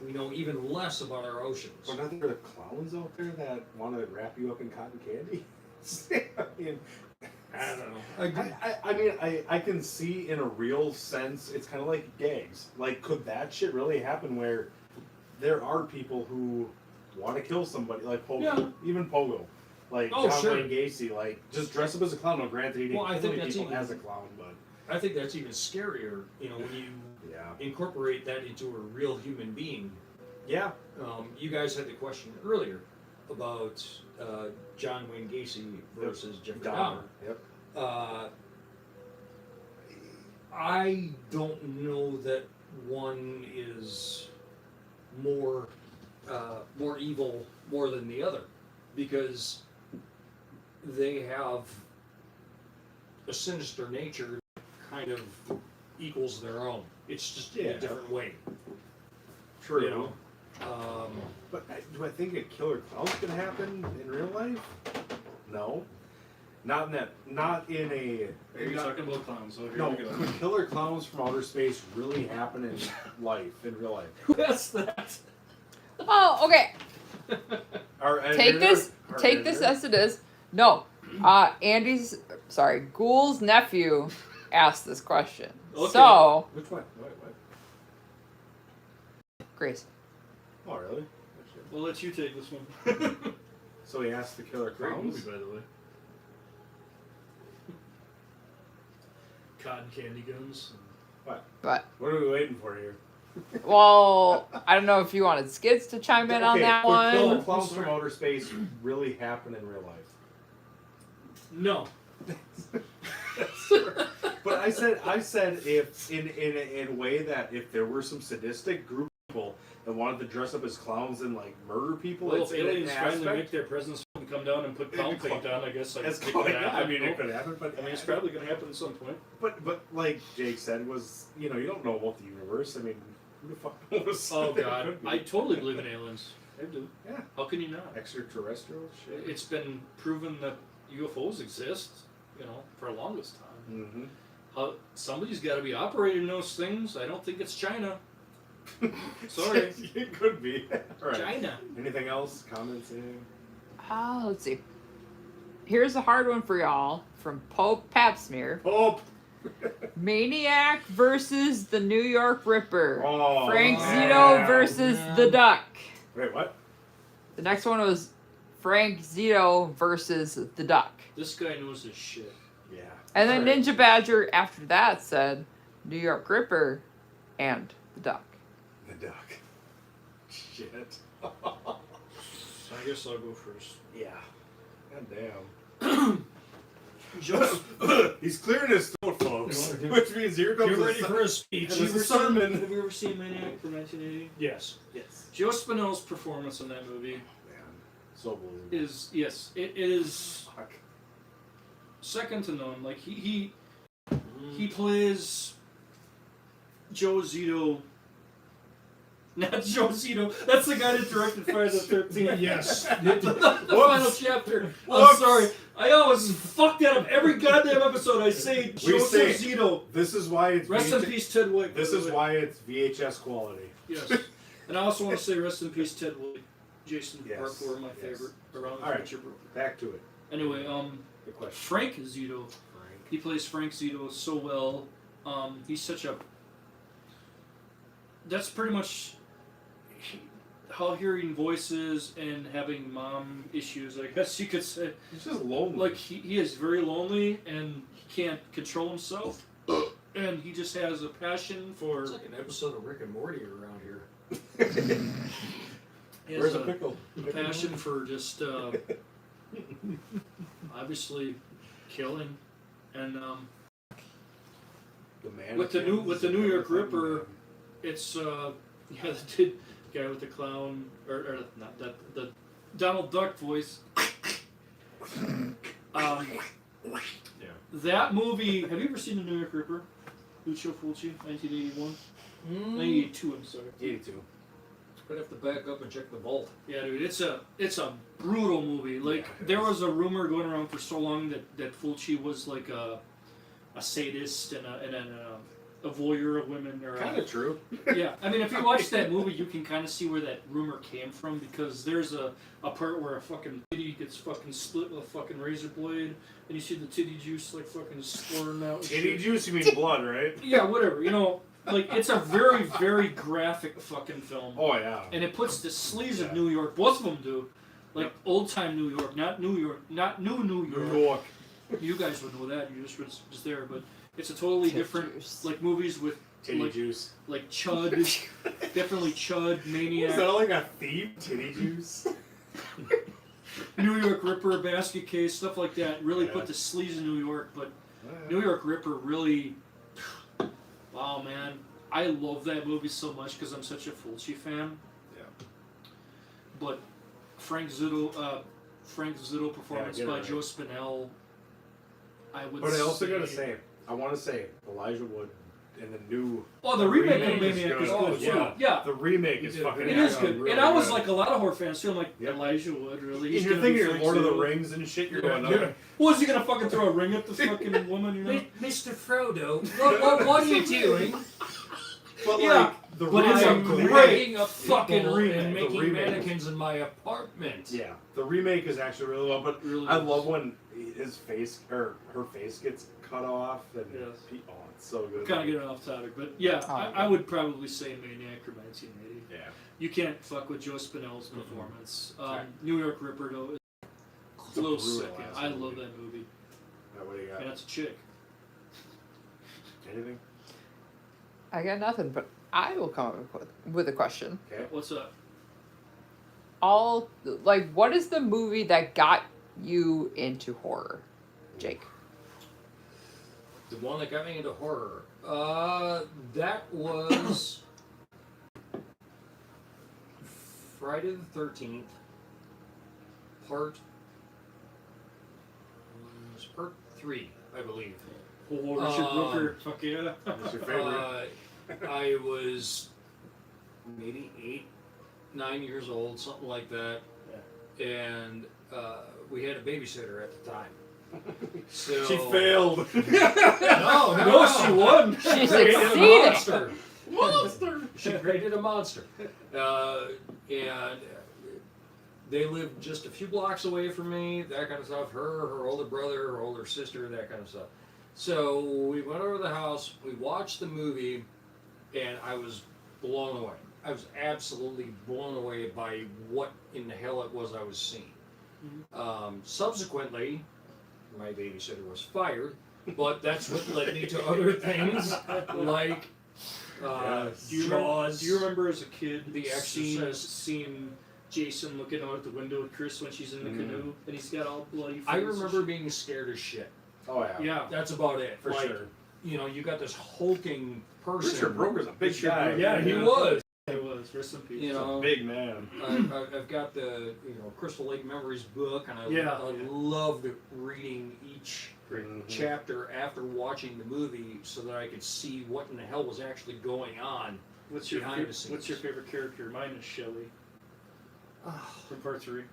we know even less about our oceans. Well, not there are clowns out there that want to wrap you up in cotton candy. I mean, I don't know. I mean, I can see in a real sense, it's kind of like gags. Like, could that shit really happen where there are people who want to kill somebody, like Pogo, Yeah. even Pogo, like Oh, John sure. Wayne Gacy, like just dress up as a clown. No, granted, he didn't Well, I kill think any that's people even- as a clown, but I think that's even scarier. You know, when you yeah, incorporate that into a real human being. yeah, You guys had the question earlier about John Wayne Gacy versus Jeffrey Dahmer. Yep. I don't know that one is more evil more than the other, because they have a sinister nature that kind of equals their own. It's just in Yeah. a different way. True. You know? But do I think a killer clown's gonna happen in real life? No. Not in that. Not in a. Are you talking about clowns? So here No. we go. Could killer clowns from outer space really happen in life? In real life? Who asked that? Oh, okay. Our Take editor- this. our Take this editor- as it is. No. Ghoul's nephew asked this question. Okay. So, Which one? What? Grace. Oh, really? We'll let you take this one. So he asked the killer Great clowns. movie, by the way. Cotton candy guns. But, What are we waiting for here? well, I don't know if you wanted Skids to chime in on that could killer one. clowns from outer space really happen in real life? No. But I said if in a way that if there were some sadistic group of people that wanted to dress up as clowns and like murder people, Well, it's if in an aliens finally make aspect. their presence and come down and put clown paint on, I guess like, That's it quite, could happen. I mean, no? it could happen, but I mean, it's probably going to happen at some point. But like Jake said, was you don't know about the universe. I mean, who the fuck knows? Oh There God, could be. I totally believe in aliens. I do. Yeah. How can you not? Extraterrestrial shit. It's been proven that UFOs exist, for the longest time. Mm-hmm. Somebody's got to be operating those things. I don't think it's China. Sorry. It could be. All right. China. Anything else? Comments? Anything? Let's see. Here's a hard one for y'all from Pope Papsmear. Oh. Maniac versus the New York Ripper. Oh, Frank man. Zito versus the Duck. Wait, what? The next one was Frank Zito versus the Duck. This guy knows his shit. Yeah. And then All right. Ninja Badger after that said New York Ripper and the Duck. The duck. Shit. So I guess I'll go first. Yeah. God damn. He's clearing his throat, folks. Which means here comes Get the ready su- for a speech. This is a sermon. Have you ever seen Maniac from 1980? Yes. Yes. Joe Spinell's performance in that movie Man, so believable. is it is Fuck. second to none. Like he plays Joe Zito. Not Joe Zito. That's the guy that directed Friday the 13th. Yes. the final chapter. I'm Whoops. sorry. I always fuck that up. Every goddamn episode I say Joseph say- Zito. This is why it's Rest in peace, Ted White. This is why it's VHS quality. Yes. And I also want to say rest in peace, Ted White. Jason Yes, Part 4, my yes. favorite. Around the All right. Future Broker. Back to it. Anyway, The question. Frank Zito. Frank. He plays Frank Zito so well. He's such a. That's pretty much how hearing voices and having mom issues, I guess you could say. He's just lonely. Like, he is very lonely and he can't control himself. And he just has a passion for. It's like an episode of Rick and Morty around here. He has Where's a pickle? passion for just obviously killing, and man. With the New York Ripper, it's the guy with the clown or not that the Donald Duck voice. That movie. Have you ever seen the New York Ripper? Lucio Fulci, 1981, 1982. I'm sorry. 82. I'd have to back up and check the vault. Yeah, dude, it's a brutal movie. Like there was a rumor going around for so long that Fulci was like a sadist and a voyeur of women. Or Kind of true. yeah, I mean, if you watch that movie, you can kind of see where that rumor came from because there's a part where a fucking titty gets fucking split with a fucking razor blade, and you see the titty juice like fucking squirting out. and Titty shit. juice, you mean blood, right? Yeah, whatever. You know, like it's a very, very graphic fucking film. Oh yeah. And it puts the sleaze of Yeah. New York. Both of them do, like Yep. old time New York, not New York, not new New York. New York. You guys would know that. You just was there, but it's a totally Tit different juice. like movies with Titty like, juice. like Chud, definitely Chud, Is Maniac, that like a thief? Titty juice. New York Ripper, Basket Case, stuff like that. Really Yeah. put the sleaze in New York, but New York Ripper really. Wow, man, I love that movie so much because I'm such a Fulci fan. Yeah. But Frank Zitto performance get it by right. Joe Spinell. I would. But I also say, gotta say, I want to say Elijah Wood in the new. oh, the remake of remake is Maniac is good. good Oh, too. yeah. Yeah, The remake He is did. fucking. it is actually good. really And I was good. like a lot of horror fans too. I'm like Yep. Elijah Wood, really? And He's you're gonna be thinking Frank Lord of the Zitto. Rings and shit. You're Yeah, going, yeah. okay. Well, is he gonna fucking throw a ring at the fucking woman? You know? Mr. Frodo, what are you doing? But Yeah, like the but it's a remake, great Making up fucking people remake. and The making remake. mannequins in my apartment. Yeah, the remake is actually really well. But Really I is. love when his face or her face gets cut off. And Yes. oh, it's so good. Kind of getting off topic, but yeah, Oh, I would probably say Maniac or 1980. Yeah. You can't fuck with Joe Spinell's performance. Okay. New York Ripper though is It's a close brutal second. ass I movie. love that movie, Now, what do you got? and that's a chick. Anything? I got nothing, but I will come up with a question. Okay. What's up? What is the movie that got you into horror, Jake? The one that got me into horror. That was Friday the 13th, part 3, I believe. Oh, Richard Brooker. Fuck yeah. What's your favorite? I was maybe 8, 9 years old, something like that, and we had a babysitter at the time. So She failed. No, she won. She created a succeeded. monster. Monster. She created a monster, and they lived just a few blocks away from me. That kind of stuff. Her older brother, her older sister, that kind of stuff. So we went over to the house. We watched the movie, and I was blown away. I was absolutely blown away by what in the hell it was I was seeing. Subsequently, my babysitter was fired, but that's what led me to other things like Yes. Do you remember as a kid The seeing Exorcist. Jason looking out at the window at Chris when she's in the canoe and he's got all bloody face I and remember shit? being scared as shit. Oh yeah. Yeah. That's about it. For Like, sure. You know, you got this hulking person. Richard Broker's a big Richard guy. Broker. Yeah, he Yeah. was. It was. Rest in peace. You know, Big man. I've got the Crystal Lake Memories book, and I loved reading each Mhm. chapter after watching the movie, so that I could see what in the hell was actually going on. What's your behind the scenes. What's your favorite character? Mine is Shelley from part 3.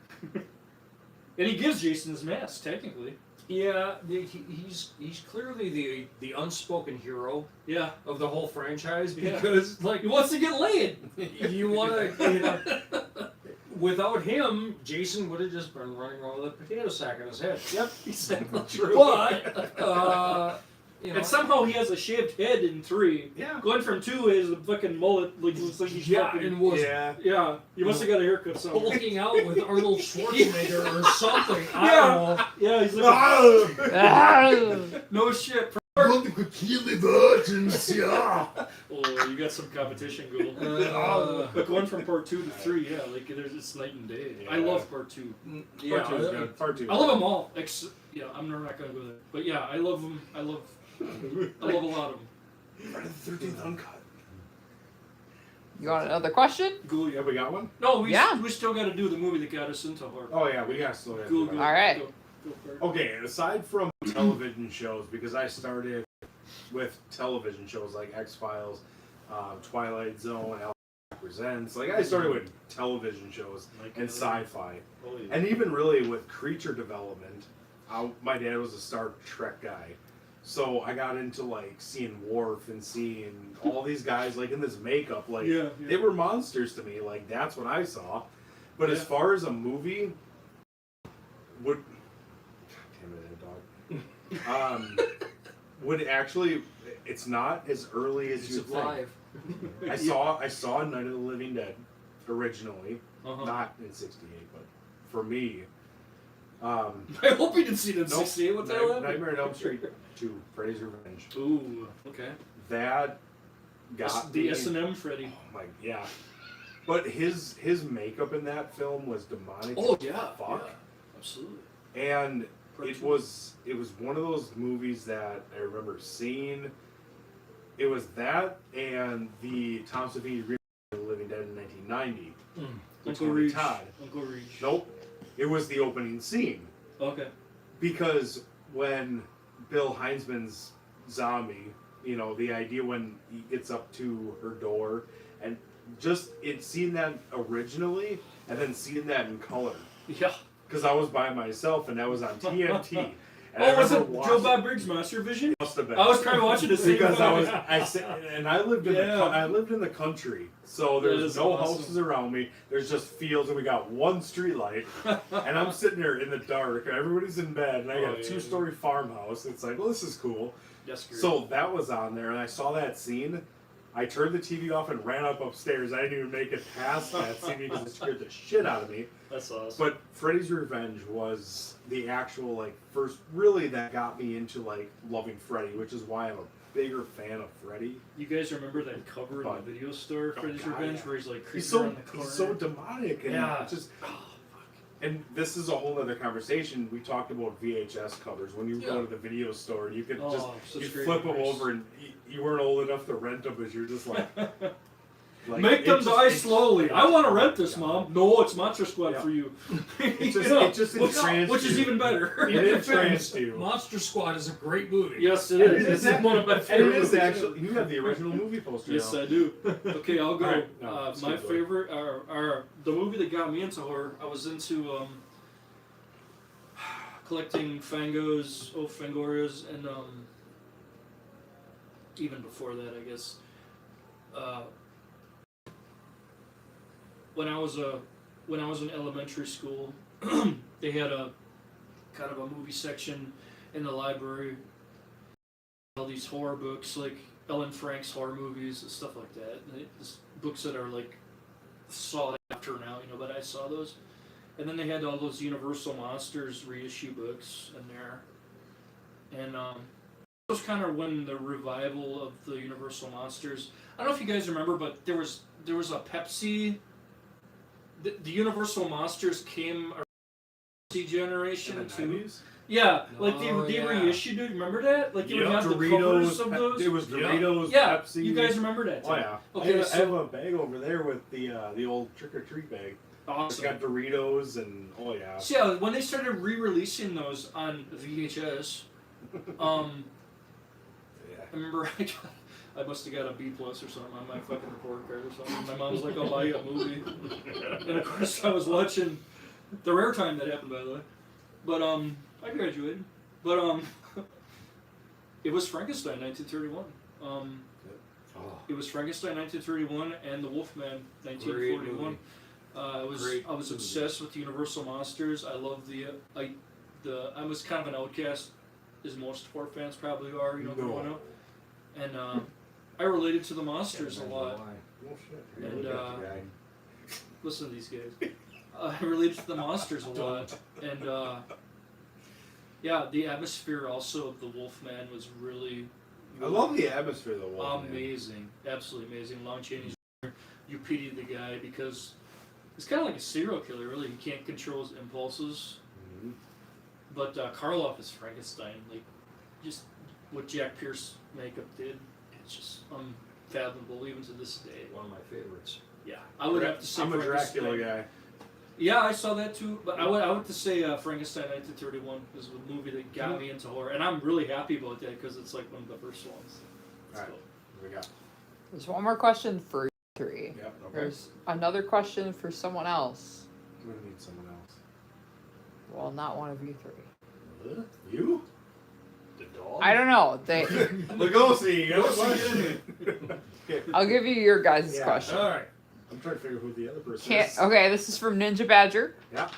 And he gives Jason his mask, technically. Yeah, he's clearly the unspoken hero Yeah. of the whole franchise Yeah. because like He wants to get laid. you want to. Without him, Jason would have just been running around with a potato sack on his head. Yep. Exactly true. But And somehow he has a shaved head in 3. Yeah. Going from 2 is a fucking mullet, like looks like he's yeah, fucking. and was Yeah. Yeah, you must have got a haircut somewhere. hulking out with Arnold Schwarzenegger or something. I Yeah. don't know. Yeah, he's like, Ah! no shit. kill the virgins, yeah. Oh, you got some competition going. But going from part 2 to 3, yeah, like there's it's night and day. I Yeah. love part 2. Yeah, Part two is good. Part two. I love them all. Yeah, I'm not gonna go there. But yeah, I love them. I love a lot of them. Friday the 13th uncut. You want another question? Ghoul, Yeah, we got one. No, Yeah. we still got to do the movie that got us into horror. Oh yeah, we got still got. Ghoul, to go, do All right. Go for it. Okay, aside from television shows, because I started with television shows like X Files, Twilight Zone, Al Presents. Like I started with television shows and sci-fi, Oh, yeah. and even really with creature development. My dad was a Star Trek guy, so I got into like seeing Worf and seeing all these guys like in this makeup. Like Yeah, yeah. they were monsters to me. Like that's what I saw. But as Yeah. far as a movie, would damn it, dog. Would actually, it's not as early as It's you think. alive. I saw Night of the Living Dead originally, Uh-huh. not in '68, but for me, I hope you didn't see that in nope, 68. What the hell happened? Nightmare on Elm Street 2, Freddy's Revenge. Ooh, okay. That got The me. S&M Freddy. Oh my, yeah. But his makeup in that film was demonic. Oh, as yeah. fuck. Yeah, absolutely. And Part it two. was one of those movies that I remember seeing. It was that and the Tom Savini remake of The Living Dead in 1990 with Uncle Tony Reach. Todd. Uncle Reach. Nope, it was the opening scene Okay. because when Bill Heinzman's zombie, you know, the idea when he gets up to her door and just seeing that originally and then seeing that in color. Yeah. Because I was by myself and that was on TNT. And Oh, was it remember Joe watching- Bob Briggs' Master Vision? Must have been. I was probably watching the same because time. I lived in Yeah. I lived in the country, so That there's is no awesome. houses around me. There's just fields, and we got one street light, and I'm sitting there in the dark. And everybody's in bed, and I got Oh, a yeah, 2-story farmhouse. It's like, well, this is cool. That's great. So that was on there, and I saw that scene. I turned the TV off and ran up upstairs. I didn't even make it past that scene because it scared the shit out of me. That's awesome. But Freddy's Revenge was the actual like first really that got me into like loving Freddy, which is why I'm a bigger fan of Freddy. You guys remember that cover in But- the video store, Oh, Freddy's God, Revenge, yeah. where he's like creeping He's so around the corner? he's so demonic and Yeah. just Oh, fuck. and this is a whole other conversation. We talked about VHS covers. When you Yeah. go to the video store, you could Oh, just such you great flip them memories. over and you weren't old enough to rent them, but you're just like Make it them just- die it- slowly. I want to rent this, Yeah. Mom. No, it's Monster Squad Yeah. for you. It just- You know, it just which entranced is you. even better. It entranced you. Monster Squad is a great movie. Yes, it And is. it It's is one of my and favorite it is movies. actually you have the original movie poster. Yes, now. I do. Okay, I'll go. Alright, no, let's My keep going. favorite, are the movie that got me into horror. I was into collecting Fangos, Fangorias, and even before that, I guess. When I was in elementary school, they had a kind of a movie section in the library. All these horror books, like Ellen Frank's horror movies and stuff like that. Books that are like sought after now, you know. But I saw those, and then they had all those Universal Monsters reissue books in there, and it was kind of when the revival of the Universal Monsters. I don't know if you guys remember, but there was a Pepsi. The Universal Monsters came around the Pepsi generation In the too. 90s? Yeah, like they Oh, yeah. reissued it. Remember that? Like you would have the Doritos, covers of those. It was Doritos, Yeah, Pepsi. you guys remember that? Oh yeah. Okay, I so- have a bag over there with the old trick or treat bag. It's Awesome. got Doritos and oh yeah. So yeah, when they started re-releasing those on VHS, Yeah. I remember I must have got a B plus or something on my fucking report card or something. My mom was like, "I'll buy you a movie," and of course I was watching the rare time that happened, by the way. But I graduated. But it was Frankenstein, 1931. Oh. It was Frankenstein, 1931, and The Wolfman, 1941. I was Great I was movie. obsessed with Universal Monsters. I love I was kind of an outcast, as most horror fans probably are, you know, No. growing up. And I related to the monsters a lot. Oh shit. And, Look at the guy. Listen to these guys. I related to the monsters a lot, and yeah, the atmosphere also of the Wolfman was really. I love the atmosphere of the wall. Amazing, absolutely amazing. Lon Chaney's you pity the guy because he's kind of like a serial killer. Really, he can't control his impulses. Mhm. But Karloff is Frankenstein. Like, just what Jack Pierce makeup did. It's just unfathomable even to this day. One of my favorites. Yeah, I would have to say I'm a Frankenstein. Dracula guy. Yeah, I saw that too, but I would have to say Frankenstein 1931 is the movie that got me into horror, and I'm really happy about that because it's like one of the first ones. All right, what we got? There's one more question for you three. Yep. Okay. There's another question for someone else. We need someone else. Well, not one of you three. You? The dog? I don't know. They. Lugosi, you got a question? Okay. I'll give you your guys' Yeah. question. All right. I'm trying to figure who the other person Can't, is. okay, this is from Ninja Badger. Yeah.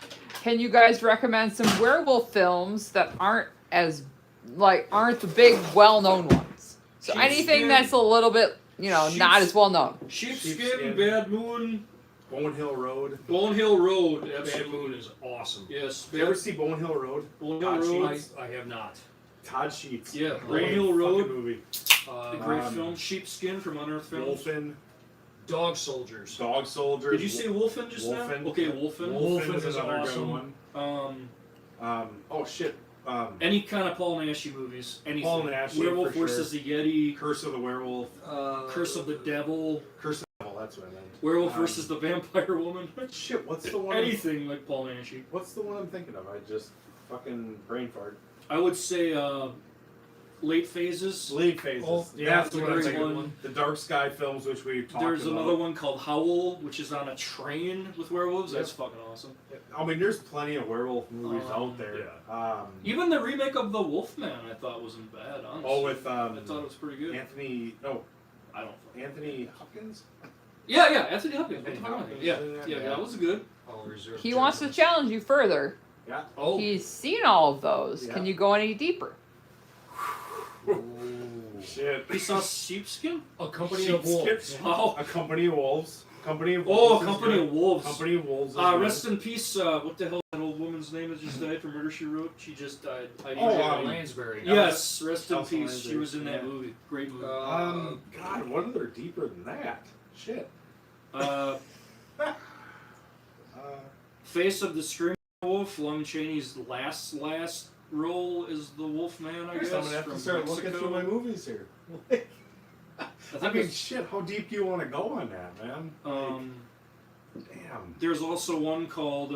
Can you guys recommend some werewolf films that aren't the big well-known ones? So Sheepskin. anything that's a little bit, not as well known. Sheepskin, Sheepskin. Bad Moon, Bone Hill Road. Bone Hill Road. Bad Absolutely. Moon is awesome. Yes, Did you ever see Bone Hill Road? Bone Hill Todd Road. Sheets? I have not. Todd Sheets. Yeah, Great Bone Hill fucking Road. movie. The great Um, film. Sheepskin from Unearthed Films. Wolfen. Dog Soldiers. Dog Soldiers. Did you say Wolfen just Wolfen. now? Okay, Wolfen. Wolfen is is another awesome. good one. Oh shit. Any kind of Paul Naschy movies. Anything. Paul Naschy, Werewolf for versus the Yeti. Curse of the Werewolf. Curse of the Devil. Curse of the Devil. That's what I meant. Werewolf versus the Vampire Woman. Shit. What's the one? Anything like Paul Naschy. What's the one I'm thinking of? I just fucking brain fart. I would say Late Phases. Late Phases. Oh, yeah, that's what a I'm great thinking of. one. The Dark Sky films, which we talked There's about. another one called Howl, which is on a train with werewolves. Yep. That's fucking awesome. I mean, there's plenty of werewolf movies out there. Even the remake of The Wolfman, I thought wasn't bad. Honestly. with I thought it was pretty good. Anthony. No, I don't. Anthony Hopkins. Yeah, Anthony Hopkins. Anthony What the fuck? Hopkins. Yeah, Yeah. that was good. I'll reserve He wants to judgment. challenge you further. Yeah. Oh. He's seen all of those. Yeah. Can you go any deeper? Shit. He saw Sheepskin. A Company of Wolves. Wow. A Company of Wolves. Company of Oh, Wolves. is Company good. of Wolves. Company of Wolves. Is good. Rest in peace. What the hell? That old woman's name that just died from Murder She Wrote. She just died. Lansbury. Yes, rest in Elsa peace. Lansbury, She was in that yeah. movie. Great movie. God, what are there deeper than that? Shit. Face of the Screaming Wolf. Lon Chaney's last role is the Wolfman, I guess. I'm gonna have from to start Mexico. looking through my movies here. I I think mean, it's, shit. How deep do you want to go on that, man? Damn. there's also one called.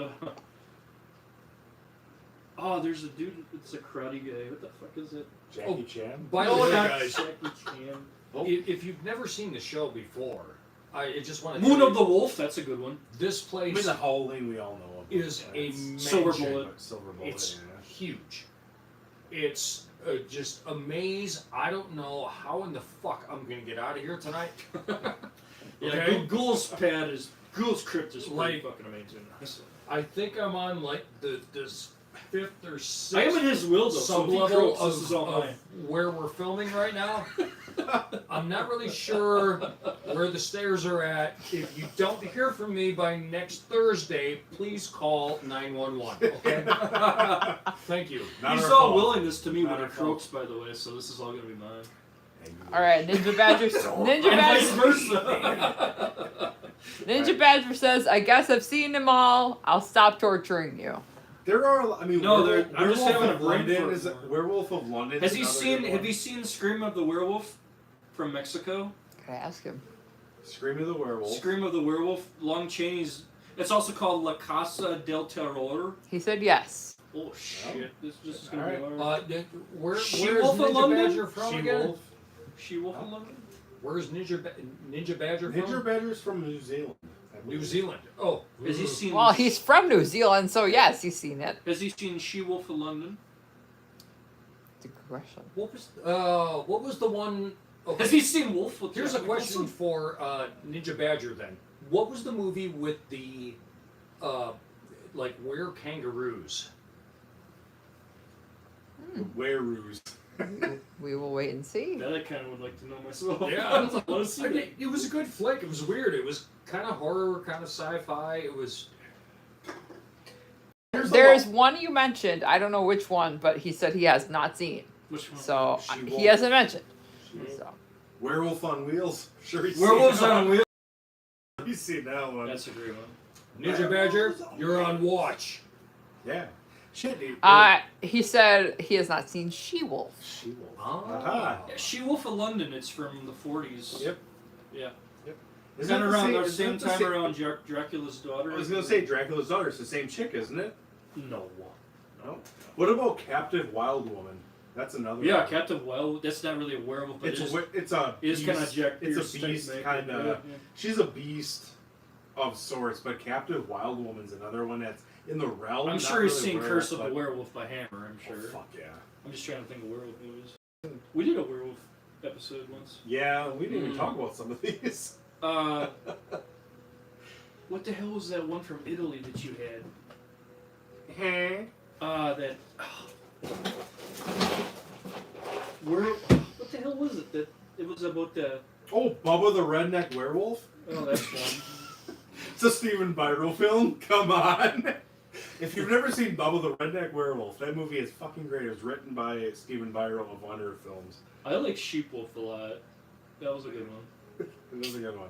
There's a dude. It's a karate guy. What the fuck is it? Jackie Chan. By the No, way, not guys, Jackie Chan. if you've never seen the show before, I just want to Moon of the Wolf. That's a good one. This I mean, place the Howling we all know of. is Yeah, a it's Silver mansion. Bullet. Silver Bullet. It's yeah. huge. It's just a maze. I don't know how in the fuck I'm gonna get out of here tonight. Yeah, Okay. Ghoul's Crypt is pretty Like- fucking amazing. I think I'm on like this fifth or sixth I am in his will though. So if he sub-level croaks, this is all of mine. where we're filming right now. I'm not really sure where the stairs are at. If you don't hear from me by next Thursday, please call 911. Okay? Thank you. Not He's our all fault. willing this to me Not when our it croaks, by the way. So this is all gonna be mine. All right, Ninja Badger. Ninja And vice Badger. versa. Ninja Badger says, "I guess I've seen them all. I'll stop torturing you." There are. I mean, No, Werewolf, I'm just Werewolf having a of brain London fart is more. Werewolf of London. Has is he another seen? good Have one. you seen Scream of the Werewolf from Mexico? Can I ask him? Scream of the Werewolf? Scream of the Werewolf. Lon Chaney's. It's also called La Casa del Terror. He said yes. Oh shit! This is gonna Alright. be hard. Where's She-Wolf of Ninja London? Badger from again? She-Wolf. She-Wolf in London. Where's Ninja Badger from? Ninja Badger's from New Zealand. I believe. New Zealand. Oh. Has he seen? Well, he's from New Zealand, so yes, he's seen it. Has he seen She-Wolf of London? It's a good question. What was the one? Okay. Has he seen Wolf with? Here's a Jack question Nicholson? for Ninja Badger then. What was the movie with the like were kangaroos? Wereroos. We will wait and see. That I kind of would like to know myself. Yeah. I want to see I that. mean, it was a good flick. It was weird. It was kind of horror, kind of sci-fi. It was. There's one you mentioned. I don't know which one, but he said he has not seen. Which one? So She-Wolf. he hasn't mentioned. So Werewolf on Wheels. Sure, he's Werewolves seen that on one. Wheels. He's seen that one. That's a great one. Ninja Badger, you're on watch. Yeah. Shit, dude. He said he has not seen She-Wolf. She-Wolf. Ah. Yeah, She-Wolf of London. It's from the 40s. Yep. Yeah. Is Kind that of the around same- our is same that the time same- around Dracula's daughter. I was gonna say Dracula's daughter. It's the same chick, isn't it? No. No. What about Captive Wild Woman? That's another. Yeah, one. Captive Wild. That's not really a werewolf, but It's it is. it's a. It is kind of beast- Jack It's Pierce a type beast makeup, kind of. yeah. She's a beast of sorts, but Captive Wild Woman's another one that's in the realm. I'm not sure he's really seen werewolf, Curse of the but- Werewolf by Hammer. I'm Oh, sure. fuck yeah. I'm just trying to think of werewolf movies. We did a werewolf episode once. Yeah, we didn't even Mm. talk about some of these. What the hell was that one from Italy that you had? That. What the hell was it? That it was about the. Oh, Bubba the Redneck Werewolf. Oh, that's one. It's a Stephen Byro film. Come on. If you've never seen Bubba the Redneck Werewolf, that movie is fucking great. It was written by Stephen Byro of Wonder Films. I like Sheepwolf a lot. That was a good one. It was a good one.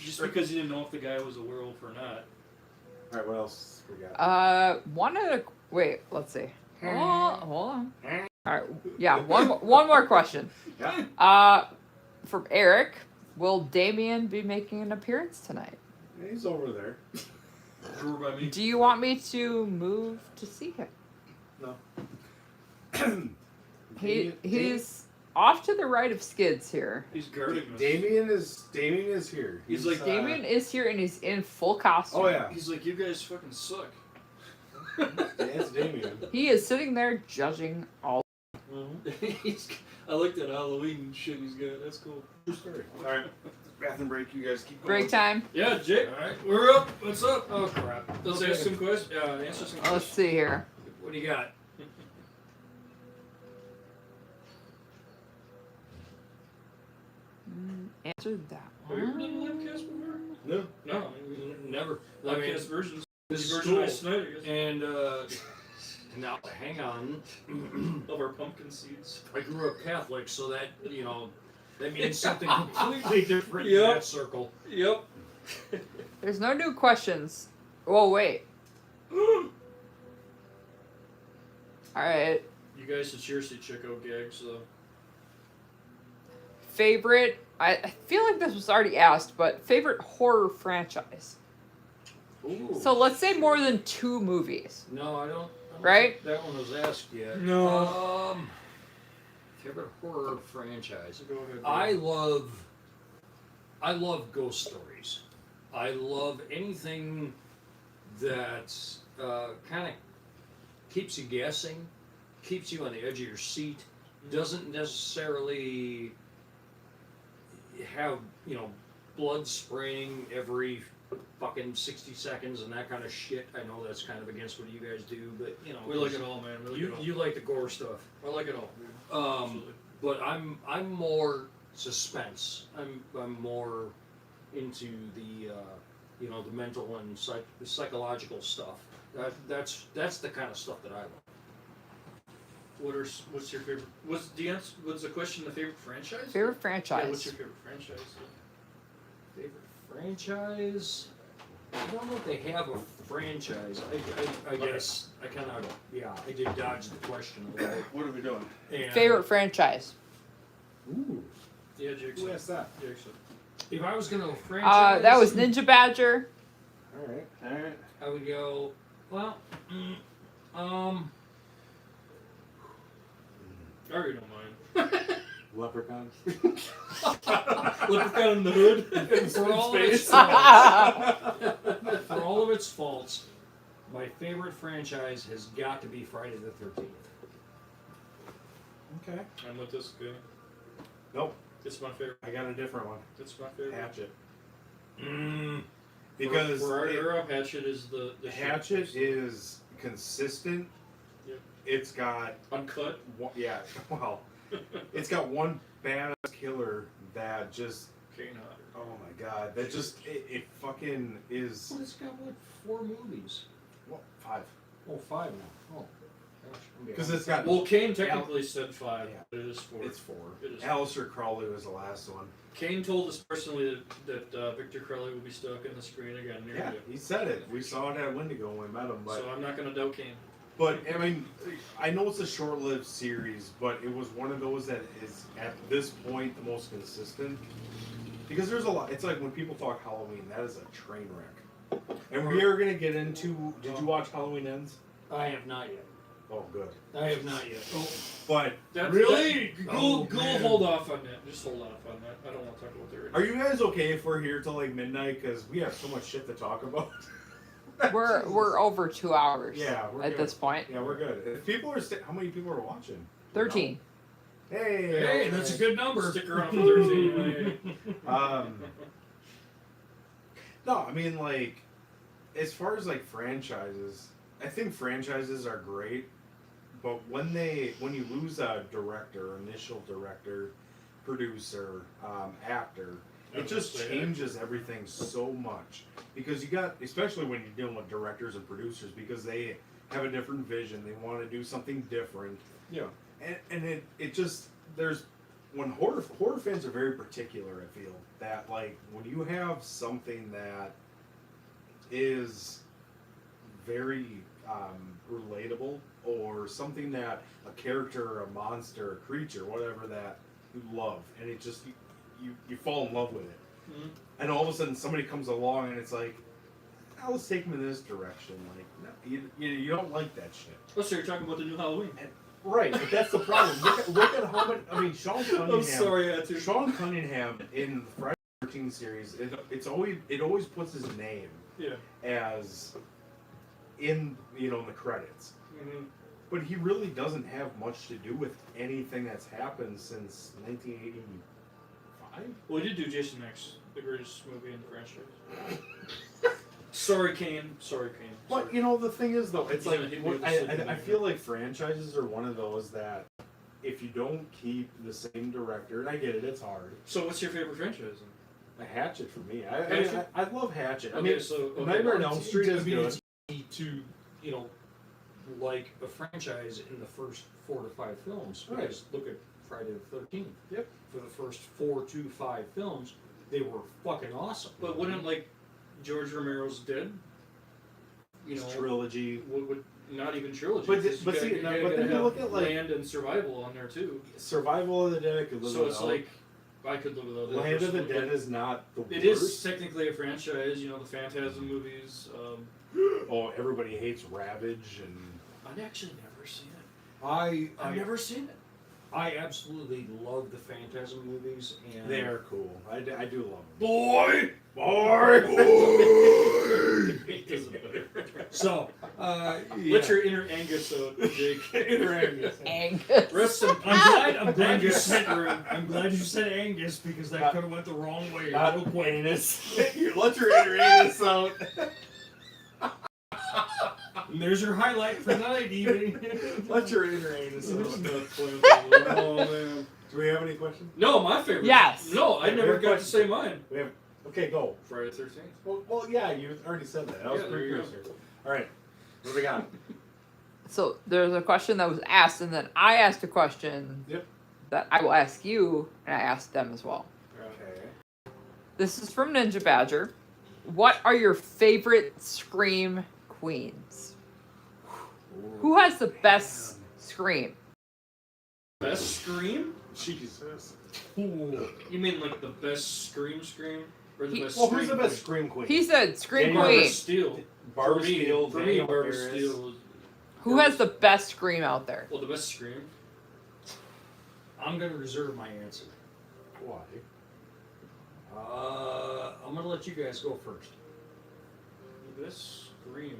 Just because you didn't know if the guy was a werewolf or not. All right, what else we got? Wait, let's see. Hold on. All right, yeah, one more question. Yeah, From Eric, will Damien be making an appearance tonight? he's over there. Over by me. Do you want me to move to see him? No. He's off to the right of Skids here. He's guarding us. Damien is here. He's like, Damien is here and he's in full costume. Oh yeah, He's like, you guys fucking suck. it's Damien. He is sitting there judging all. I like that Halloween shit he's got. That's cool. True story. All right, bathroom break. You guys keep going. Break time. Yeah, Jake. All right. We're up. What's up? Oh crap. Let's Okay. ask some questions. Answer some Let's questions. see here. What do you got? Answered that Have you ever done a one. live cast before? No. No. Never. I Live mean, cast versions. this is version I cool. Snyder, I guess. And now hang on. Of our pumpkin seeds. I grew up Catholic, so that that means something completely different in Yep. that circle. Yep. There's no new questions. Oh wait. All right. You guys should seriously check out Gags though. Favorite. I feel like this was already asked, but favorite horror franchise. Ooh. So let's say more than 2 movies. No, I don't Right? think that one was asked yet. No. Favorite horror franchise. Go ahead. I love ghost stories. I love anything that kind of keeps you guessing, keeps you on the edge of your seat, doesn't necessarily have, blood spraying every fucking 60 seconds and that kind of shit. I know that's kind of against what you guys do, but We like it all, man. We like it all. you like the gore stuff. I like it all. Absolutely. But I'm more suspense. I'm more into the the mental and the psychological stuff. That's the kind of stuff that I like. What's your favorite? Was the question the favorite franchise? Favorite Yeah, franchise. what's your favorite franchise? Favorite franchise? I don't know if they have a franchise. I guess I kind of I did dodge the question a little bit. What are we doing? And Favorite franchise. Ooh. Yeah, Jake. Who asked that? Jake said. if I was gonna franchise, That was Ninja Badger. All right. All right. I would go. Well, I already don't mind. Leprechaun. Leprechaun in the hood. And for all of its space. faults, for all of its faults, my favorite franchise has got to be Friday the 13th. Okay. I'm with this guy. Nope. It's my favorite. I got a different one. It's my favorite. Hatchet. For our era, Hatchet is the Hatchet is consistent. Yep. It's got uncut. yeah. Well, it's got one badass killer that just. Kane Hodder. Oh my god! That just it fucking is. Well, it's got what, 4 movies? What, 5? Oh, 5 now. Oh, Because it's got Well, Kane technically said 5, Yeah. but it is 4. it's 4. It is. Aleister Crowley was the last one. Kane told us personally that Victor Crowley will be stuck in the screen again near Yeah, you. he said it. We saw it at Wendigo when we met him. But So I'm not going to doubt Kane. But I mean, I know it's a short-lived series, but it was one of those that is at this point the most consistent. Because there's a lot. It's like when people talk Halloween, that is a train wreck. And we are gonna get into. Did you watch Halloween Ends? I have not yet. Oh, good. I have not yet. Oh, But Really? Go, Oh, go man. hold off on that. Just hold off on that. I don't want to talk about that right now. are you guys okay if we're here till like midnight? Because we have so much shit to talk about. We're over 2 hours. Yeah, we're at good. this point. Yeah, we're good. If people are, how many people are watching? 13. Hey, Hey, that's a good number. Stick around for 13. No, I mean like, as far as like franchises, I think franchises are great, but when you lose a director, initial director, producer, actor, it just changes everything so much because you got, especially when you're dealing with directors and producers, because they have a different vision, they want to do something different. Yeah. And it just, there's, when horror fans are very particular, I feel that like when you have something that is very relatable, or something that a character, a monster, a creature, whatever that you love, and it just you fall in love with it, Mhm. and all of a sudden somebody comes along and it's like, oh, let's take them in this direction. Like, no, you don't like that shit. Oh, so you're talking about the new Halloween? Right, but that's the problem. Look at how many. I mean, Sean Cunningham. I'm sorry, I had to. Sean Cunningham in the Friday the 13th series, it always puts his name Yeah. as in in the credits, Mm-hmm. but he really doesn't have much to do with anything that's happened since 1985. Well, he did do Jason X, the greatest movie in the franchise. Sorry, Kane. Sorry, Kane. But the thing is though, it's He's like gonna hit me with a I sleeping feel like franchises are one of those that if you don't keep the same director, and I get it, it's hard. So, what's your favorite franchise? A Hatchet for me. Hatchet? I love Hatchet. I Okay, mean, so Nightmare on Elm Street is good. It's easy to, like a franchise in the first 4 to 5 films. Right. Because look at Friday the 13th. Yep. For the first 4 to 5 films, they were fucking awesome. But wouldn't like George Romero's Dead? His trilogy. Would not even trilogy. But 'cause but you see, gotta- but you gotta then you have look at like Land and Survival on there too. Survival of the Dead. I could live So it's without. like I could live without that. Land of the personally, Dead is not the but It worst. is technically a franchise. The Phantasm movies. Oh, everybody hates Ravage and. I've actually never seen it. I I've never seen it. I absolutely love the Phantasm movies, and They're cool. I do love them. Boy, Boy! it doesn't matter. so Let your inner Angus out, Jake. Inner Angus. Angus. Rest in peace. I'm glad you Angus. said I'm glad you said Angus because that could have went the wrong way real Not quick. anus. Let your inner anus out. And there's your highlight for tonight, Evie. Let your inner anus out. Oh man. Do we have any questions? No, my favorite. Yes. No, I Yeah, never we have got to questions. say mine. We have. Okay, go. Friday the 13th. Well, yeah, you already said that. That was Yeah, there you precursor. All right, what do we got? So there's a question that was asked, and then I asked a question Yep. that I will ask you, and I asked them as well. Okay. This is from Ninja Badger. What are your favorite Scream queens? Who has the best Scream? Best Scream? Jesus. You mean like the best Scream? Or the best Well, Scream who's the best queen? Scream Queen? He said Scream Daniel Barbara Queen. Steele. Barbara For me- Steele, For me, Danielle Barbara Harris. Steele. Who has the best Scream out there? Well, the best Scream. I'm gonna reserve my answer. Why? I'm gonna let you guys go first. The best Scream.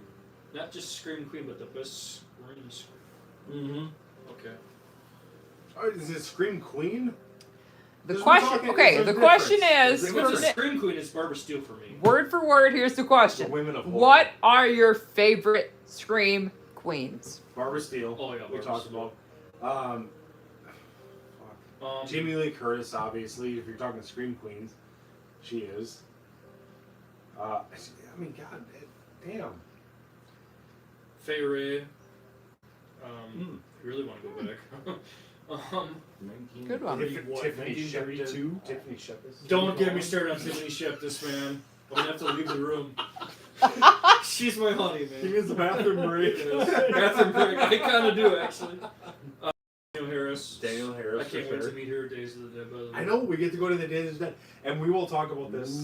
Not just Scream Queen, but the best Scream. Mm-hmm. Okay. Oh, is it Scream Queen? The We're question. talking- Okay, there's the a question difference. is There's a If for it's a Ni- Scream Queen, it's Barbara Steele for me. word for word. Here's the The question. Women of Horror. What are your favorite Scream queens? Barbara Steele. Oh, yeah, we Barbara talked Steele. about. Um, Jamie Lee Curtis, obviously. If you're talking Scream Queens, she is. I mean, God, damn. Fay Ray. If you really want to go back. Good one. Tiffany 1932. Tiffany Shepard. Don't get me started on Tiffany Shepard, man. I'm gonna have to leave the room. She's my honey, He man. needs a bathroom break. Bathroom break. I kind of do, actually. Daniel Harris. Daniel I Harris. can't for wait sure. to meet her Days of the Dead, by the way. I know we get to go to the Days of the Dead, and we will talk about this.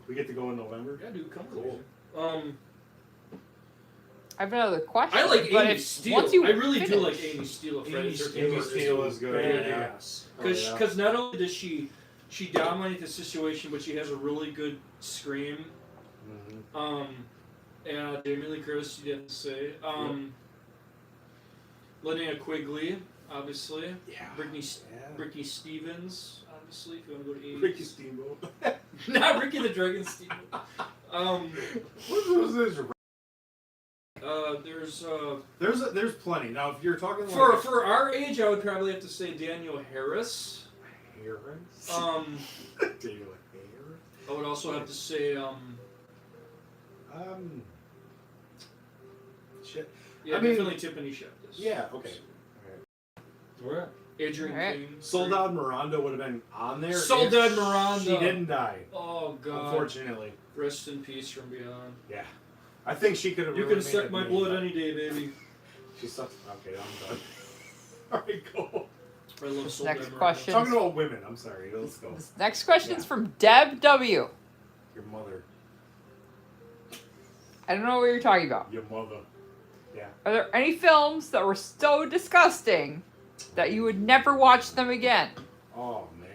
We get to go in November. Yeah, dude, come Cool. on. I have another question. I like but Amy if- Steele. once you I really do finish- like Amy Steele. of Friday Amy 13th. Amy Steele is good. Yeah. Badass. Because not only does she dominate the situation, but she has a really good scream. Yeah, Jamie Lee Curtis, you didn't say. Linnea Quigley, obviously. Yeah. Ricky Stevens, obviously, if you want to go to 80s. Ricky Steamboat. Not Ricky the Dragon Steamboat. What was this? There's There's plenty. Now, if you're talking like for our age, I would probably have to say Daniel Harris. Harris, I Daniel would also have to say shit. yeah, I mean- definitely Tiffany Shepard. Yeah. Okay. Where? Adrian Alright. King. Soledad Miranda would have been on there. Soledad if Miranda. She didn't die, Oh God. unfortunately. Rest in peace from beyond. Yeah. I think she could have. You really can made suck it my big, blood but any day, baby. She sucks. Okay, I'm done. All right, go. I love Soledad Next Miranda. question. Talking about women. I'm sorry. Let's go. This next question's Yeah. from Deb W. Your mother. I don't know what you're talking about. Your mother. Yeah. Are there any films that were so disgusting that you would never watch them again? Oh man.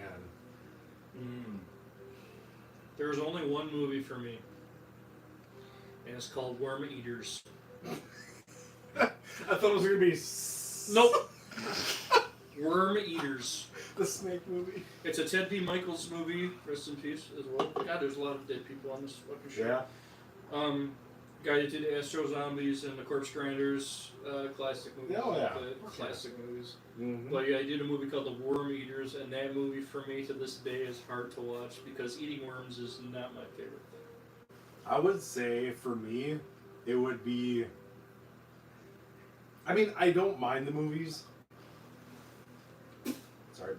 There's only one movie for me, and it's called Worm Eaters. I thought it was gonna be. Nope. Worm Eaters. The snake movie. It's a Ted P. Michaels movie. Rest in peace as well. God, there's a lot of dead people on this fucking show. Yeah. Guy that did Astro Zombies and The Corpse Grinders, classic movies. Oh, yeah. Classic movies. Mm-hmm. But yeah, I did a movie called The Worm Eaters, and that movie for me to this day is hard to watch because eating worms is not my favorite thing. I would say for me, it would be. I mean, I don't mind the movies. Sorry,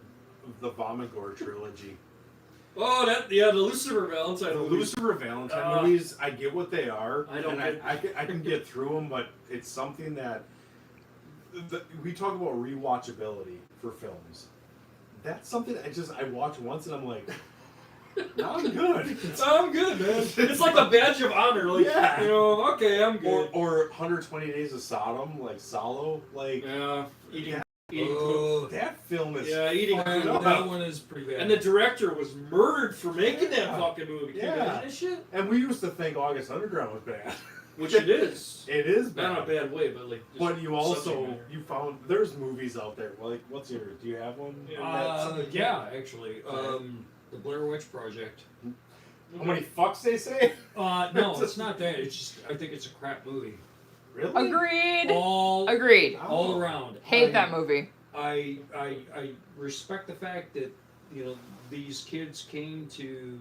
the Vomit Gore trilogy. Oh, the Lucifer Valentine The movies. Lucifer Valentine movies, I get what they are. I don't and get- I can get through them, but it's something that we talk about rewatchability for films. That's something I watch once and I'm like, no, I'm good. I'm good, man. It's like a badge of honor. Like, Yeah. you know, okay, I'm good. Or 120 Days of Sodom, like Solo, like Yeah, eating poop. Oh, that film is. Yeah, eating that, poop. that one is pretty bad. And the director was murdered for making that Yeah. fucking movie. Can you Yeah. imagine that shit? And we used to think August Underground was bad. Which it is. It is bad. Not in a bad way, but like. just But you also subject matter. you found there's movies out there. Like, what's yours? Do you have one? Yeah, actually, the Blair Witch Project. How many fucks they say? No, it's not that. It's just I think it's a crap movie. Really? Agreed. All Agreed. around. Hate that movie. I respect the fact that these kids came to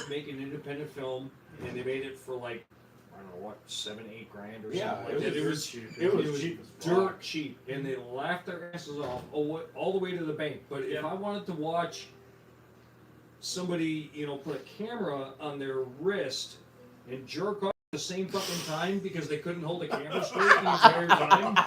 make an independent film and they made it for like I don't know what $7-8 grand or Yeah, something like that. it was cheap. It It was was cheap as dirt fuck. cheap, and they laughed their asses off all the way to the bank. But if Yeah. I wanted to watch somebody, put a camera on their wrist and jerk off at the same fucking time because they couldn't hold the camera straight the entire time,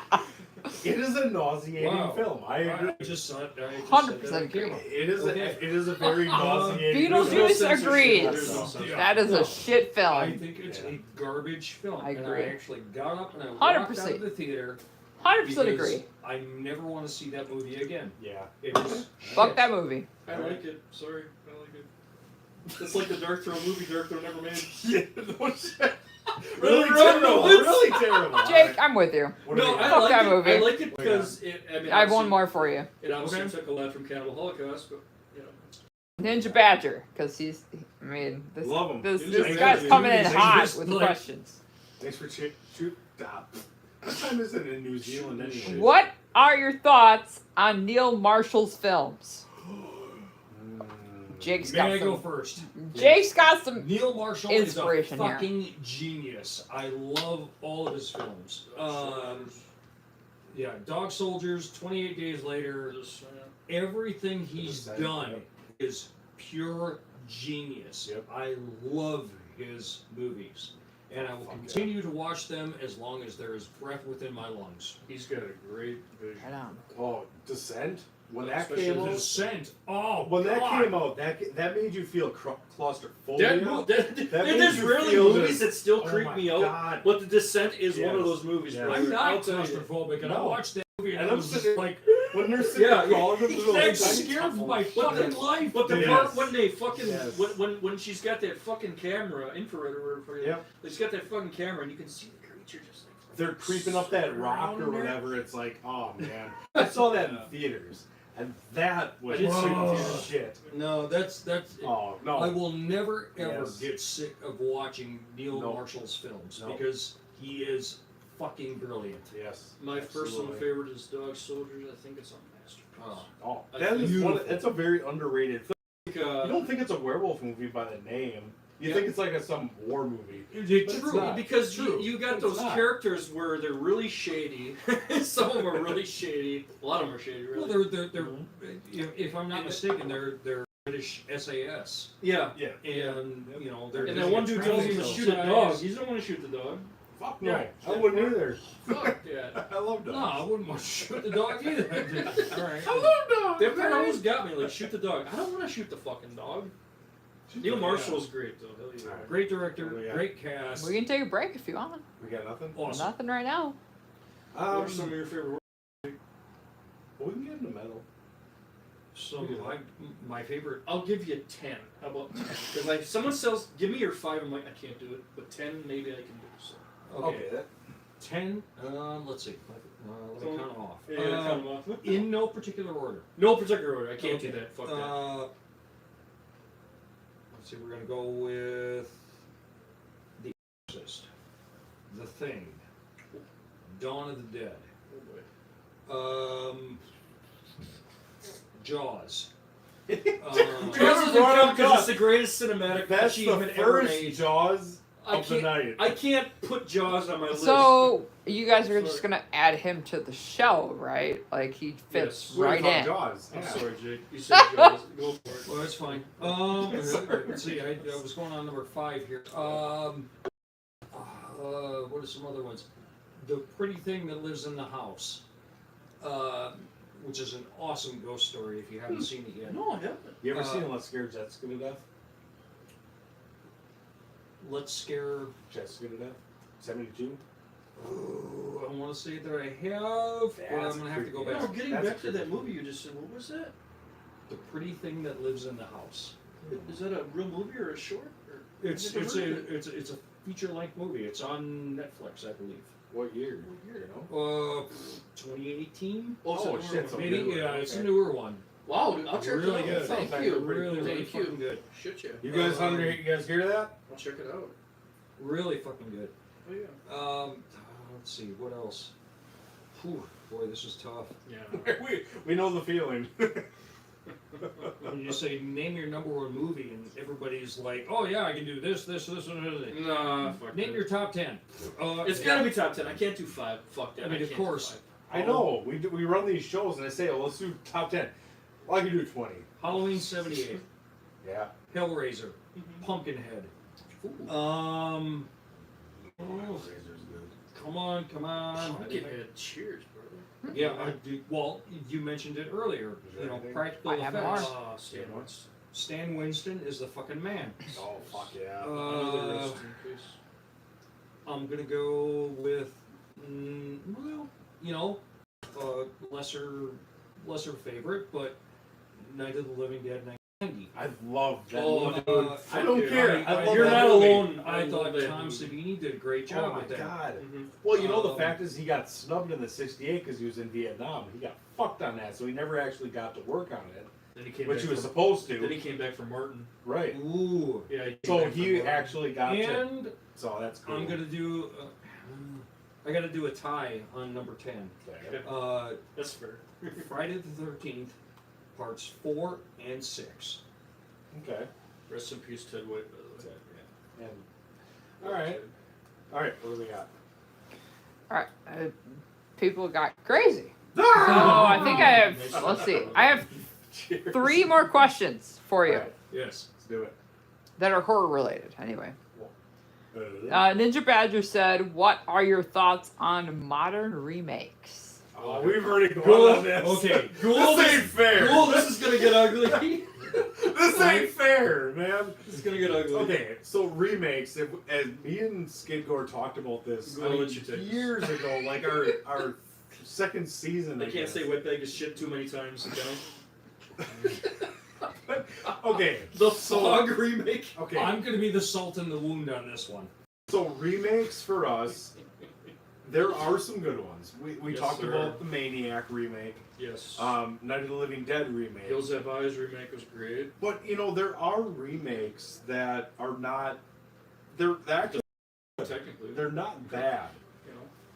It is a nauseating Wow. film. I agree. I just said that. 100% agree. It is Okay. it is a very nauseating Beetlejuice film. censorship. agrees. There's no censorship. That is No. a shit I film. think it's Yeah. a garbage film. I And agree. I actually got up and I walked 100%. out of the theater 100% because agree. I never want to see that movie again. Yeah. It was Fuck shit. that movie. I like it. Sorry. I like it. It's like the Dark Throne movie Dark Throne never made. Yeah, no shit. Really Really wrong terrible. notes. Really terrible. Jake, I'm with you. What do No, we I got? Fuck like that it. movie. I like it because it. I mean, I have one obviously- more for you. It obviously Okay. took a lot from Cannibal Holocaust, but Ninja Badger, because this Love 'em. this, Ninja this Badger. guy's coming in Ninja hot Badger. with Like- questions. Thanks for stop. What time is it in New Zealand anyway? What are your thoughts on Neil Marshall's films? Jake's May got I go some. first? Jake's got some. Neil Marshall Inspiration is a here. fucking genius. I love all of his films. Yeah, Dog Soldiers. 28 Days Later. Everything he's Descent, done yep. is pure genius. Yep. I love his movies, and I will Fuck yeah. continue to watch them as long as there is breath within my lungs. He's got a great vision. Right on. Oh, Descent. When that Especially came The out, Descent. Oh, when that God. came out, that made you feel claustrophobic. There's makes you rarely feel movies this- that still oh creep my me out, God. but The Descent is one of Yes. those movies. Yes. Brother. I'm not I'll tell you. claustrophobic, and I No. watched that movie, and And I I'm was just sitting- like, When they're sitting Yeah, crawling into the I'm like, scared for my But fucking the, life. but the Yes. part when they fucking Yes. when she's got that fucking camera, infrared or whatever, Yep. she's got that fucking camera, and you can see the creature just like they're creeping up that rock or surrounding her. whatever. It's like, oh man, I saw that in theaters, and that was I did see it in oh, theaters. shit. No, that's. Oh no, I will never ever Yes. get sick of watching Neil No. Marshall's films No. because he is fucking brilliant. yes, My personal absolutely. favorite is Dog Soldiers. I think it's a masterpiece. Oh, I that is beautiful. one. It's a very underrated film. You You don't think it's a werewolf movie by the name. You Yeah. think it's like some war movie. It's But it's True, not. because True. you got It's those not. characters where they're really shady. Some of them are really shady. A lot of them are shady, Well, really. they're if I'm not mistaken, they're British SAS, Yeah. Yeah, and you know they're. And then one dude tells him to shoot a dog. He doesn't want to shoot the dog. fuck no, Yeah. I wouldn't either. Fuck that. I love No, dogs. I wouldn't want to shoot the dog either. All right. I love dogs. That part always got me. Like, shoot the dog. I don't want to shoot the fucking dog. Neil Marshall's great, though. Hell yeah. Alright. Great director, Oh, yeah. great cast. We can take a break if you want. We got nothing. Awesome. Nothing right now. What are some of your favorite well, we can get into metal. So my favorite. I'll give you 10. How about 10? Because like, if someone says, give me your 5, I'm like, I can't do it. But 10, maybe I can do it. So. Okay. 10. Let's see. Let me count them off. Yeah, count 'em off. In no particular order. No particular order. I can't Okay. do that. Fuck that. Let's see. We're gonna go with The Exorcist, The Thing, Dawn of the Dead, Oh, boy. Jaws. Jaws Jaws doesn't brought count up because Jaws. it's the greatest cinematic That's the achievement ever first made. Jaws I of the can't, night. I can't put Jaws on my list. So you guys are just Sorry. gonna add him to the show, right? Like he fits Yes. We're right gonna in. talk Jaws. I'm Yeah. sorry, Jake. You said Jaws. Go for it. Well, that's fine. Sorry. Let's see. I was going on number 5 here. What are some other ones? The Pretty Thing That Lives in the House, which is an awesome ghost story if you haven't seen it yet. No, I haven't. You ever seen Let's Scare Jessica to Death? Let's Scare. Jessica to Death? 72? Oh, I want to say that I have, but That's I'm gonna have to go creepy. back. No, getting That's back to that creepy. movie you just said, what was that? The Pretty Thing That Lives in the House. Is that a real movie or a short? Or It's I've never it's heard of it. a feature length movie. It's on Netflix, I believe. What year? What year? You know? 2018. Oh, Oh, it's a shit, newer so one. Maybe good one, yeah, it's a okay. newer one. Wow, dude, I'll check Really it out. good. Thank Sounds you. like a pretty Really, cool really Thank you. fucking good. Shit, yeah. You guys hungry? You guys hear that? I'll check it out. Really fucking good. Oh, yeah. Let's see what else. Whew, boy, this is tough. Yeah. we know the feeling. When you say name your number one movie, and everybody's like, "Oh yeah, I can do this, this, this, and this." Nah, fuck Name that. your top 10. It's gotta be top 10. I can't do 5. Fuck that. I mean, of can't do course. 5. I know. We run these shows and I say, oh, let's do top 10. Well, I can do 20. Halloween '78, Yeah. Hellraiser, Pumpkinhead. Razor's Come on. Pumpkinhead. Cheers, brother. Yeah, well, you mentioned it earlier. Is there You know, anything? practical I have effects. more. Oh, Stan Winston. Stan Winston is the fucking man. good. Oh, fuck yeah. Another rest in peace. I'm gonna go with, well, you know, lesser favorite, but Night of the Living Dead 1990. I love that Oh, movie. dude. I don't Yeah. care. I love You're that not movie. alone. I love thought that Tom movie. Savini did a great Oh job my with that. god. Mhm. Well, you know the Um, fact is he got snubbed in the '68 because he was in Vietnam. He got fucked on that, so he never actually got to work on it, Then he came which back he was from, supposed Then to. he came back from Martin. Right. Ooh. Yeah. He came So back from he Martin. actually got to. And So that's cool. I'm gonna do. I gotta do a tie on number 10. Okay. That's fair. Friday the 13th, parts 4 and 6. Okay. Rest in peace, Ted White, by the way. And all right. All right. What do we got? All right. people got crazy. So I think I have. Let's see. I have Cheers. 3 more questions for you Alright, Yes. let's do it. that are horror related. Anyway, Uh, Ninja Badger said, "What are your thoughts on modern remakes?" oh, we've already gone Cool. on this. Okay. This ain't fair. Cool, this is gonna get ugly. This ain't fair, man. This is gonna get ugly. Okay, so remakes. As me and Skidgore talked about this Go let you take this. years ago, like our second season. I I can't guess. say wetbag is shit too many times. Okay, The so- Fog remake. Okay, I'm gonna be the salt in the wound on this one. so remakes for us, there are some good ones. We Yes, talked sir. about the Maniac remake, Yes. Night of the Living Dead remake. Hills Have Eyes remake was great. But you know, there are remakes that are not. They're actually Technically, they're not bad. you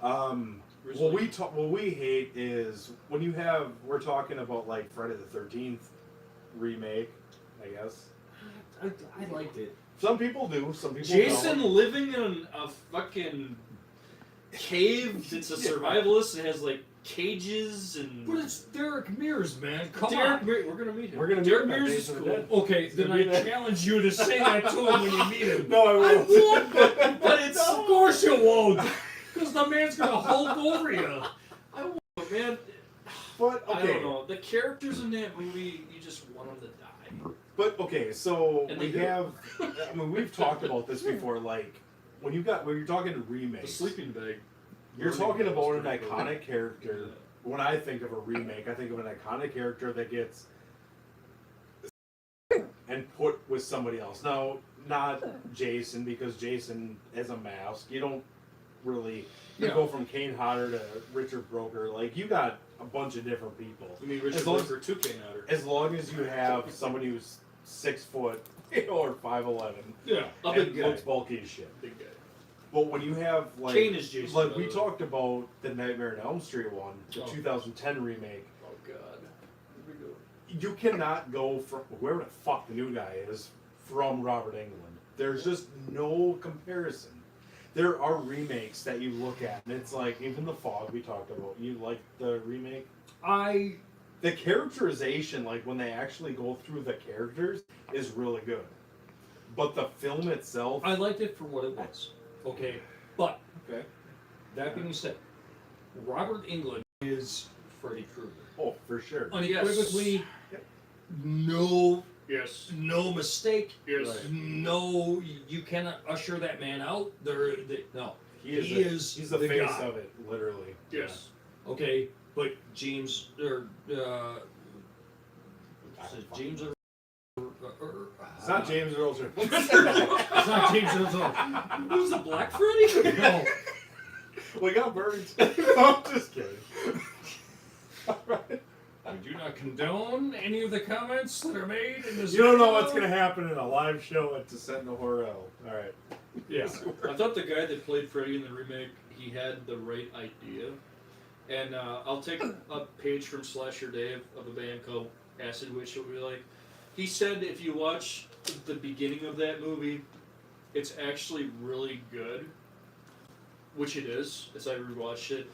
know. What we hate is when you have we're talking about like Friday the 13th remake, I guess. I liked it. Some people do, some people Jason don't. living in a fucking cave that's a survivalist and has like cages and. But it's Derek Mears, man. Come Derek on. Mears, we're gonna meet him. We're gonna meet Derek him at Mears Days is of the cool. Dead. Okay, then gonna I be that. challenge you to say that to him when you meet him. No, I I won't. won't, but it's Of course you won't, because the man's gonna Hulk over you. man. But I okay, don't know. The characters in that movie, you just want them to die. but okay. So And we they do. have. I mean, we've talked about this before. Like when you're talking The remakes, sleeping bag. you're talking about an Pretty cool. iconic character. When I think of a remake, I think of an iconic character that gets and put with somebody else. Now, not Jason, because Jason as a mask, you don't really you Yeah. go from Kane Hodder to Richard Broker. Like you got a bunch of different people. I mean, Richard As long as- Brooker 2K Nutter. As long as you have somebody who's 6 foot or 5'11" Yeah. A and big guy. looks bulky as shit. Big guy. But when you have like Kane is Jason. like by we the way. talked about the Nightmare on Elm Street one, the Oh. 2010 remake. Oh god. Here we go. You cannot go from whoever the fuck the new guy is from Robert Englund. There's just no comparison. There are remakes that you look at, and it's like even the Fog we talked about. You like the remake? The characterization, like when they actually go through the characters, is really good. But the film itself, I liked it for what it was. Okay, but okay. that being said, Robert Englund is Freddy Krueger. Oh, for sure. Unequivocally, Yep. no Yes. mistake. Yes. Right. No, you cannot usher that man out. No. He is. He's the the face guy. of it, literally. Yes. Okay, but James or is it James or It's not James Earl Jones. It's not James Earl. Who's the Black Freddy? No. We got birds. I'm just kidding. Alright. We do not condone any of the comments that are made in this. You don't know video. what's gonna happen in a live show at Descent into Horror L. Alright. Yeah. I thought the guy that played Freddy in the remake, he had the right idea. And I'll take a page from Slasher Dave of a band called Acid Witch. It'll be like, he said if you watch the beginning of that movie, it's actually really good, which it is, as I rewatched it.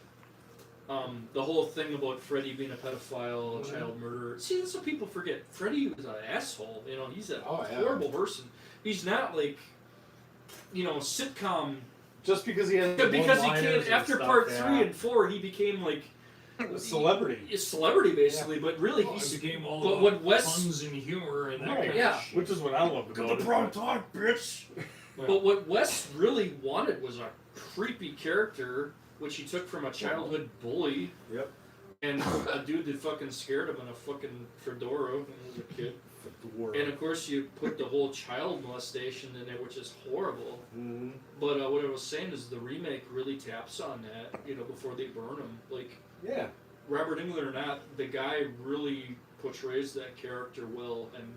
The whole thing about Freddy being a pedophile, a child murderer. See, that's what people forget. Freddy was an asshole. You know, he's a Oh, yeah. horrible person. He's not like, you know, sitcom. Just because he has Because he one-liners came and after stuff, part yeah. 3 and 4, he became like A celebrity. a celebrity basically. But really, Well, he's it became all but about what Wes- puns and humor and that Right. kind Yeah. of shit. Which is what I love about it. talk, bitch. But what Wes really wanted was a creepy character, which he took from a childhood bully Yep. and a dude that fucking scared him in a fucking fedora when he was a kid. And of course, you put the whole child molestation in there, which is horrible. Mhm. But what I was saying is the remake really taps on that, you know, before they burn him. Like, Yeah. Robert Englund or not, the guy really portrays that character well. And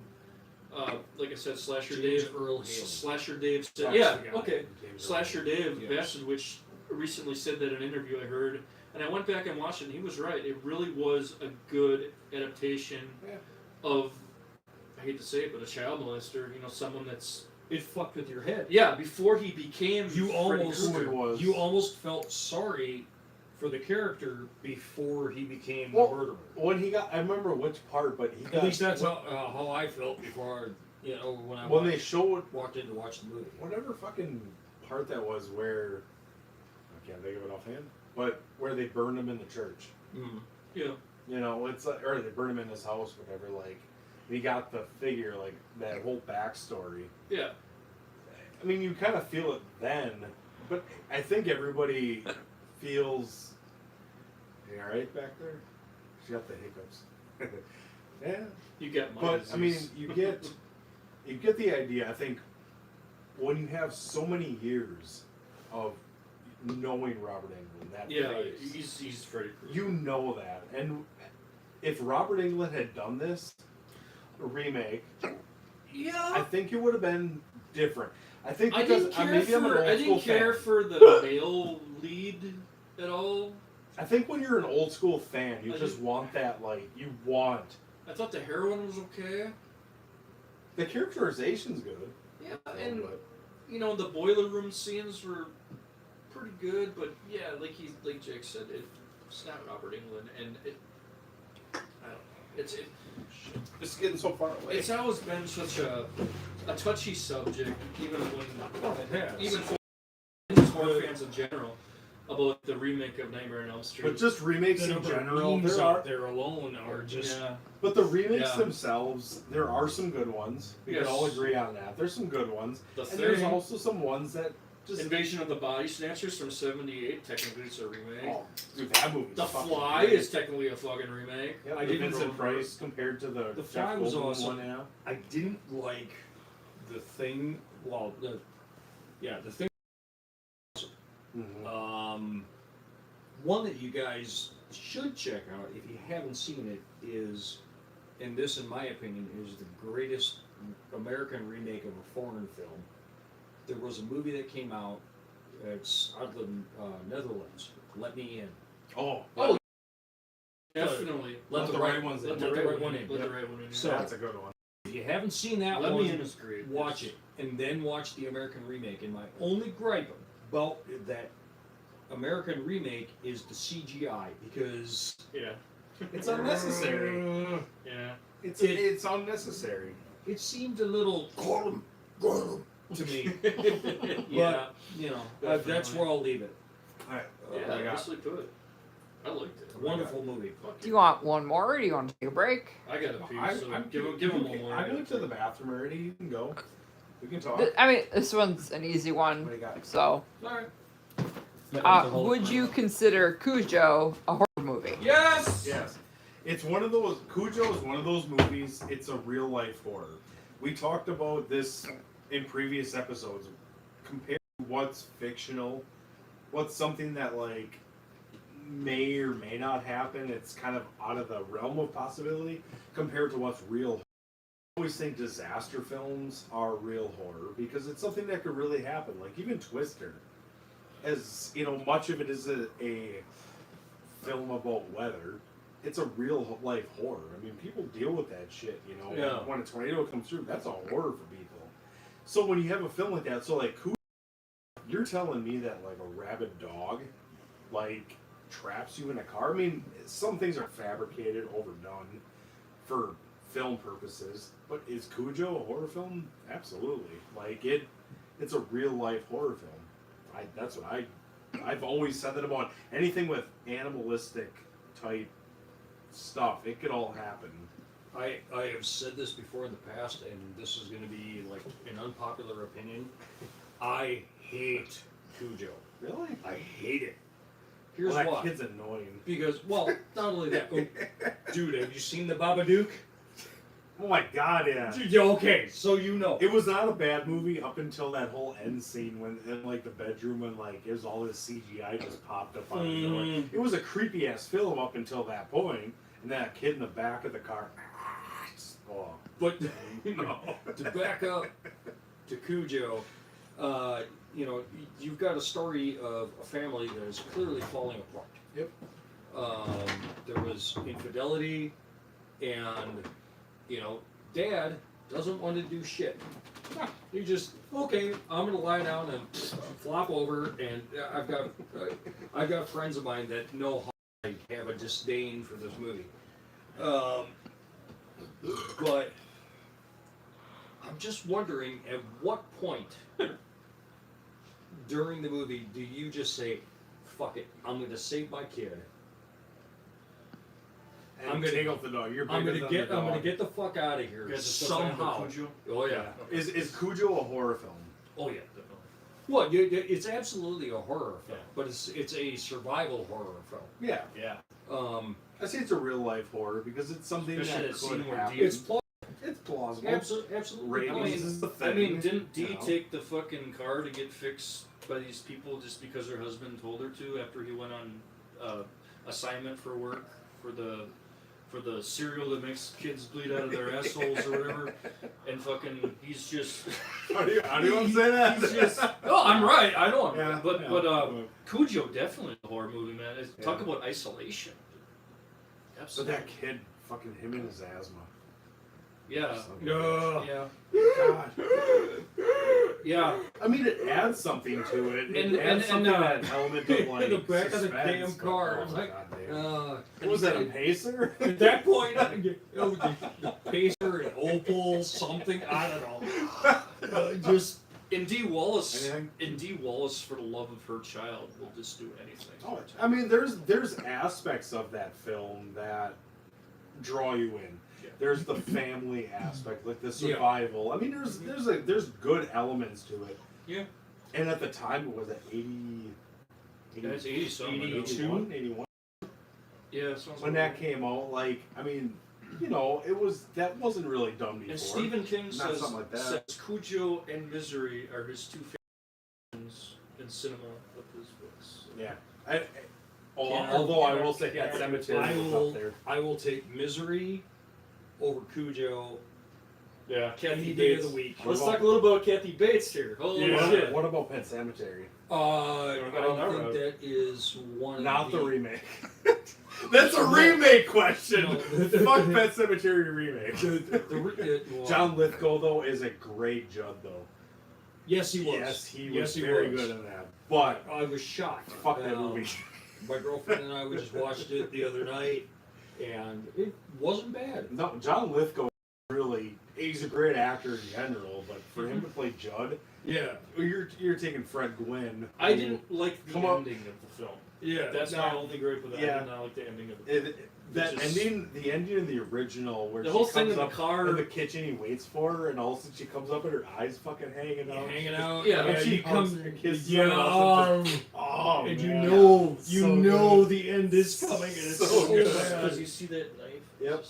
like I said, Slasher James Dave. Earl Haley. Slasher Dave said, That's yeah, the guy. okay. James Slasher Dave Yes. Bassett, which recently said that in an interview I heard, and I went back and watched it, and he was right. It really was a good adaptation Yeah. of, I hate to say it, but a child molester. You know, someone that's It fucked with your head. before he became You Freddy almost Who Krueger. he was. you almost felt sorry for the character before he became Well, the murderer. When he got, I remember which part, but he got. At least that's how I felt before, when I when they showed walked in to watch the movie. whatever fucking part that was where I can't think of it offhand, but where they burned him in the church. Mm. Yeah. You know, it's like, or they burned him in his house, whatever. Like, we got the figure, like that whole backstory. Yeah. I mean, you kind of feel it then, but I think everybody feels. You all right back there? She got the hiccups. Yeah, You get my but I mean, disease. you get the idea. I think when you have so many years of knowing Robert Englund, that Yeah, face, he's Freddy Krueger. you know that. And if Robert Englund had done this remake, I Yeah. think it would have been different. I think I because didn't care maybe I'm an for old I school didn't care fan. for the male lead at all. I think when you're an old school fan, you I just didn't- want that, like, you want I thought the heroine was okay. the characterization's good. Yeah, and but the boiler room scenes were pretty good, but yeah, like Jake said, it's not Robert Englund, and I don't know. it's getting so far away. It's always been such a touchy subject, even for horror fans in general, about the remake of Nightmare on Elm Street. But just remakes The in number of general, memes there out are. there alone are just. yeah, But the remakes Yeah. themselves, there are some good ones. We Yes. can all agree on that. There's some good ones, The and there's Thing. also some ones that just. Invasion of the Body Snatchers from '78. Technically, it's a remake. Oh, dude, that movie. The Fly is technically a fucking remake. Yeah, I I didn't Vincent remember. Price compared to the The Jeff Fly was Goldblum awesome. one, yeah. I didn't like the thing. Well, the thing. Mhm. One that you guys should check out if you haven't seen it is, and this, in my opinion, is the greatest American remake of a foreign film. There was a movie that came out. It's out of the Netherlands. Let Me In. Oh, Oh, definitely. Let the right ones in. Let Let the right one in. in. Let the Yep. right one in. So- that's a good one. If you haven't seen that Let one, Me In is great. watch it, and then watch the American remake. And my only gripe about that American remake is the CGI, because Yeah. It's unnecessary. Yeah. It's unnecessary. it seemed a little to me. Yeah. But that's where I'll leave it. Alright, Yeah, I got- nicely put. I liked it. Wonderful movie. Fuck Do it. you want one more, or do you want to take a break? I got a piece, so I'm- give him one more. I went to the bathroom already. You can go. We can talk. I mean, this one's an easy What do one. you got? So, Alright. would you consider Cujo a horror movie? Yes! Yes. It's one of those. Cujo is one of those movies. It's a real life horror. We talked about this in previous episodes. Compare what's fictional, what's something that like may or may not happen. It's kind of out of the realm of possibility compared to what's real. I always think disaster films are real horror because it's something that could really happen. Like even Twister, as you know, much of it is a film about weather. It's a real life horror. I mean, people deal with that shit. You know, Yeah. when a tornado comes through, that's a horror for people. So when you have a film like that, so like, you're telling me that like a rabid dog, like traps you in a car? I mean, some things are fabricated, overdone for film purposes, but is Cujo a horror film? Absolutely. Like it's a real life horror film. That's what I've always said that about anything with animalistic type stuff. It could all happen. I have said this before in the past, and this is going to be like an unpopular opinion. I hate Cujo. Really? I hate it. Here's Well, that why. kid's annoying. Because, well, not only that. Oh, dude, have you seen the Babadook? Oh my god, yeah. Dude, yeah, okay, so you know. It was not a bad movie up until that whole end scene when in like the bedroom when like it was all this CGI just popped up out of nowhere. It was a creepy ass film up until that point, and that kid in the back of the car. Oh But no! to back up to Cujo, you've got a story of a family that is clearly falling apart. Yep. There was infidelity, and Dad doesn't want to do shit. You just okay. I'm gonna lie down and flop over, and I've got friends of mine that know how I have a disdain for this movie. But I'm just wondering, at what point during the movie do you just say, "Fuck it, I'm going to save my kid. And I'm gonna- take off the dog. You're I'm bigger going to than get the I'm going dog. to get the fuck out of here You guys are still fans of somehow." Cujo? Oh yeah. Is Cujo a horror film? Oh yeah, definitely. Well, it's absolutely a horror film, but it's a survival horror film. Yeah. Yeah. I say it's a real life horror because it's something Especially that that could scene where happen. Dee- It's plausible. Absolutely. Rabies is the thing. I mean, didn't Dee you know? take the fucking car to get fixed by these people just because her husband told her to after he went on assignment for work for the cereal that makes kids bleed out of their assholes or whatever, and fucking he's just How do you want to say that? he's just oh I'm right I know I'm Yeah, right. But yeah. Cujo definitely a horror movie, man. Talk Yeah. about isolation. So Absolutely. that kid, fucking him and his asthma. Yeah. No. Yeah. God. Yeah. I mean, it adds something to it. It And- adds and- something and, that element of like In the back of the suspense, damn but- car. oh, It's like, goddamn. What was that, a pacer? At that point, the Pacer and Opal, something, I don't know. Just, And Dee Wallace, Anything? and Dee Wallace, for the love of her child, will just do anything. Oh, I mean, there's aspects of that film that draw you in. Yeah. There's the family aspect, like the survival. I mean, there's good elements to it. Yeah. And at the time, it was at 80. Yeah, it's 80 something. 81, 81. Yeah, sounds When like that came out, like, I mean, you know, that wasn't really done before. And Stephen King Not says, something like that. says Cujo and Misery are his two favorite films in cinema of his books. Yeah. Can't Although I argue- will say can't that argue. Cemetery was up there. I will take Misery over Cujo Yeah, any Kathy day Bates. of the week. Let's talk a little about Kathy Bates here. Holy What- shit. What about Pet Cemetery? I Go think down that road. that is one Not of the remake. That's a remake question. Fuck Pet Cemetery remake. well, John Lithgow though is a great Judd though. Yes, he was. Yes, he was Yes, he very was. good in that. But I was shocked. fuck that movie. My girlfriend and I we just watched it the other night, and it wasn't bad. No, John Lithgow really, he's a great actor in general, but for him to play Judd, Yeah, you're taking Fred Gwynn. I who- didn't like the Come on. ending of the film. yeah. That's my only gripe with it. I Yeah. did not like the ending of it. That Which is- ending, the ending of the original, where The she whole comes thing in the up car- in the kitchen, he waits for her, and all of a sudden she comes up and her eyes fucking hanging out. hanging out. Yeah, and she he comes comes and kisses yeah, her, and all of a sudden oh, oh, and man. you know So the end is coming, and it's So so, good. bad. Because you see that knife. Yep.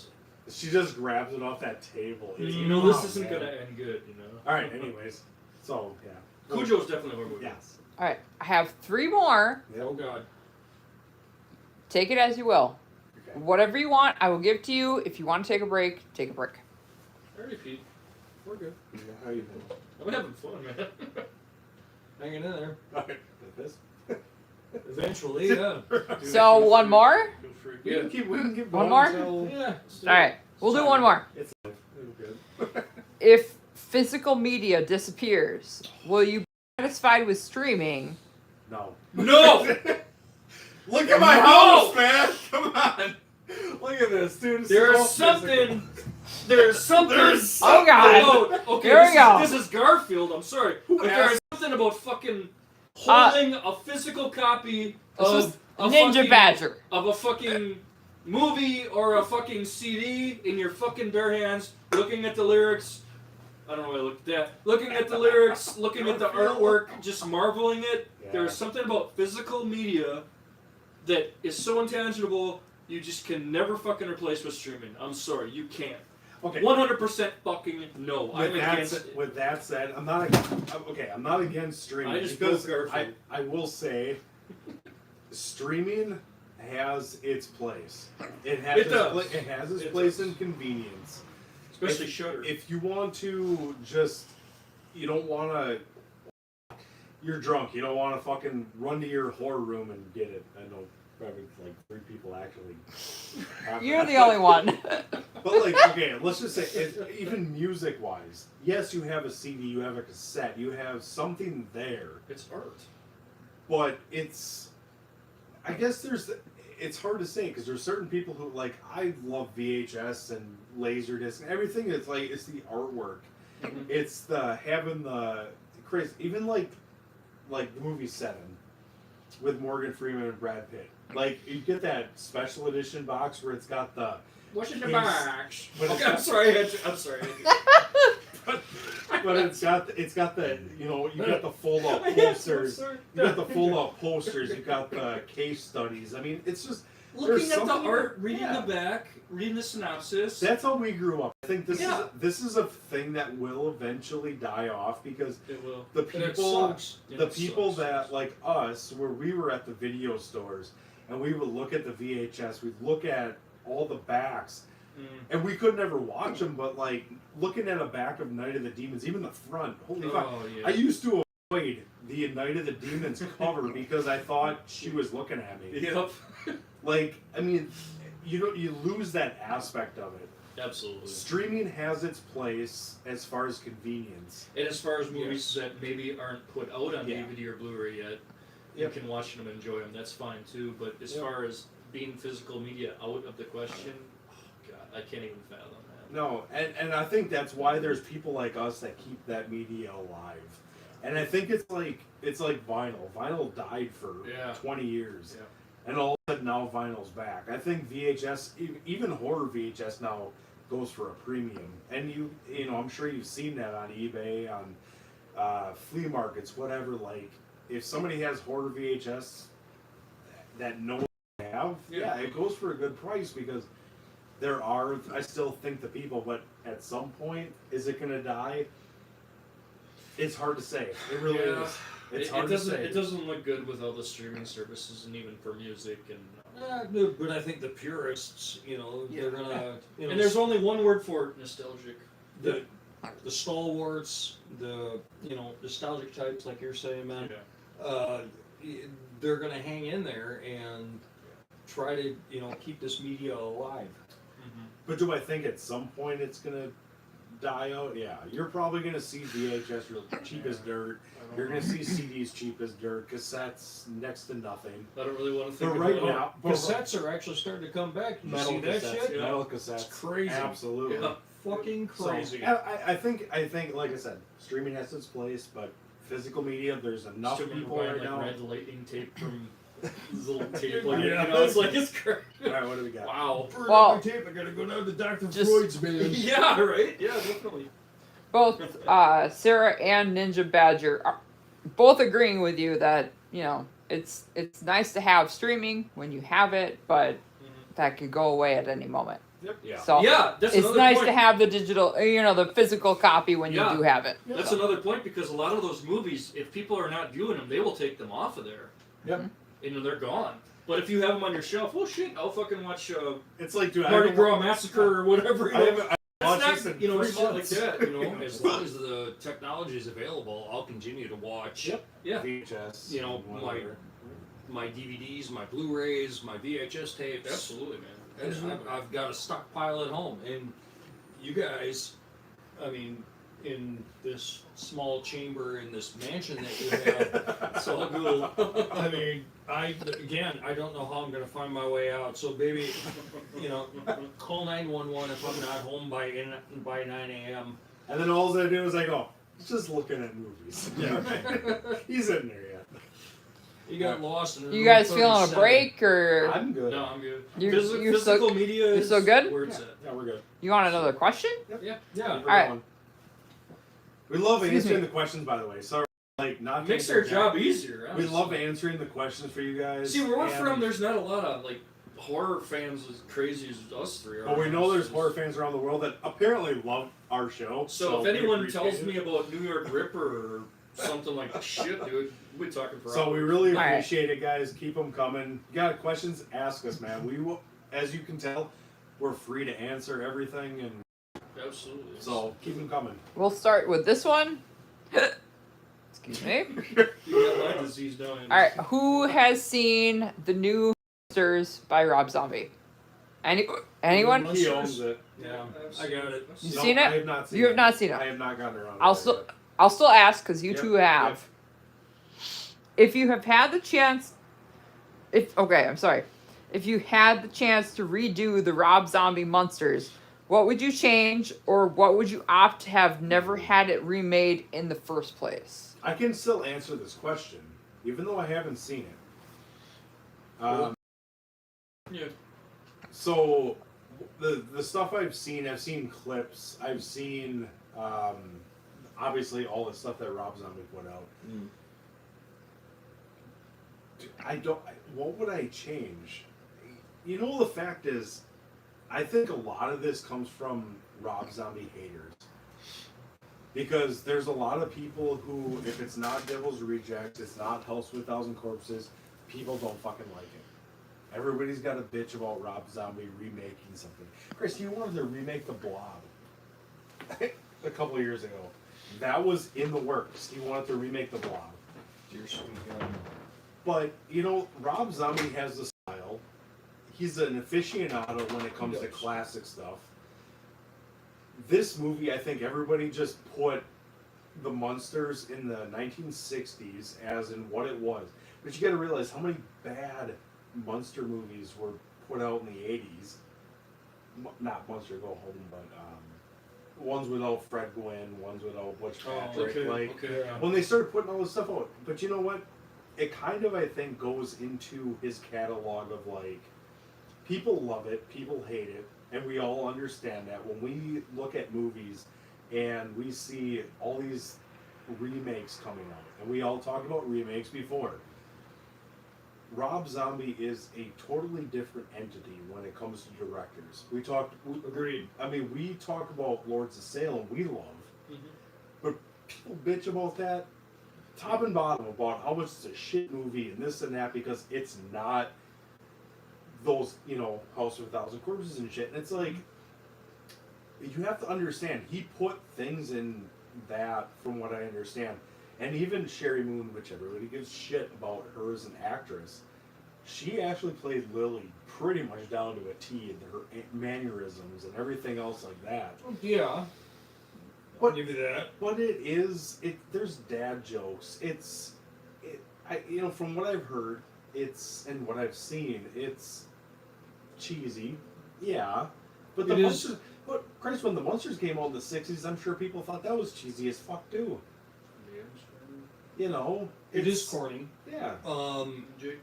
She just grabs it off that table. It's- You know this oh, isn't man. gonna end good. You know. All right. Anyways, so yeah. Cujo's definitely a horror movie. Yes. All right, I have three more. Oh God. Take it as you will. Okay. Whatever you want, I will give to you. If you want to take a break, take a break. Alright, Pete. We're good. Yeah, how you doing? I've been having fun, man. Hanging in there. All right. This. Eventually, yeah. So one more. Feel free. We can keep. We can keep One going more? until Yeah. All right, we'll do one more. it's good. If physical media disappears, will you be satisfied with streaming? No. No! Look at my No! house, man. Come on. Look at this, dude. It's There's so something. There's something. There's Oh God! about- okay, Here we this go. Is, this is Garfield. I'm sorry, but there's something about fucking holding a physical copy This of is a Ninja fucking, Badger. of a fucking movie or a fucking CD in your fucking bare hands, looking at the lyrics. I don't know why I looked at that. Looking at the lyrics, looking at the artwork, just marveling it. Yeah. There's something about physical media that is so intangible. You just can never fucking replace with streaming. I'm sorry, you can't. Okay. 100% fucking no. I'm against it. With that said, I'm not against streaming. I just because broke Garfield. I will say, streaming has its place. It has It does. It has its It place does. in convenience. Especially Shudder. If you want to just, you don't want to. You're drunk. You don't want to fucking run to your horror room and get it. I know probably like 3 people actually. have You're that. the only one. But like, okay, let's just say, even music-wise, yes, you have a CD, you have a cassette, you have something there, It's art. but I guess it's hard to say because there's certain people who like. I love VHS and Laserdisc and everything. It's like it's the artwork, Mhm. it's the having the crazy, even like the movie Seven with Morgan Freeman and Brad Pitt. Like you get that special edition box where it's got the What's in the Case- box? but it's Okay, I'm got- sorry. I'm sorry. but it's got the you got the fold up posters. I'm sorry. You got the full up posters. You got the case studies. I mean, it's just Looking there's at the something art, about- reading yeah. the back, reading the synopsis. That's how we grew up. I think Yeah. this is a thing that will eventually die off because It will. the And it people sucks. the people that like us, where we were at the video stores and we would look at the VHS, we'd look at all the backs, Mm. and we could never watch them. But like looking at a back of Night of the Demons, even the front, holy fuck! Oh yeah. I used to avoid the Night of the Demons cover because I thought she was looking at me. Yep. Like, I mean, you lose that aspect of it. Absolutely. Streaming has its place as far as convenience. And as far as movies that maybe aren't put out on Yeah. DVD or Blu-ray yet, you Yep. can watch them and enjoy them. That's fine too. But as Yep. far as being physical media out of the question, oh god, I can't even fathom that. No, and I think that's why there's people like us that keep that media alive. And I think it's like vinyl. Vinyl died for Yeah. 20 years. Yeah. And all of a sudden now vinyl's back. I think VHS, even horror VHS now goes for a premium. And you know, I'm sure you've seen that on eBay, on flea markets, whatever. Like, if somebody has horror VHS that no one have, yeah, it goes for a good price because I still think the people, but at some point, is it going to die? It's hard to say. It really Yeah. is. It's It hard to doesn't. say. It doesn't look good with all the streaming services and even for music and. But I think the purists, they're gonna. And there's only one word for it: nostalgic. the stalwarts, the nostalgic types, like you're saying, man. They're gonna hang in there and try to keep this media alive. But do I think at some point it's gonna die out? Yeah, you're probably gonna see VHS real cheap as dirt. You're gonna see CDs cheap as dirt. Cassettes next to nothing. I don't really want to think But about right it. now, Cassettes are actually starting to come back. You see that cassettes, shit? metal cassettes, It's crazy. Absolutely. Yeah. Fucking So, crazy. I think, like I said, streaming has its place, but physical media, there's enough Still gonna people buy, right like, now. red lightning tape from this little tape, like, Yeah. it's like it's crazy. All right, what do we got? Wow. Well, tape. I gotta go down to Dr. just- Freud's, man. Yeah. Right. Yeah. Definitely. Both Sarah and Ninja Badger are both agreeing with you that it's nice to have streaming when you have it, but that could go away at any moment. Yeah. So Yeah. That's it's another nice point. to have the digital, the physical copy when Yeah. you do have it. That's another point because a lot of those movies, if people are not viewing them, they will take them off of there. Yep. And they're gone. But if you have them on your shelf, well, shit, I'll fucking watch It's like, dude, Mardi Gras Massacre or whatever. I It's watched this not, in you know, 3 shit like months. that. You know, As long as the technology is available, I'll continue to watch. Yep. Yeah. VHS. You know, and my whatever. my DVDs, my Blu-rays, my VHS tapes. Absolutely, man. And I've got a stockpile at home, and you guys, I mean, in this small chamber in this mansion that you have, It's all good. I mean, I don't know how I'm gonna find my way out. So, baby, call 911 if I'm not home by 9 a.m. And then all I do is I go, he's just looking at movies. Yeah. He's in there yet. You got lost in You guys room feeling a 37. break, or I'm good. No, I'm good. You're- you're physical so- media you're is so good? where it's Yeah, at. yeah, we're good. you want another question? Yeah. Yeah. We're right. going. We love Excuse answering me. the questions, by the way. Sorry, like not It makes getting their job easier. We honestly. love answering the questions for you guys. See, where we're and- from, there's not a lot of like horror fans as crazy as us three are. But we know there's horror fans around the world that apparently love our show. So if we anyone appreciate tells it. me about New York Ripper or something like shit, dude, we're talking for So hours. we really All right. appreciate it, guys. Keep them coming. You got questions? Ask us, man. We will, as you can tell, we're free to answer everything, and Absolutely. so keep them coming. We'll start with this one. Excuse me. You got Lyme disease down in All right, who has seen the new Monsters by Rob Zombie. Anyone? He owns it. Yeah, I got it. You No, seen it? I have not seen You it. have not seen it. I have not gotten around to I'll it still yet. I'll still ask because you Yep, two have. If you have had the chance, if you had the chance to redo the Rob Zombie Monsters, what would you change, or what would you opt to have never had it remade in the first place? I can still answer this question, even though I haven't seen it. Yeah. So, the stuff I've seen clips. I've seen, obviously, all the stuff that Rob Zombie put out. What would I change? You know, the fact is, I think a lot of this comes from Rob Zombie haters. Because there's a lot of people who, if it's not Devil's Rejects, it's not House with a Thousand Corpses, people don't fucking like it. Everybody's got a bitch about Rob Zombie remaking something. Chris, you wanted to remake The Blob a couple of years ago. That was in the works. He wanted to remake The Blob. Dear sweet God. But, you know, Rob Zombie has the style. He's an aficionado when it comes to classic stuff. This movie, I think everybody just put the Munsters in the 1960s as in what it was. But you gotta realize how many bad Munster movies were put out in the 80s. Not Munster Go Home, but ones without Fred Gwynn, ones without Butch Patrick. Okay. When they started putting all this stuff out. But you know what? It kind of, I think, goes into his catalog of like, people love it, people hate it, and we all understand that. When we look at movies and we see all these remakes coming out, and we all talk about remakes before, Rob Zombie is a totally different entity when it comes to directors. Agreed. I mean, we talk about Lords of Salem, we love, but people bitch about that top and bottom about how much it's a shit movie and this and that because it's not those, you know, House of a Thousand Corpses and shit. And it's like, you have to understand, he put things in that, from what I understand. And even Sherry Moon, which everybody gives shit about her as an actress, she actually played Lily pretty much down to a T, and her mannerisms and everything else like that. Yeah. I'll give you that. But there's dad jokes. You know, from what I've heard, and what I've seen, it's cheesy. Yeah. But the Munsters, but Christ, when the Munsters came out in the 60s, I'm sure people thought that was cheesy as fuck too. You know, It is corny. Yeah. Jake,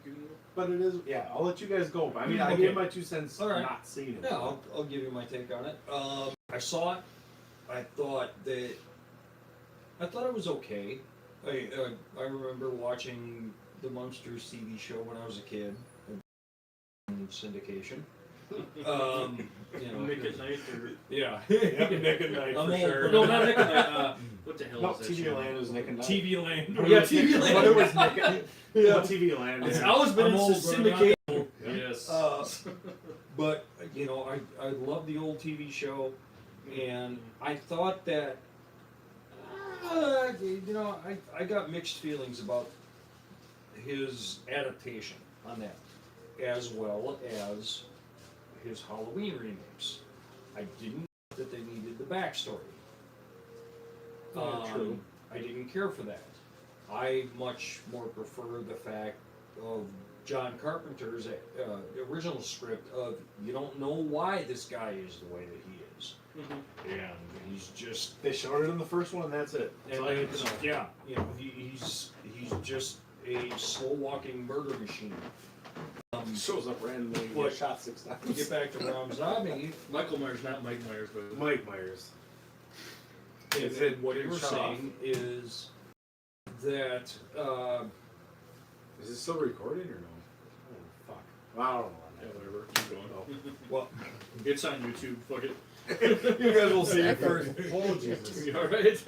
But it is, yeah, I'll let you guys go. I mean, I Okay. gave my 2 cents All right. not seeing it. Yeah, I'll give you my take on it. I saw it. I thought it was okay. I remember watching the Munsters TV show when I was a kid. In syndication. You know, Nick at Night or yeah. Yeah, Nick at Night I'm for old. sure. no, not Nick at Night. What the hell No, is that? TV show? Land was Nick and Night. TV Land. But Yeah, it was TV Nick- Land. But it was Nick and yeah. TV Land. It's Yeah. always been I'm in old, syndicate. Yeah. Yes. But you know, I love the old TV show, and I thought that you know, I got mixed feelings about his adaptation on that, as well as his Halloween remakes. I didn't think that they needed the backstory. True. I didn't care for that. I much more prefer the fact of John Carpenter's original script of, you don't know why this guy is the way that he is. And he's just, They showed it in the first one, and that's it. That's and all you need it's, to know. yeah, you know, he's just a slow walking murder machine. Shows up randomly and What? gets shot 6 To times. get back to Rob Zombie, Michael Myers, not Mike Myers, but Mike Myers. and what getting you're shut saying is that Is it still recording or no? Oh, fuck. Well, I don't know. yeah, whatever. Keep going. well, It's on YouTube. Fuck it. You guys will see it first. Oh, Jesus. You all right?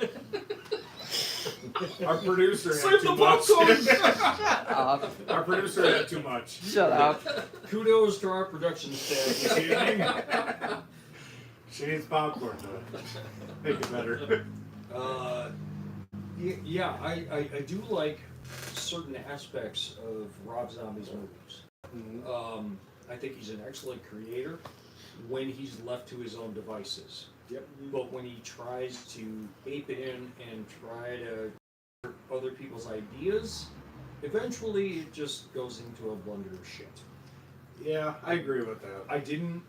Our producer had Save too the much. popcorn! Shut up. Our producer had too much. Shut up. kudos to our production staff this evening. She needs popcorn to make it better. Yeah, I do like certain aspects of Rob Zombie's movies. Mhm. I think he's an excellent creator when he's left to his own devices. Yep. But when he tries to ape in and try to hurt other people's ideas, eventually it just goes into a blunder of shit. Yeah, I agree with that. I didn't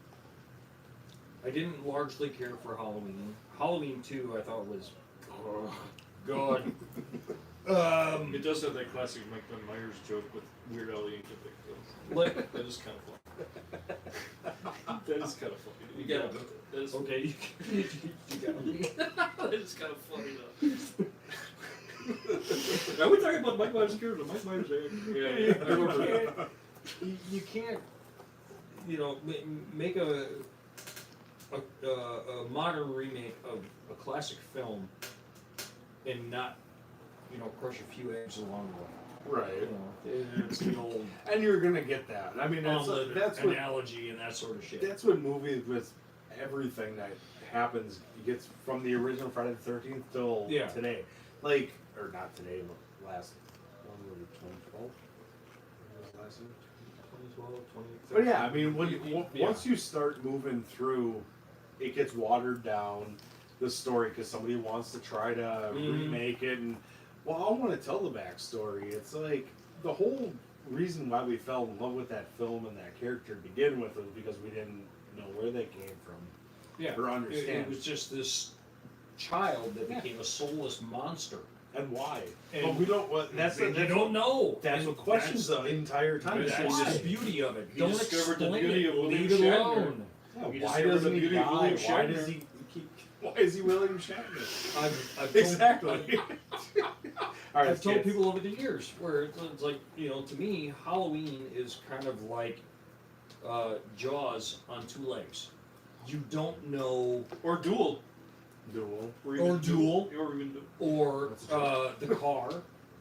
largely care for Halloween. Halloween 2 I thought was God. It does have that classic Mike Myers joke with Weird Al Yankovic. Like, That is kind of funny. That is kind of funny. You gotta- That is, okay, you got me. that is kind of funny though. Are we talking about Mike Myers' character? Mike Myers' yeah, I remember that. You can't, you know, make a modern remake of a classic film and not, you know, crush a few eggs along the way. Right. You know, it's the old And you're gonna get that. I mean, that's what analogy and that sort of shit. that's what movies with everything that happens gets from the original Friday the 13th till Yeah. today. Like, or not today, but last one was it 2012? When was the last one? 2012, But yeah, I mean, when Yeah. once you start moving through, it gets watered down. The story because somebody wants to try to remake it, and well, I want to tell the backstory. It's like the whole reason why we fell in love with that film and that character to begin with was because we didn't know where they came from Yeah, or understand it was just this child that became a soulless monster. and why. And but we don't. Well, that's you don't know. That's And what questions that's the entire time. That's Why? the beauty of it. He Don't discovered the explain beauty it. of William Leave it Shatner. alone. Yeah, We why discovered doesn't the he beauty of die? William Why does Shatner. he keep? Why is he William Shatner? I've told, Exactly. All right, I've told kids. people over the years where it's like, you know, to me, Halloween is kind of like Jaws on two legs. You don't know, Or Duel. Duel. Or Or Duel. Or even or The Car,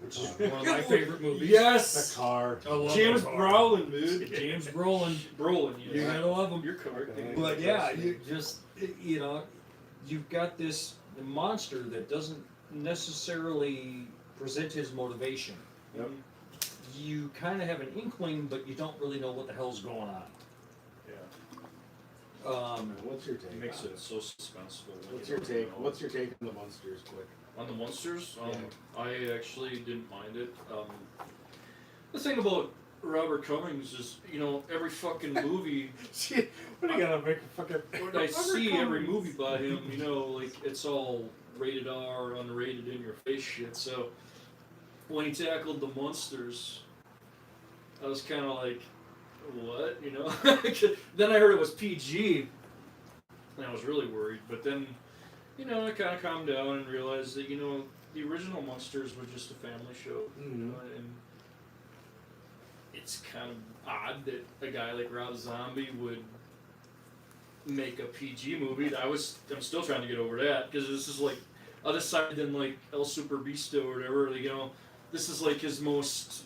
which is one of my favorite movies. The Yes! car. I love James The Car. Brolin, dude. James Brolin. Brolin, You yeah. gotta love him. Your car. But yeah, you just, you know, you've got this monster that doesn't necessarily present his motivation. Yep. You kind of have an inkling, but you don't really know what the hell's going on. Yeah. What's your take? It makes on it so suspenseful. What's your take? What's your take on the monsters? Quick. On the monsters? Yeah. I actually didn't mind it. The thing about Robert Cummings is, you know, every fucking movie, Shit, what are you gonna make a fucking? when I see every movie by him, you know, like, it's all rated R, unrated, in your face shit. So, when he tackled the monsters, I was kind of like, what, you know? Then I heard it was PG, and I was really worried. But then, you know, I kind of calmed down and realized that, you know, the original Monsters was just a family show, Mhm. and it's kind of odd that a guy like Rob Zombie would make a PG movie. I'm still trying to get over that, because this is like other side than like El Super Beasto or whatever. You know, this is like his most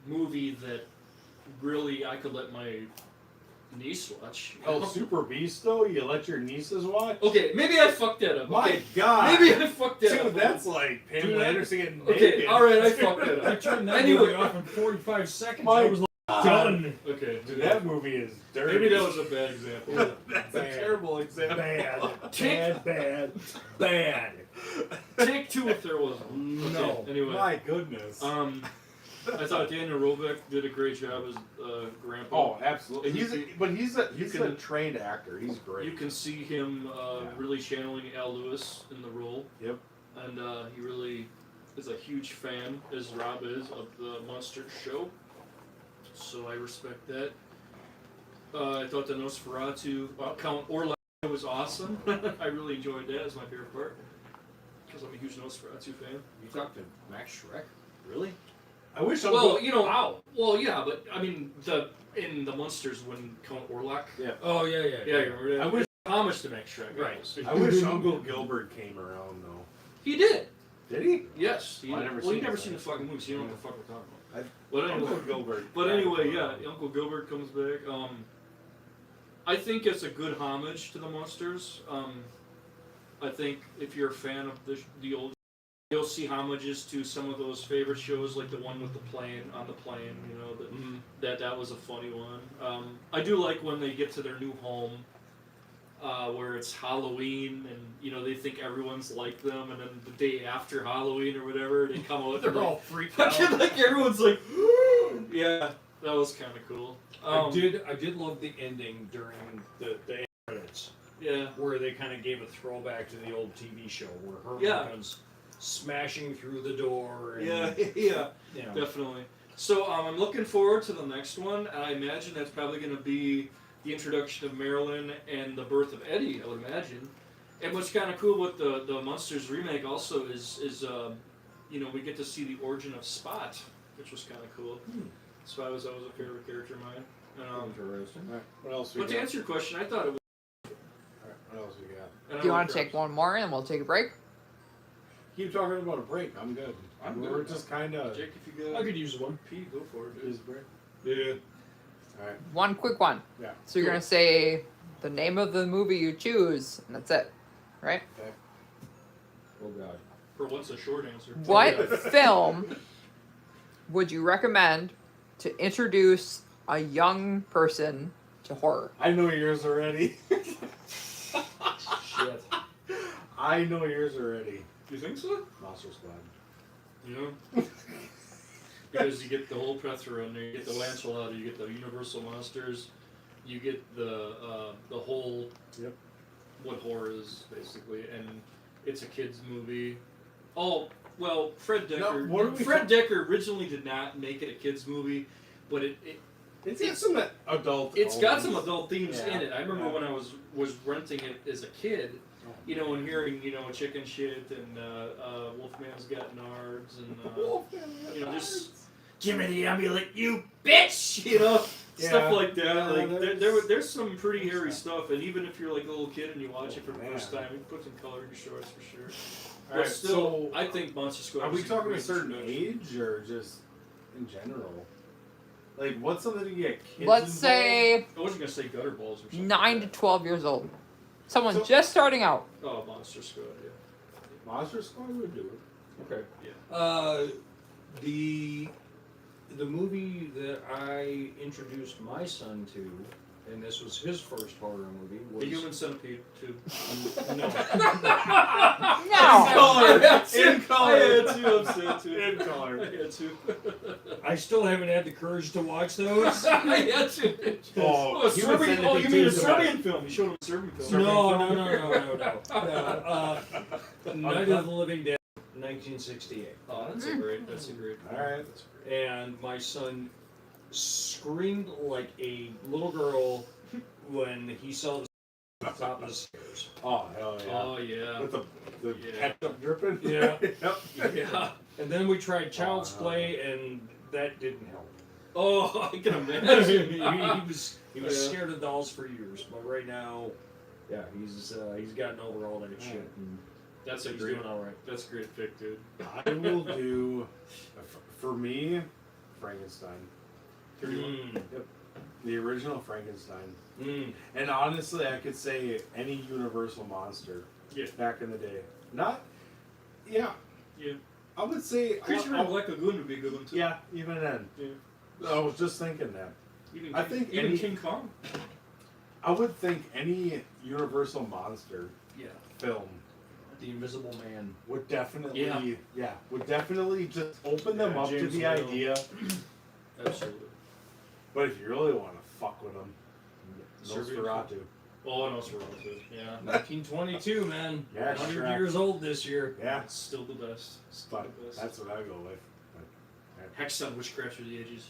movie that really I could let my niece watch. You Oh, know? Super Beast though? You let your nieces watch? Okay, maybe I fucked that up. My Okay, God. maybe I fucked that up. Dude, that's like Pamela Dude, Anderson getting Okay, naked. alright, I fucked that I up. turned that Anyway. movie off in 45 seconds. My I was like, God. done. Okay, Dude, that movie is dirty. maybe that was a bad example. That's a Bad. terrible example. Bad. Bad. Take two if there was one. No. Okay, anyway. My goodness. I thought Daniel Robeck did a great job as Grandpa. Oh, absolutely. And He's you but he's a can- trained actor. He's great. You can see him Yeah. really channeling Al Lewis in the role. Yep. And he really is a huge fan, as Rob is, of the Monster Show. So I respect that. I thought the Nosferatu Count Orlok was awesome. I really enjoyed that. It's my favorite part. Because I'm a huge Nosferatu fan. You talked to Max Shrek? Really? I wish Well, you know, well, yeah, but I mean, in the Monsters when Count Orlok. Oh, yeah. Yeah, you remember that? I wish- homage to Max Shrek. Right. I wish Uncle Gilbert came around though. He did. Did he? Yes. Well, I never you seen never it, seen the so- fucking movie, so you don't know what the fuck we're talking about. I- But anyway, Uncle Gilbert. but anyway, yeah, Uncle Gilbert comes back. I think it's a good homage to the Monsters. I think if you're a fan of the old you'll see homages to some of those favorite shows, like the one with the plane on the plane. You know that was a funny one. I do like when they get to their new home, where it's Halloween, and you know they think everyone's like them, and then the day after Halloween or whatever, they come out. They're and all freaked out. like everyone's like, yeah, that was kind of cool. I did love the ending during the end credits, Yeah. where they kind of gave a throwback to the old TV show where Herman Yeah. comes smashing through the door. And, Yeah, you know, definitely. So I'm looking forward to the next one. I imagine that's probably going to be the introduction of Marilyn and the birth of Eddie, I would imagine. And what's kind of cool with the Monsters remake also is you know, we get to see the origin of Spot, which was kind of cool. Spot was always a favorite character of mine. interesting. All right, what else we But to got? answer your question, I thought it was. All right, what else we got? and I Do you like want to take Crabs. one more and we'll take a break? Keep talking about a break. I'm good. I'm We're good. just kind of. Jake, if you got I could use one. Pete, go for it, dude. Is break. Yeah. All right. One quick one. Yeah. So you're Cool. gonna say the name of the movie you choose, and that's it, right? Oh God. For once, a short answer. What film would you recommend to introduce a young person to horror? I know yours already. Shit. I know yours already. You think so? Monster Squad. Yeah. Because you get the whole plethora in there. You get the Lancelot, you get the Universal Monsters, you get the whole Yep. what horror is basically, and it's a kids movie. Oh well, Fred Decker. what are we Fred Decker originally did not make it a kids movie, but It's got some adult. it's got some elements. adult themes Yeah. in it. I remember Yeah. when I was renting it as a kid. You know, and hearing, you know, chicken shit and Wolfman's got nards and you know, just give me the amulet, you bitch, you know, Yeah. stuff like that. Yeah, Like there's some pretty hairy stuff, and even if you're like a little kid and you watch it for the first Man. time, it puts some color in your shorts for sure. All But right, still, so I think Monster Squad. are we is talking a great certain introduction. age or just in general? Like, what's something to get kids Let's involved? say I wasn't gonna say gutter balls or something. 9 to like that. 12 years old. Someone So- just starting out. Oh, Monster Squad, yeah. Monster Squad would do it. Okay. Yeah. The movie that I introduced my son to, and this was his first horror movie, was The Human Centipede too. no. No! In color. I had to. I'm sad too. In color. I had to. I still haven't had the courage to watch those. I had to. Oh, Oh, Human Serbian, Centipede you mean a 2 is the Serbian film? You showed him a Serbian film. Serbian No. Night of the Living Dead, 1968. Oh, that's a great. All right. And my son screamed like a little girl when he saw the top of the stairs. Oh hell yeah. Oh yeah. With the Yeah. ketchup dripping. Yeah. Yep. Yeah. And then we tried Child's Oh, no. Play, and that didn't help. Oh, I can he imagine. was Yeah. scared of dolls for years, but right now, yeah, he's gotten over all that shit, and That's a he's great. doing all right. That's a great pick, dude. I will do, for me, Frankenstein. 31. The original Frankenstein. Mm. And honestly, I could say any Universal monster. Yeah. Back in the day. Not. Yeah. Yeah. I would say. Creature from Black Lagoon would be a good one too. Yeah, even then. Yeah. I was just thinking that. Even I think even any- King Kong. I would think any Universal monster Yeah. film The Invisible Man. would definitely, Yeah. would definitely just open them Yeah, up to James the Whale. idea. Absolutely. But if you really want to fuck with them, Serbian Nosferatu. Oh, Nosferatu. Yeah. 1922, man. Yeah, 100 Shrek. years old this year. Yeah, It's still the best. Still but the best. that's what I go with. Hexon Witchcraft Through the Ages.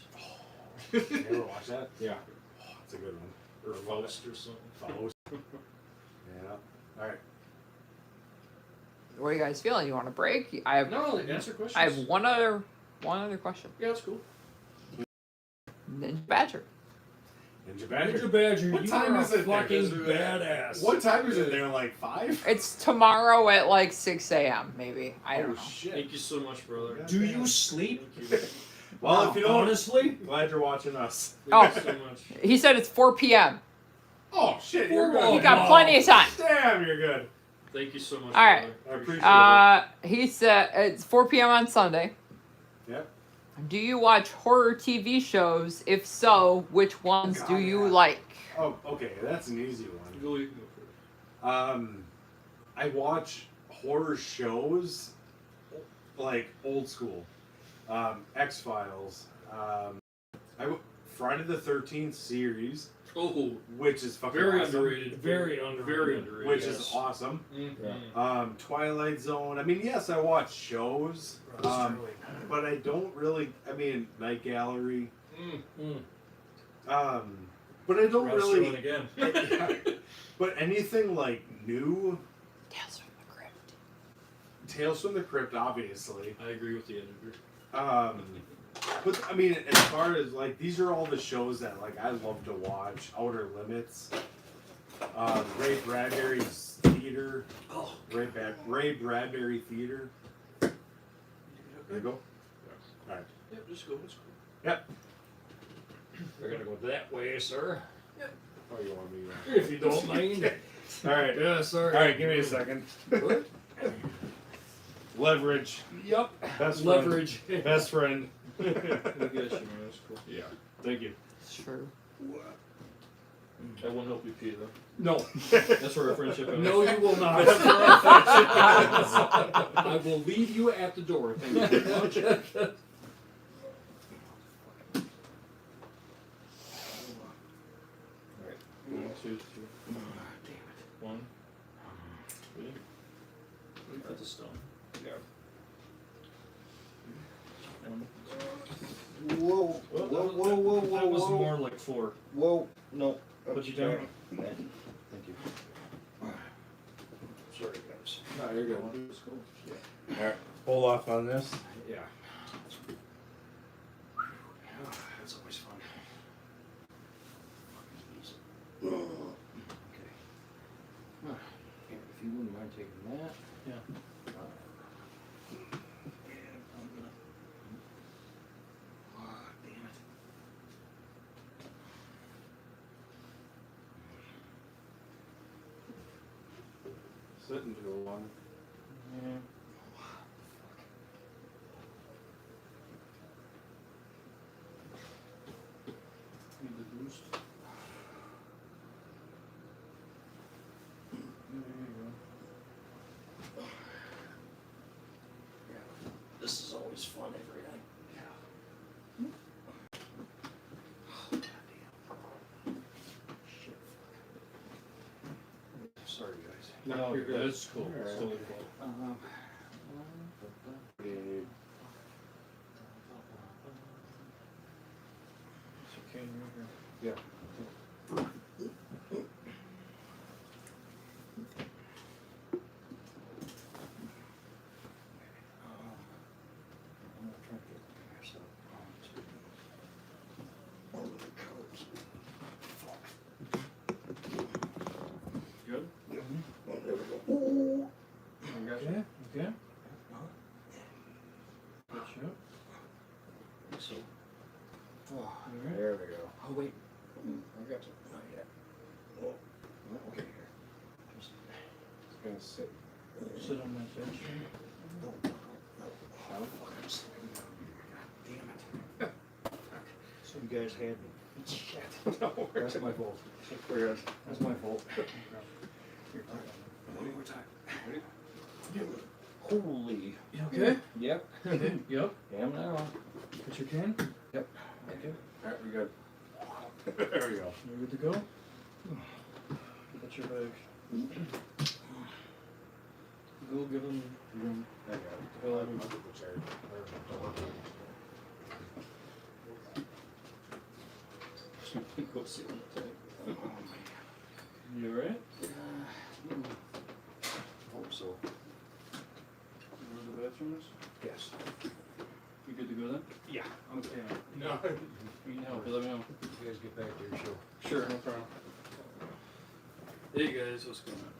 You ever watch that? Yeah. Oh, it's a good one. Or Faust or something. Faust. Yeah. All right. What are you guys feeling? You want a break? I have No, answer questions. I have one other question. Yeah, that's cool. Ninja Badger. Ninja Badger. Ninja Badger, What you time are is it there? fucking Is it- badass. What time is it there? Like 5? It's tomorrow at like 6 a.m. maybe. I don't Oh know. shit. Thank you so much, brother. Do you sleep? Thank you. Well, if you don't, Honestly? glad you're watching us. Thank you so much. He said it's 4 p.m. Oh shit, you're Oh, You good. got plenty of time. Damn, you're good. Thank you so much. All right. I appreciate it. He said it's 4 p.m. on Sunday. Yep. Do you watch horror TV shows? If so, which ones do God, you yeah. like? Oh, okay, that's an easy one. You can go first. I watch horror shows like old school, X-Files, Friday the 13th series, Oh, which is fucking very awesome, underrated. Very underrated. Very underrated. which yes. is awesome. Mhm. Twilight Zone. I mean, yes, I watch shows, but I don't really. I mean, Night Gallery. But I don't Restaurant really. again. But anything like new, Tales from the Crypt. Tales from the Crypt, obviously. I agree with the editor. But I mean, as far as like, these are all the shows that like I love to watch. Outer Limits, Ray Bradbury's Theater, Oh, Ray Bradbury Theater. There you go. All right. Yep, just go. It's cool. Yep. We're gonna go that way, sir. Oh, you want me? If you don't mind. All right. Yeah, sir. All right. Give me a second. Leverage. Yep. Best friend. Leverage. Best friend. We got you, man. That's cool. Yeah. Thank you. It's true. I won't help you pee though. No. That's where our friendship ends. No, you will not. I will leave you at the door. Thank you very much. One, two, three. One. Three. That's a stone. Yeah. One. Whoa, Well, whoa, whoa, whoa, whoa, That was whoa. more like 4. Whoa, no. Put you down. Thank you. Sorry, guys. No, you're good. It's cool. All right. Hold off on this. Yeah. That's always fun. Okay. Here, if you wouldn't mind taking that. Yeah. Damn it. Sitting too long. Yeah. Need the boost. There you go. This is always fun every night. Sorry, guys. No, you're good. That's cool. It's Alright. totally cool. So Ken, you're here. Yeah. I'm gonna try to get here, so, Good? There we go. Ooh. I got you. Okay. Got you up. So, Alright. There we go. oh wait, I got you. not yet. Oh, Okay, here. Just, it's gonna sit. Sit on that bench here. No, no, no. damn it. So you guys had me. Shit. No, that's my fault. That's my fault. Here, one more time. Holy. You okay? Yep. Yep. Am now. Got your can? Yep. Okay. Alright, we good. There we go. You good to go? Got your bag. Go give him room. I got it. I'll have him under the chair. Go sit on the table. You alright? Hope so. You know where the bathroom is? Yes. You good to go then? Yeah. Okay. No. You can help. Let me know. You guys get back to your show. Sure, no problem. Hey guys, what's going on?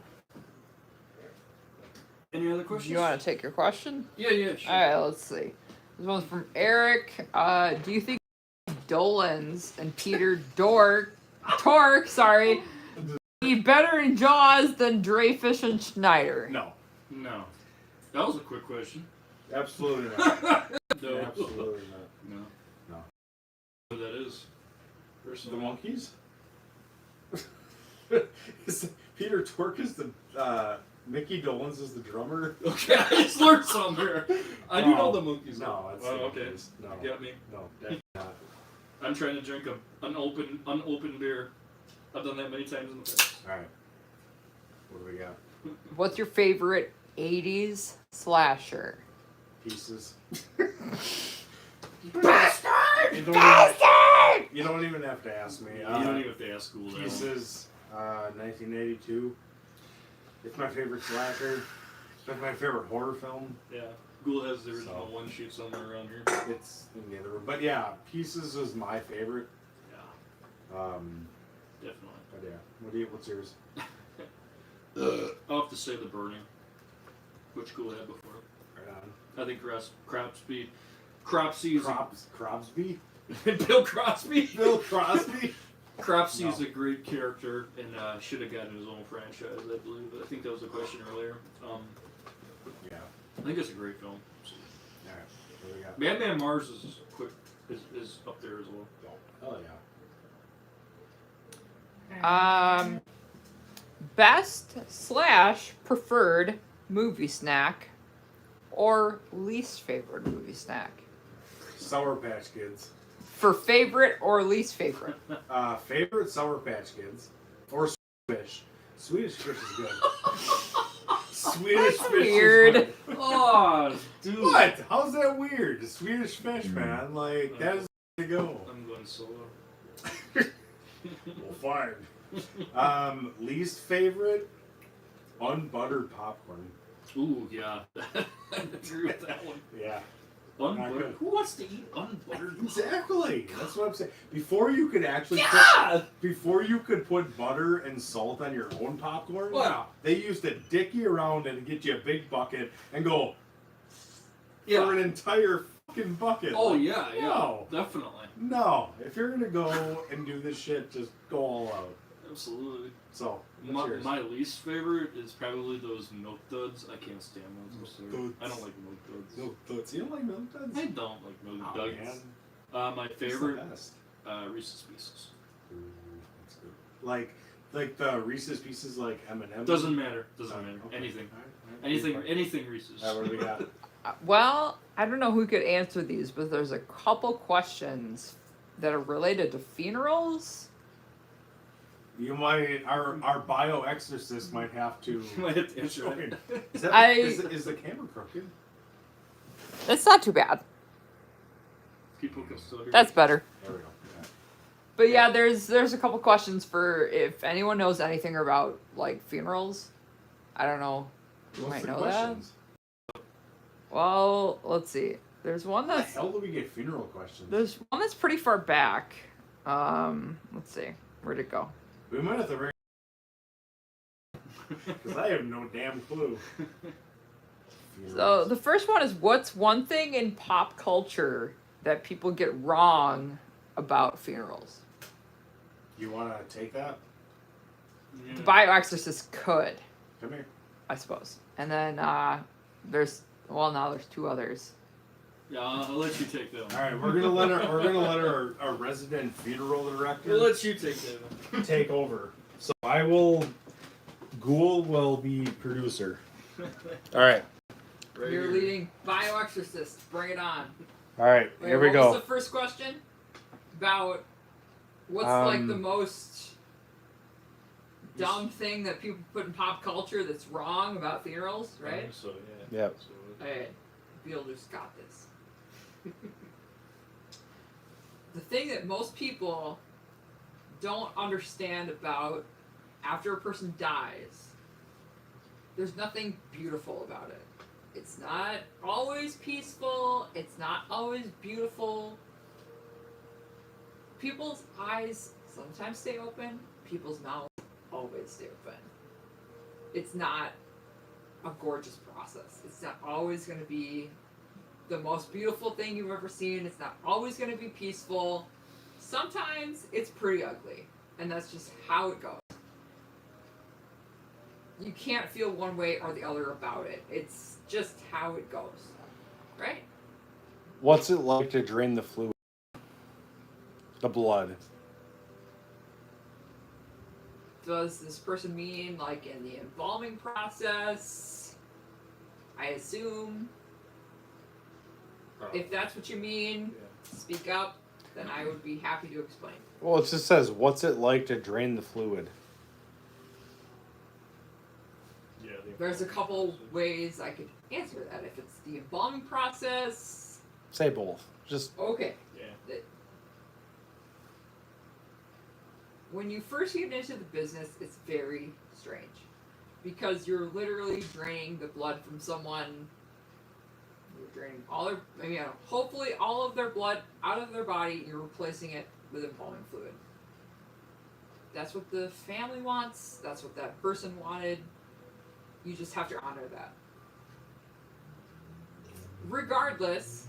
Any other questions? You want to take your question? Yeah, yeah, sure. All right, let's see. This one's from Eric. Do you think Dolan's and Peter Tork, sorry, be better in Jaws than Dreyfuss and Schneider? No, No. That was a quick question. absolutely not. No. Absolutely not. No. No. Who that is? The Personally. Monkees? Peter Tork is the Mickey Dolenz is the drummer. Okay, I just learned something here. I do No. know the monkeys. No, it's Oh, the okay. Monkees. No, You got me. no, definitely not. I'm trying to drink an unopened beer. I've done that many times in the past. All right. What do we got? What's your favorite 80s slasher? Pieces. Bastard! You don't, Bastard! you don't even have to ask me. You don't even have to ask school that one. Pieces. 1982. It's my favorite slasher. It's my favorite horror film. Yeah. Ghoul has the original So. one shoot somewhere around here. It's in the other room, but yeah, Pieces is my favorite. Yeah, definitely. But yeah, what's yours? I'll have to say The Burning, which Ghoul had before. Right on. I think Cropsey is Crosby? Bill Crosby. Bill Crosby? Cropsey No. is a great character and should have gotten his own franchise, I believe. I think that was the question earlier. Yeah. I think it's a great film. So. Alright. What do we got? Madman Mars is up there as well. Oh, hell yeah. Best / preferred movie snack or least favorite movie snack? Sour Patch Kids. For favorite or least favorite? Favorite Sour Patch Kids. Or Swedish. Swedish Fish is good. Swedish That's Fish weird. is good. Oh, dude. What? How's that weird? Swedish Fish, man. Like, that is the way to go. I'm going solo. Well, fine. Least favorite? Unbuttered popcorn. Ooh, yeah. I agree with that one. Yeah. Unbuttered. good. Who wants to eat unbuttered? Exactly. That's what I'm saying. Before you could actually before you could put butter and salt on your own popcorn, Wow. they used to dick you around and get you a big bucket and go for Yeah. an entire fucking bucket. Oh, Like, yeah, yeah. no. Definitely. No. If you're gonna go and do this shit, just go all out. Absolutely. So, what's yours? My least favorite is probably those Milk Duds. I can't stand those. I'm sorry. Milk I don't Duds. like Milk Duds. Milk Duds. You don't like Milk Duds? I don't like Milk Oh, Duds. man. My It's the favorite, best. Reese's Pieces. Ooh, that's good. Like the Reese's Pieces, like M&M's. Doesn't matter. Doesn't matter. Okay. Anything. All right. Anything Reese's. What do we got? Well, I don't know who could answer these, but there's a couple questions that are related to funerals. You might, our bio exorcist might have to. You might have to answer join. that. Is the camera crooked? That's not too bad. People can still hear. That's better. There we go. Yeah. But yeah, there's a couple questions for if anyone knows anything about like funerals. I don't know. You What's might the know questions? that. Well, let's see. There's one How the that's hell do we get funeral questions? there's one that's pretty far back. Let's see. Where'd it go? We might have to ring. Because I have no damn clue. So the first one is what's one thing in pop culture that people get wrong about funerals? You want to take that? Yeah. The Bioexorcist could, Come here. I suppose. And then there's now there's two others. Yeah, I'll let you take that one. All right, we're gonna let our resident funeral director We'll let you take that one. take over. So I will. Ghoul will be producer. All right. Right You're here. leading Bioexorcist. Bring it on. All right. Wait, Here we what was go. the first question? About what's like the Um, most dumb thing that people put in pop culture that's wrong about funerals, right? So yeah. Yep. So, Alright, Fielder's got this. The thing that most people don't understand about after a person dies, there's nothing beautiful about it. It's not always peaceful, it's not always beautiful. People's eyes sometimes stay open, people's mouths always stay open. It's not a gorgeous process. It's not always going to be the most beautiful thing you've ever seen. It's not always going to be peaceful. Sometimes it's pretty ugly, and that's just how it goes. you can't feel one way or the other about it. It's just how it goes, right? What's it like to drain the fluid? The blood. Does this person mean like in the embalming process? I assume. If that's what you mean, speak up. Then I would be happy to explain. Well, it just says, what's it like to drain the fluid? Yeah. There's a couple ways I could answer that. If it's the embalming process, Say both. Just okay. Yeah. When you first get into the business, it's very strange because you're literally draining the blood from someone. You're draining all their, maybe I don't know, hopefully all of their blood out of their body, and you're replacing it with embalming fluid. That's what the family wants. That's what that person wanted. You just have to honor that. Regardless,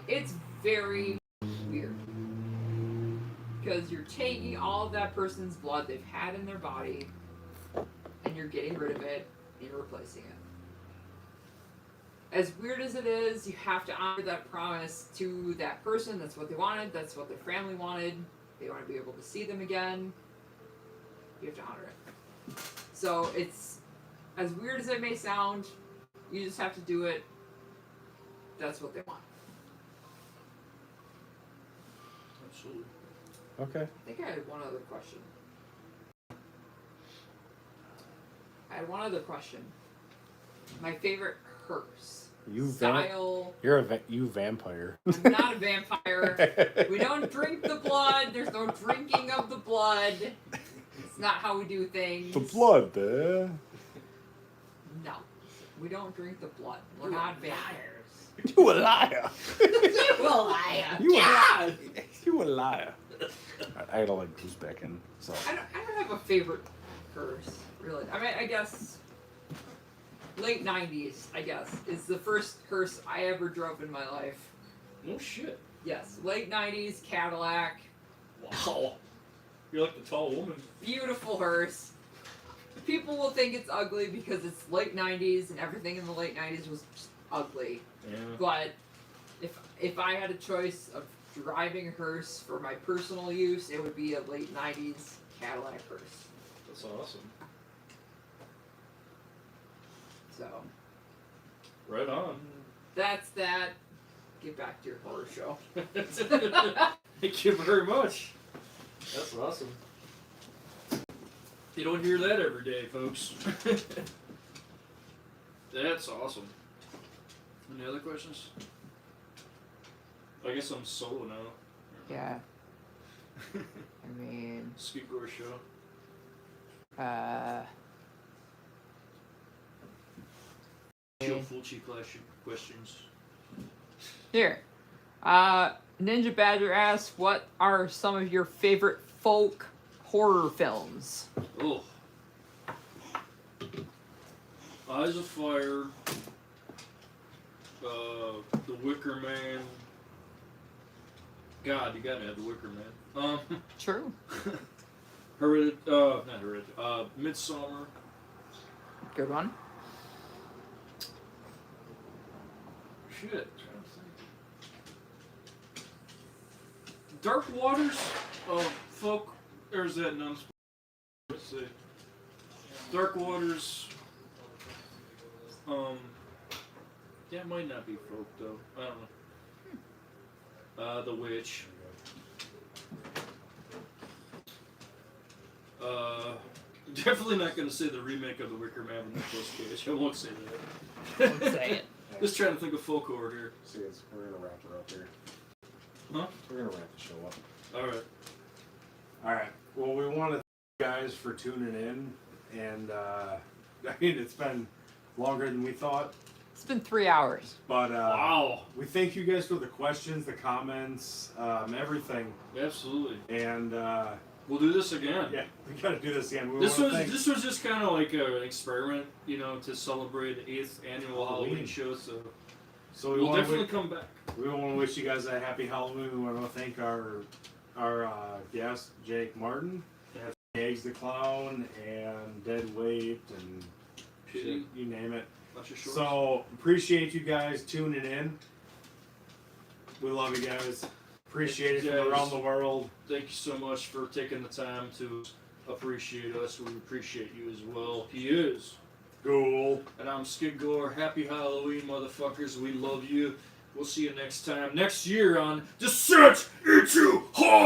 it's very weird. Because you're taking all of that person's blood they've had in their body and you're getting rid of it and you're replacing it. As weird as it is, you have to honor that promise to that person. That's what they wanted. That's what their family wanted. They want to be able to see them again. You have to honor it. So it's, as weird as it may sound, you just have to do it. That's what they want. Absolutely. okay. I think I had one other question. My favorite hearse. Style. You're you vampire. I'm not a vampire. We don't drink the blood. There's no drinking of the blood. It's not how we do things. The blood there. No. We don't drink the blood. We're not vampires. You a liar. You a liar. You a liar. You a liar. I gotta let Goose back in. So I don't have a favorite hearse, really. I mean, I guess late 90s, I guess, is the first hearse I ever drove in my life. No shit. Yes, late 90s Cadillac. Wow. You're like the tall woman. Beautiful hearse. People will think it's ugly because it's late 90s and everything in the late 90s was just ugly. Yeah. But if I had a choice of driving a hearse for my personal use, it would be a late 90s Cadillac hearse. That's awesome. So, Right on. that's that. Get back to your horror show. Thank you very much. That's awesome. You don't hear that every day, folks. That's awesome. Any other questions? I guess I'm solo now. Yeah. I mean, Speak or show. Show Fulci questions. here. Ninja Badger asks, what are some of your favorite folk horror films? Oh. Eyes of Fire. The Wicker Man. God, you gotta have the Wicker Man. True. Not Midsummer. Good one. Shit. Trying to think. Dark Waters of folk. Or is that non? Let's see. Dark Waters. That might not be folk though. I don't know. The Witch. Definitely not going to say the remake of The Wicker Man with Nicolas Cage. I won't say that. Don't say it. Just trying to think of folk horror here. see, we're gonna wrap her up here. Huh? We're gonna wrap the show up. Alright. All right. Well, we want to thank you guys for tuning in, and I mean it's been longer than we thought, It's been 3 hours. but Wow. we thank you guys for the questions, the comments, everything, Absolutely. and We'll do this again. yeah, we got to do this again. We This wanna was thank- this was just kind of like an experiment, you know, to celebrate the 8th annual Halloween Halloween. show. So so we we'll want definitely to come back. we want to wish you guys a happy Halloween. We want to thank our guest Jake Martin. Eggs the Clown and Dead Weight and shit, Pity. you name it. Bunch of shorts. So appreciate you guys tuning in. We love you guys. Appreciate it from around the world. Thank you so much for taking the time to appreciate us. We appreciate you as well. He is. Cool. And I'm Skid Gore. Happy Halloween, motherfuckers. We love you. We'll see you next time. Next year on Descent into Hell.